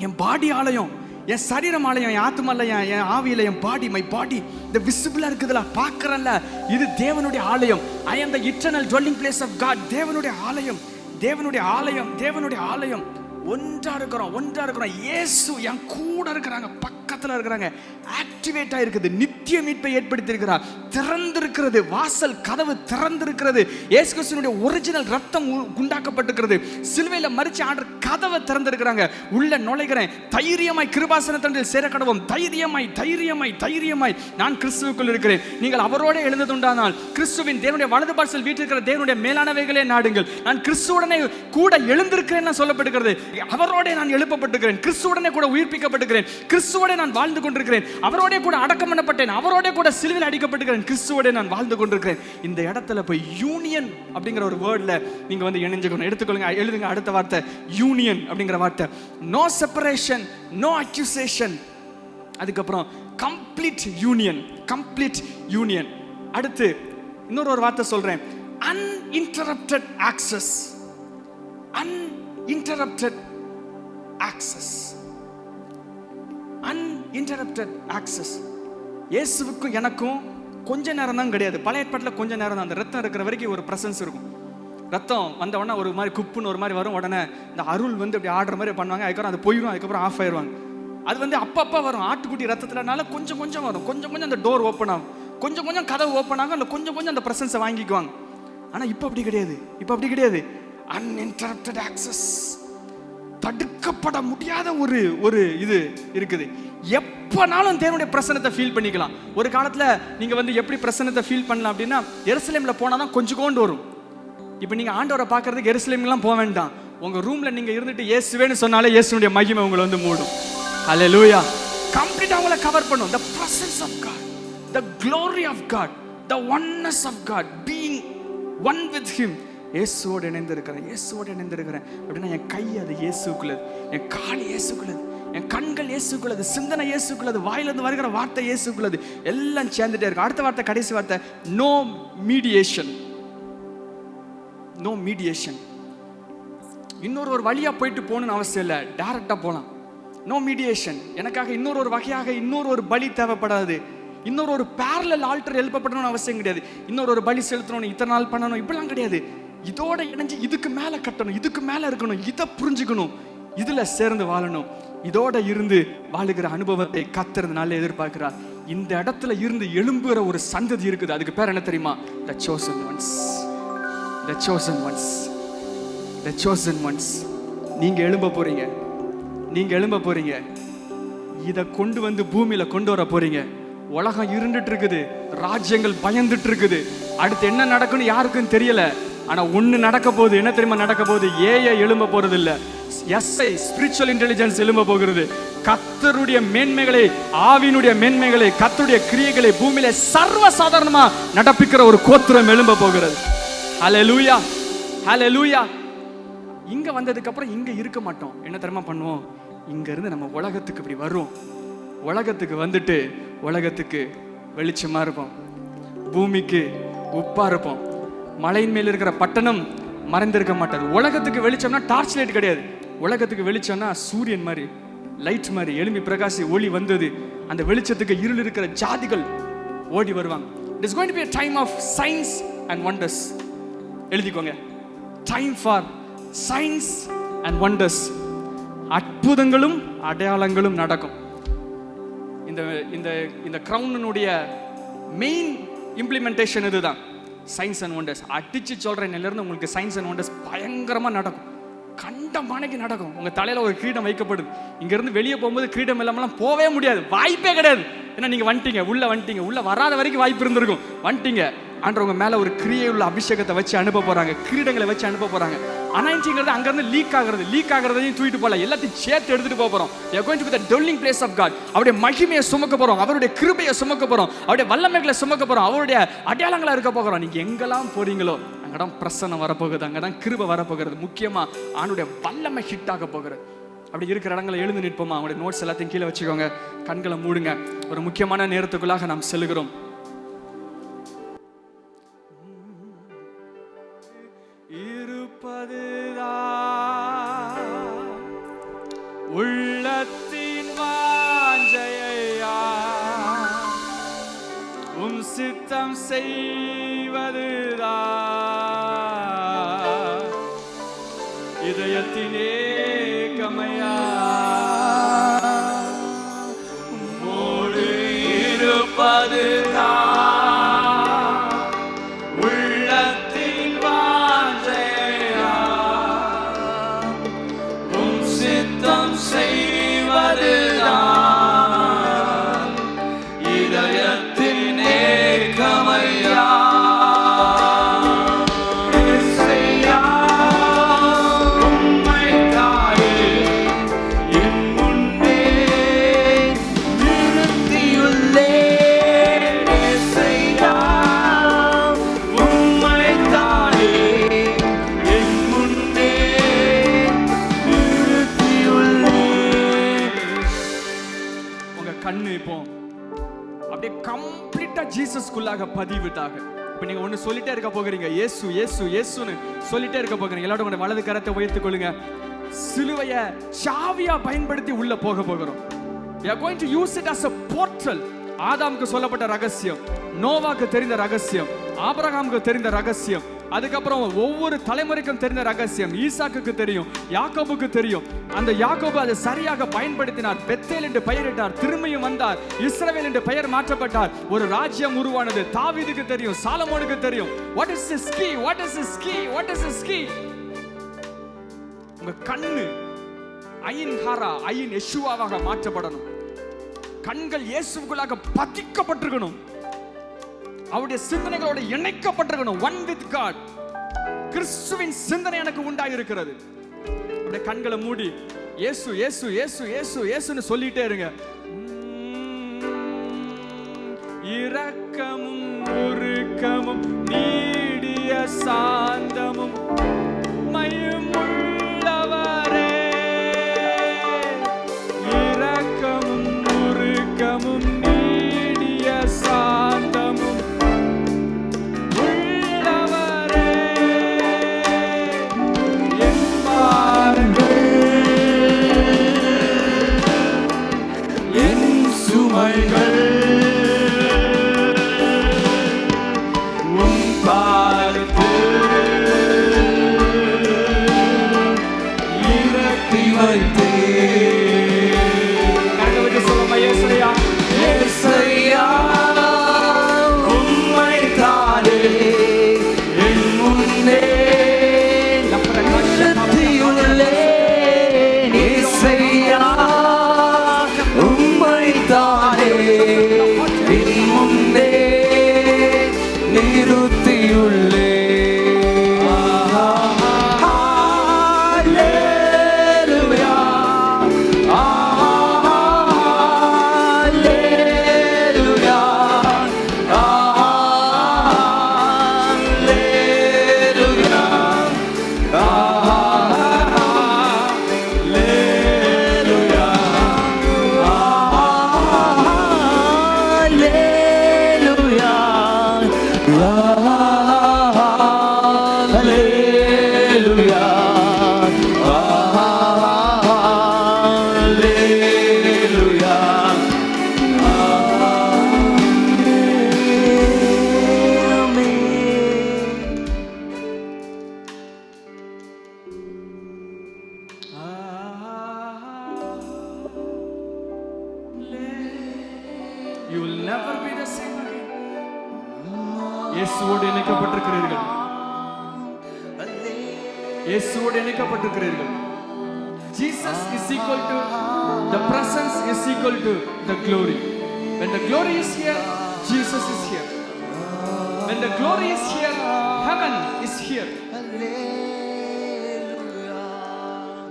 என் பாடி ஆலயம், என் சரீரம் ஆலயம், என் ஆத்மால, என் ஆவியில, என் பாடி, மை பாடி இந்த விசிபிளா இருக்குதுல, பார்க்கறல்ல, இது தேவனுடைய ஆலயம். I am the eternal dwelling place of God. தேவனுடைய ஆலயம், தேவனுடைய ஆலயம், தேவனுடைய ஆலயம். ஒன்றா இருக்கிறோம். இயேசு என் கூட இருக்கிறாங்க, பக்கத்துல இருக்கிறாங்க, ஆக்டிவேட் ஆயிருக்குது, நித்திய மீட்பை ஏற்படுத்தி இருக்கிறார். திறந்திருக்கிறது வாசல், கதவு திறந்திருக்கிறது. இயேசு கிறிஸ்துவினுடைய ஒரிஜினல் ரத்தம் உண்டாக்கப்பட்டிருக்கிறது. சிலுவையில மரிச்சு ஆண்டவர் கதவை திறந்திருக்கிறாங்க. உள்ள நுழைகிறேன். தைரியமாய் கிருபாசனத்தில் சேர கடவோம். தைரியமாய் நான் கிறிஸ்துவுக்குள் இருக்கிறேன். நீங்கள் அவரோட எழுந்ததுண்டானால் கிறிஸ்துவின் தேவனுடைய வலது பார்சல் வீட்டிருக்கிற தேவனுடைய மேலானவைகளே நாடுங்கள். நான் கிறிஸ்துவுடனே கூட எழுந்திருக்கிறேன் சொல்லப்படுகிறது. அவரோட நான் எழுப்பப்பட்டிருக்கிறேன், கிறிஸ்துவுடனே கூட உயிர்ப்பிக்கப்பட்டிருக்கிறேன், கிறிஸ்துவோட நான் வாழ்ந்து கொண்டிருக்கிறேன், அவரோட கூட அடக்கம் பண்ணப்பட்டேன், அவரோட கூட சிலுவையில் அடிக்கப்பட்டிருக்கிறேன், கிறிஸ்துவோட நான் வாழ்ந்து கொண்டிருக்கிறேன். இந்த இடத்துல போய் யூனியன் அப்படிங்கிற ஒரு வேர்ட்ல நீங்க வந்து இணைஞ்சுக்கணும். எடுத்துக்கொள்ளுங்க, எழுதுங்க அடுத்த வார்த்தை யூனியன் அப்படிங்கிற வார்த்தை. No separation, no accusation. அதுக்கப்புறம் கம்ப்ளீட் யூனியன். அடுத்து இன்னொரு வார்த்தை சொல்றேன், uninterrupted access. Uninterrupted access. இயேசுவுக்கும் எனக்கும் கொஞ்ச நேரம் தான் கிடையாது. பழைய ஏற்பாட்டில் கொஞ்ச நேரம் தான். அந்த ரத்தம் இருக்கிற வரைக்கும் ஒரு பிரசன்ஸ் இருக்கும். ரத்தம் வந்த உடனே ஒரு மாதிரி குப்புன்னு ஒரு மாதிரி வரும். உடனே இந்த அருள் வந்து அப்படி ஆடுற மாதிரி பண்ணுவாங்க. அதுக்கப்புறம் அது போயிடும், அதுக்கப்புறம் ஆஃப் ஆயிடுவாங்க. அது வந்து அப்பப்போ வரும். ஆட்டுக்குட்டி ரத்தத்துலனால கொஞ்சம் வரும். கொஞ்சம் அந்த டோர் ஓப்பன் ஆகும், கொஞ்சம் கதவு ஓப்பன் ஆகும், இல்லை கொஞ்சம் அந்த பிரசன்ஸை வாங்கிக்குவாங்க. ஆனால் இப்போ அப்படி கிடையாது. uninterrupted access. தடுக்கப்பட முடியாத ஒரு இது இருக்குது. எப்பனாலும் தேவனுடைய பிரசன்னத்தை ஃபீல் பண்ணிக்கலாம். ஒரு காலத்துல நீங்க வந்து எப்படி பிரசன்னத்தை ஃபீல் பண்ணலாம் அப்படின்னா, எருசலேம்ல போனாதான் கொஞ்சம் வரும். இப்போ நீங்க ஆண்டவரை பார்க்கறதுக்கு எருசலேம்லாம் போக வேண்டாம். உங்க ரூம்ல நீங்க இருந்துட்டு இயேசுவேன்னு சொன்னாலே இயேசுனுடைய மகிமை உங்களை வந்து மூடும். ஹல்லேலூயா. கம்ப்ளீட்டா உங்களை கவர் பண்ணும். the presence of God, the glory of God, the oneness of God, being one with him. இயேசுவோடு இணைந்திருக்கிறேன் அப்படின்னா என் கை அது இயேசுக்குள்ளது, என் கால் இயேசுக்குள்ளது, என் கண்கள் இயேசுக்குள்ளது, சிந்தனை இயேசுக்குள்ளது, வாயிலிருந்து வருகிற வார்த்தை இயேசுக்குள்ளது, எல்லாம் சேர்ந்துட்டே இருக்கு. அடுத்த வார்த்தை, கடைசி வார்த்தை, நோ மீடியேஷன். இன்னொரு வழியா போயிட்டு போகணும்னு அவசியம் இல்லை, டைரக்டா போகலாம். No mediation. எனக்காக இன்னொரு வகையாக இன்னொரு பலி தேவைப்படாது. இன்னொரு பேரலல் ஆல்டர் எழுப்பப்படணும்னு அவசியம் கிடையாது. இன்னொரு பலி செலுத்தணும், இத்தனை நாள் பண்ணணும், இப்படிலாம் கிடையாது. இதோட இணைஞ்சு இதுக்கு மேல கட்டணும், இதுக்கு மேல இருக்கணும், இதை புரிஞ்சுக்கணும், இதுல சேர்ந்து வாழணும். இதோட இருந்து வாழுகிற அனுபவத்தை கர்த்தர் நல்ல எதிர்பார்க்கிறார். இந்த இடத்துல இருந்து எழும்புகிற ஒரு சந்ததி இருக்குது. அதுக்கு பேர் என்ன தெரியுமா? The chosen ones. நீங்க எழும்ப போறீங்க. இதை கொண்டு வந்து பூமியில கொண்டு வர போறீங்க. உலகம் இருந்துட்டு இருக்குது, ராஜ்யங்கள் பயந்துட்டு இருக்குது. அடுத்து என்ன நடக்குன்னு யாருக்கும் தெரியல. ஆனா ஒண்ணு நடக்க போகுது. என்ன தெரியுமா நடக்க போகுது? ஏஐ எழும்ப போறது இல்ல, எஸ்ஐ ஸ்பிரிச்சுவல் இன்டெலிஜென்ஸ் எழும்ப போகிறது. கர்த்தருடைய மேன்மைகளை, ஆவியினுடைய மேன்மைகளை, கர்த்தருடைய கிரியைகளை பூமியில சர்வ சாதாரணமா நடப்பிக்கிற ஒரு கோத்திரம் எழும்ப போகிறது. ஹல்லேலூயா. இங்க வந்ததுக்கு அப்புறம் இங்க இருக்க மாட்டோம். என்ன தெரியுமா பண்ணுவோம்? இங்க இருந்து நம்ம உலகத்துக்கு இப்படி வருவோம். உலகத்துக்கு வந்துட்டு உலகத்துக்கு வெளிச்சமா இருப்போம், பூமிக்கு உப்பா இருப்போம். மலையின் மேல இருக்கிற பட்டணம் மறைந்திருக்க மாட்டாது. உலகத்துக்கு வெளிச்சம்னா டார்ச் லைட் கிடையாது. உலகத்துக்கு வெளிச்சம்னா சூரியன் மாதிரி, லைட் மாதிரி எழும்பி பிரகாசி ஒளி வந்தது. அந்த வெளிச்சத்துக்கு இருள் இருக்கிற ஜாதிகள் ஓடி வருவாங்க. It is going to be a time of signs and wonders. எழுதிக்கோங்க, time for signs and wonders. அற்புதங்களும் அடையாளங்களும் நடக்கும். இந்த இந்த இந்த கிரவுனுடைய மெயின் இம்ப்ளிமெண்டேஷன் இதுதான், சயின்ஸ் அண்ட் ஒண்டர்ஸ். அடிச்சு சொல்றேன், இருந்து உங்களுக்கு சயின்ஸ் அண்ட் ஒண்டர்ஸ் பயங்கரமா நடக்கும், கண்ட மனைக்கு நடக்கும். உங்க தலையில ஒரு கிரீடம் வைக்கப்படுது. இங்க இருந்து வெளியே போகும்போது கிரீடம் இல்லாமலாம் போவே முடியாது, வாய்ப்பே கிடையாது. ஏன்னா நீங்க வந்துட்டீங்க, உள்ள வந்துட்டீங்க. உள்ள வராத வரைக்கும் வாய்ப்பு இருந்திருக்கும், வந்துட்டீங்க. ஆண்டவங்க மேல ஒரு கிரியை உள்ள அபிஷேகத்தை வச்சு அனுப்ப போறாங்க, கிரீடங்களை வச்சு அனுப்ப போறாங்க. அனாயிண்டிங்கிறது அங்க இருந்து லீக் ஆகுறதையும் தூக்கிட்டு போகல, எல்லாத்தையும் சேர்த்து எடுத்துட்டு போக போறோம். We are going to be the dwelling place of God. அவருடைய மகிமையை சுமக்க போறோம், அவருடைய கிருபையை சுமக்க போறோம், அவருடைய வல்லமைகளை சுமக்க போறோம், அவருடைய அடையாளங்களா இருக்க போகிறோம். நீங்க எங்கெல்லாம் போறீங்களோ அங்கதான் பிரசன்னம் வரப்போகுது, அங்கதான் கிருபை வரப்போகிறது. முக்கியமா ஆண்டுடைய வல்லமை ஹிட் ஆக போகிறது. அப்படி இருக்கிற இடங்களை எழுந்து நிற்போமா? அவங்களுடைய நோட்ஸ் எல்லாத்தையும் கீழே வச்சுக்கோங்க, கண்களை மூடுங்க. ஒரு முக்கியமான நேரத்துக்குள்ளாக நாம் செல்கிறோம். உள்ளத்தின் வாஞ்சையா உம் சித்தம் செய்வதுதான் இதயத்தின் ஏக்கமையா உம்மோடு இருப்பதுதான் உள்ளத்தின் வாஞ்சையா உம் சித்தம் செய்வதுதான் இதயத்தின் ஏக்கமையா. ஜீசஸ்குள்ளாக பதிவிட்டாக. இப்ப நீங்க ஒண்ணு சொல்லிட்டே இருக்க போகிறீங்க, இயேசு இயேசு இயேசுன்னு சொல்லிட்டே இருக்க போகிறீங்க. எல்லாரும் உங்க வலது கரத்தை உயர்த்திக் கொள்ளுங்க. சிலுவையை சாவியா பயன்படுத்தி உள்ள போக போகிறோம். We are going to use it as a portal. ஆதாமுக்கு சொல்லப்பட்ட ரகசியம், நோவாக்கு தெரிந்த ரகசியம், ஆபிரகாமுக்கு தெரிந்த ரகசியம், அதுக்கப்புறம் ஒவ்வொரு தலைமுறைக்கும் தெரிந்த ரகசியம் ஈசாக்குக்கு தெரியும், யாக்கோபுக்கு தெரியும். அந்த யாக்கோபு அதை சரியாக பயன்படுத்தினார். பெத்தேல் என்று பெயரிட்டார், திரும்பியும் வந்தார், இஸ்ரவேல் என்று பெயர் மாற்றப்பட்டார், ஒரு ராஜ்யம் உருவானது. தாவீதுக்கு தெரியும், சாலமோனுக்கு தெரியும். What is this key? What is this key? What is this key? உங்க கண்ணு ஐன் ஹாரா, ஐன் யெஷுவாவாக மாற்றப்படணும். கண்கள் இயேசுவுக்குள்ளாக பதிக்கப்பட்டிருக்கணும், அவருடைய சிந்தனைகளோட இணைக்கப்பட்டிருக்கணும். One with God. கிறிஸ்துவின் சிந்தனை எனக்கு உண்டாயிருக்கிறது. அப்படியே கண்களை மூடி இயேசு இயேசு இயேசு இயேசு இயேசுன்னு சொல்லிட்டே இருங்க. இரக்கமும் உருக்கமும் நீடிய சாந்தமும் மயமுள்ளவரே, இரக்கமும் உருக்கமும் நீடிய சாந்தமும் உள்ளவரே, என் பாரங்கள் என் சுமைகள் உம் பாதத்தில் இறக்கி வைத்தேன். கரங்களை விட்டு சொல்லுமா, இயேசுவையா இயேசுவையா உம்மை தானே என் முன்னே நிறுத்தியுள்ளேன். இயேசுவையா உம்மை தானே என் முன்னே நிறுத்தியுள்ளேன். You will never be the same again. இயேசுவோடு இணைக்கப்பட்டிருக்கிறீர்கள். இயேசுவோடு இணைக்கப்பட்டிருக்கிறீர்கள். Jesus is equal to the presence is equal to the glory. When the glory is here, Jesus is here. When the glory is here, heaven is here.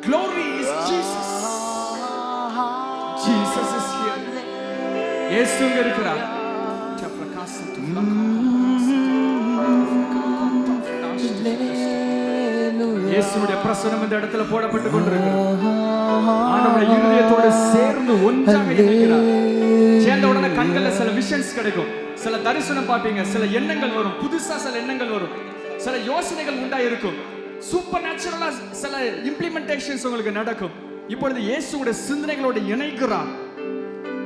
Glory is Jesus. Jesus is here. இயேசு இங்க இருக்கிறார். இயேசுவுடைய பிரசன்னம் இந்த இடத்துல போடப்பட்டு கொண்டிருக்கிறது. ஆண்டவருடைய இருதயத்தோடு சேர்ந்து ஒன்றாக இணைக்கிறார். சேர்ந்த உடனே கண்கள்ல சில விஷன்ஸ் கிடைக்கும், சில தரிசனம் பார்ப்பீங்க, சில எண்ணங்கள் வரும், புதுசா சில எண்ணங்கள் வரும், சில யோசனைகள் உண்டா இருக்கும், சூப்பர் நேச்சுரலா சில இம்ப்ளிமெண்டேஷன்ஸ் உங்களுக்கு நடக்கும். இப்பொழுது இயேசுவுடைய சிந்தனைகளோடு இணைக்கிறார்.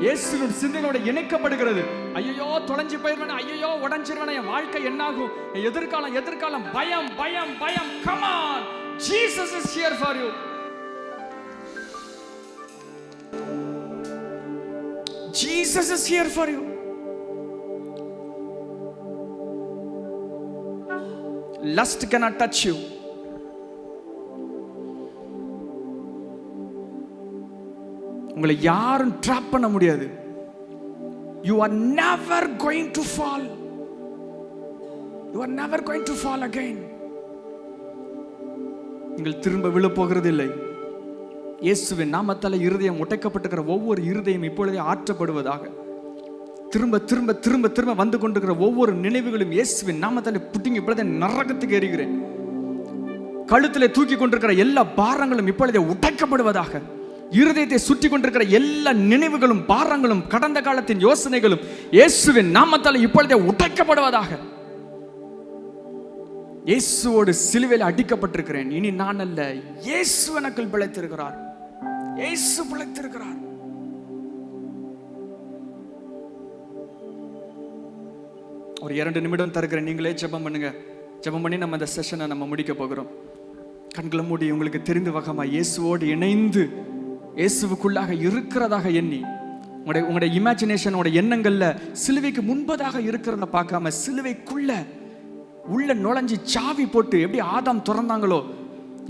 இயேசுவின் சிந்தனையோட இணைக்கப்படுகிறது. ஐயோ தொலைஞ்சு போயிருவேன், ஐயோ உடைஞ்சிருவேன், என் வாழ்க்கை என்னாகும், எதிர்காலம் எதிர்காலம், பயம் பயம் பயம். Come on, Jesus is here for you. Jesus is here for you. Lust cannot touch you. உங்களை யாரும் ட்ராப் பண்ண முடியாது. You are never going to fall. You are never going to fall again. நீங்கள் திரும்ப விழ போகிறது இல்லை. இயேசுவின் நாமத்தால் இருதயம் உடைக்கப்பட்டிருக்கிற ஒவ்வொரு இருதயம் இப்பொழுதே ஆற்றப்படுவதாக. திரும்ப திரும்ப திரும்ப திரும்ப வந்து கொண்டிருக்கிற ஒவ்வொரு நினைவுகளும் இயேசுவின் நாமத்தால் புட்டிங்க இப்பொழுதே நரகத்துக்கு எறிகிறேன். கழுத்திலே தூக்கி கொண்டிருக்கிற எல்லா பாரங்களும் இப்பொழுதே உடைக்கப்படுவதாக. இருதயத்தை சுற்றி கொண்டிருக்கிற எல்லா நினைவுகளும் பாரங்களும் கடந்த காலத்தின் யோசனைகளும் இயேசுவின் நாமத்தால் இப்பொழுதே உடைக்கப்படுவதாக. இயேசுவோடு சிலுவையில் அடிக்கப்பட்டிருக்கிறேன். இனி நான் அல்ல, இயேசு எனக்குள் பிழைத்திருக்கிறார். இயேசு பிழைத்திருக்கிறார். ஒரு 2 நிமிடம் தருகிறேன். நீங்களே ஜெபம் பண்ணுங்க. ஜெபம் பண்ணி நம்ம இந்த செஷனை நம்ம முடிக்க போகிறோம். கண்களை மூடி உங்களுக்கு தெரிந்த வகமா இயேசுவோடு இணைந்து இயேசுவுக்குள்ளாக இருக்கிறதாக எண்ணி உங்களுடைய இமேஜினேஷனோட எண்ணங்கள்ல சிலுவைக்கு முன்பதாக இருக்கிறத பார்க்காம சிலுவைக்குள்ள உள்ள நுழைஞ்சி சாவி போட்டு எப்படி ஆதாம் திறந்தாங்களோ,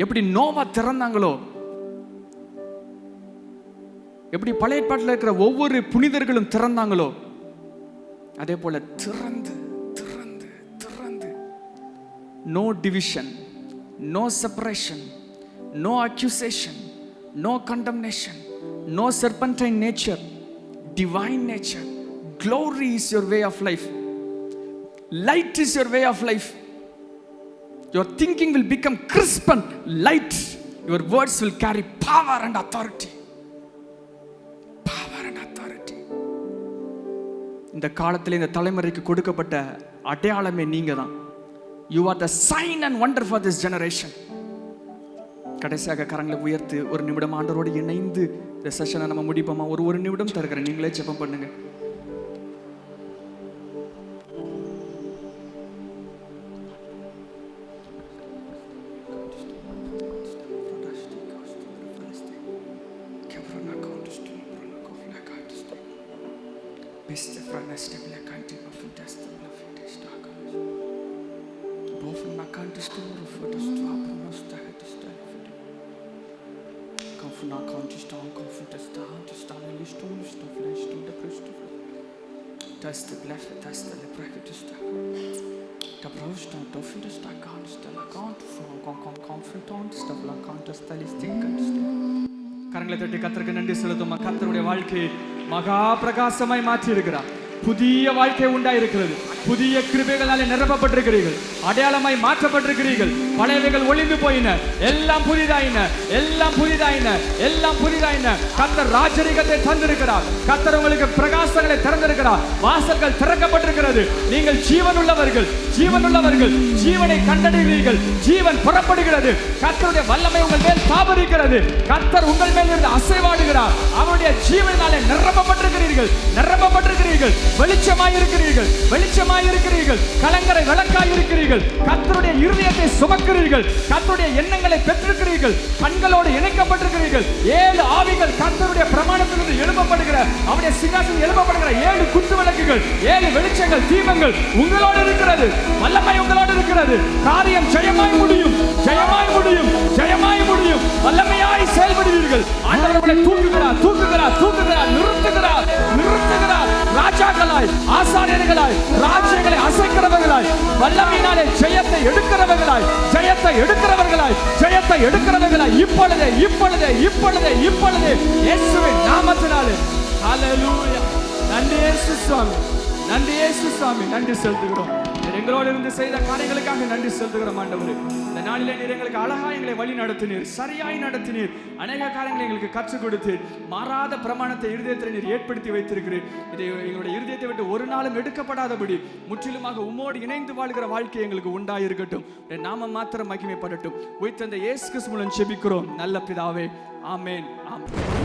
எப்படி நோவா திறந்தாங்களோ, எப்படி பழைய ஏற்பாட்டில் இருக்கிற ஒவ்வொரு புனிதர்களும் திறந்தாங்களோ, அதே போல திறந்து திறந்து திறந்து no division, no separation, no accusation, no condemnation, no serpentine nature, divine nature. Glory is your way of life. Light is your way of life. Your thinking will become crisp and light. Your words will carry power and authority. Power and authority. இந்த காலத்தில் இந்த தலைமுறைக்கு கொடுக்கப்பட்ட அடையாளமே நீங்க தான். You are the sign and wonder for this generation. கடைசியாக கரங்களை உயர்த்து ஒரு நிமிடம் ஆண்டவரோடு இணைந்து இந்த செஷனை நம்ம முடிப்போமா? ஒரு நிமிடம் தருகிறேன். நீங்களே ஜெபம் பண்ணுங்க. கரங்களை தட்டி கர்த்தருக்கு நன்றி செலுத்தும். கர்த்தருடைய வாழ்க்கையை மகா பிரகாசமாய் மாற்றி இருக்கிறார். புதிய வாழ்க்கை உண்டாயிருக்கிறது. புதிய கிருபைகளாலே நிரப்பப்பட்டிருக்கிறீர்கள். அடையாளமாய் மாற்றப்பட்டிருக்கிறீர்கள். பழையவைகள் ஒளிந்து போயின, எல்லாம் புதிதாயின, எல்லாம் புதிதாயின, எல்லாம் புதிதாயின. கர்த்தர் ராஜரிகத்தை தந்திருக்கிறார். கர்த்தர் உங்களுக்கு பிரகாசங்களை திறந்திருக்கிறார். வாசல்கள் திறக்கப்பட்டிருக்கிறது. நீங்கள் ஜீவனுள்ளவர்கள், ஜீவனுள்ளவர்கள். ஜீவனை கண்டடைகிறீர்கள். ஜீவன் புறப்படுகிறது. கர்த்தருடைய வல்லமை உங்கள் மேல் தாபரிக்கிறது. கர்த்தர் உங்கள் மேல் இருந்து அசைவாடுகிறார். அவருடைய ஜீவனாலே நிரப்பப்பட்டிருக்கிறீர்கள், நிரப்பப்பட்டிருக்கிறீர்கள். வெளிச்சமாய் இருக்கிறீர்கள், வெளிச்சமாய் இருக்கிறீர்கள். கலங்கரை விளக்காய் இருக்கிறீர்கள். கர்த்தருடைய இருதயத்தை சுமக்கிறீர்கள். கர்த்தருடைய எண்ணங்களை பெற்றிருக்கிறீர்கள். கண்களோடு இணைக்கப்பட்டிருக்கிறீர்கள். 7 ஆவிகள் கர்த்தருடைய பிரமாணத்திலிருந்து எழுப்பப்படுகிற, அவருடைய சிங்காசனம் எழுப்பப்படுகிற 7 குத்து விளக்குகள், 7 வெளிச்சங்கள், தீபங்கள் உங்களோடு இருக்கிறது. வல்லமை உங்களோடு இருக்கிறது. காரியம் ஜெயமாய் முடியும், ஜெயமாய் முடியும், ஜெயமாய் முடியும். வல்லமையாய் செயல்படுவீர்கள். ஆண்டவர் உங்களை தூக்குகிறார், தூக்குகிறார், தூக்குகிறார், நிறுத்துகிறார், நிறுத்துகிறார். ராஜாக்களாய், ஆசாரியர்களாய், ராஜ்யங்களை அசைக்கிறவர்களாய், வல்லமையினாலே ஜெயத்தை எடுக்கிறவர்களாய், ஜெயத்தை எடுக்கிறவர்களாய், ஜெயத்தை எடுக்கிறவர்களாய் இப்பொழுதே, இப்பொழுதே, இப்பொழுதே, இப்பொழுதே இயேசுவின் நாமத்தினாலே. ஹல்லேலூயா. நன்றி இயேசு சுவாமி, நன்றி இயேசு சுவாமி. நன்றி செலுத்துகிறோம். எங்களோடு இருந்து செய்த காரியங்களுக்காக நன்றி செலுத்துகிறோம் ஆண்டவரே. இந்த நாளிலே நீர் எங்களுக்கு அழகா எங்களை வழி நடத்தினீர், சரியாய் நடத்தினீர். அநேக காரியங்களை எங்களுக்கு கற்றுக் கொடுத்து மாறாத பிரமாணத்தை இருதயத்தில் நீர் ஏற்படுத்தி வைத்திருக்கிறீர். இதை எங்களுடைய இருதயத்தை விட்டு ஒரு நாளும் எடுக்கப்படாதபடி முற்றிலுமாக உம்மோடு இணைந்து வாழ்கிற வாழ்க்கை எங்களுக்கு உண்டாயிருக்கட்டும். நாம மாத்திரம் மகிமைப்படட்டும். உயிர்த்தெழுந்த இயேசு கிறிஸ்து மூலம் ஜெபிக்கிறோம் நல்ல பிதாவே. ஆமென், ஆமென்.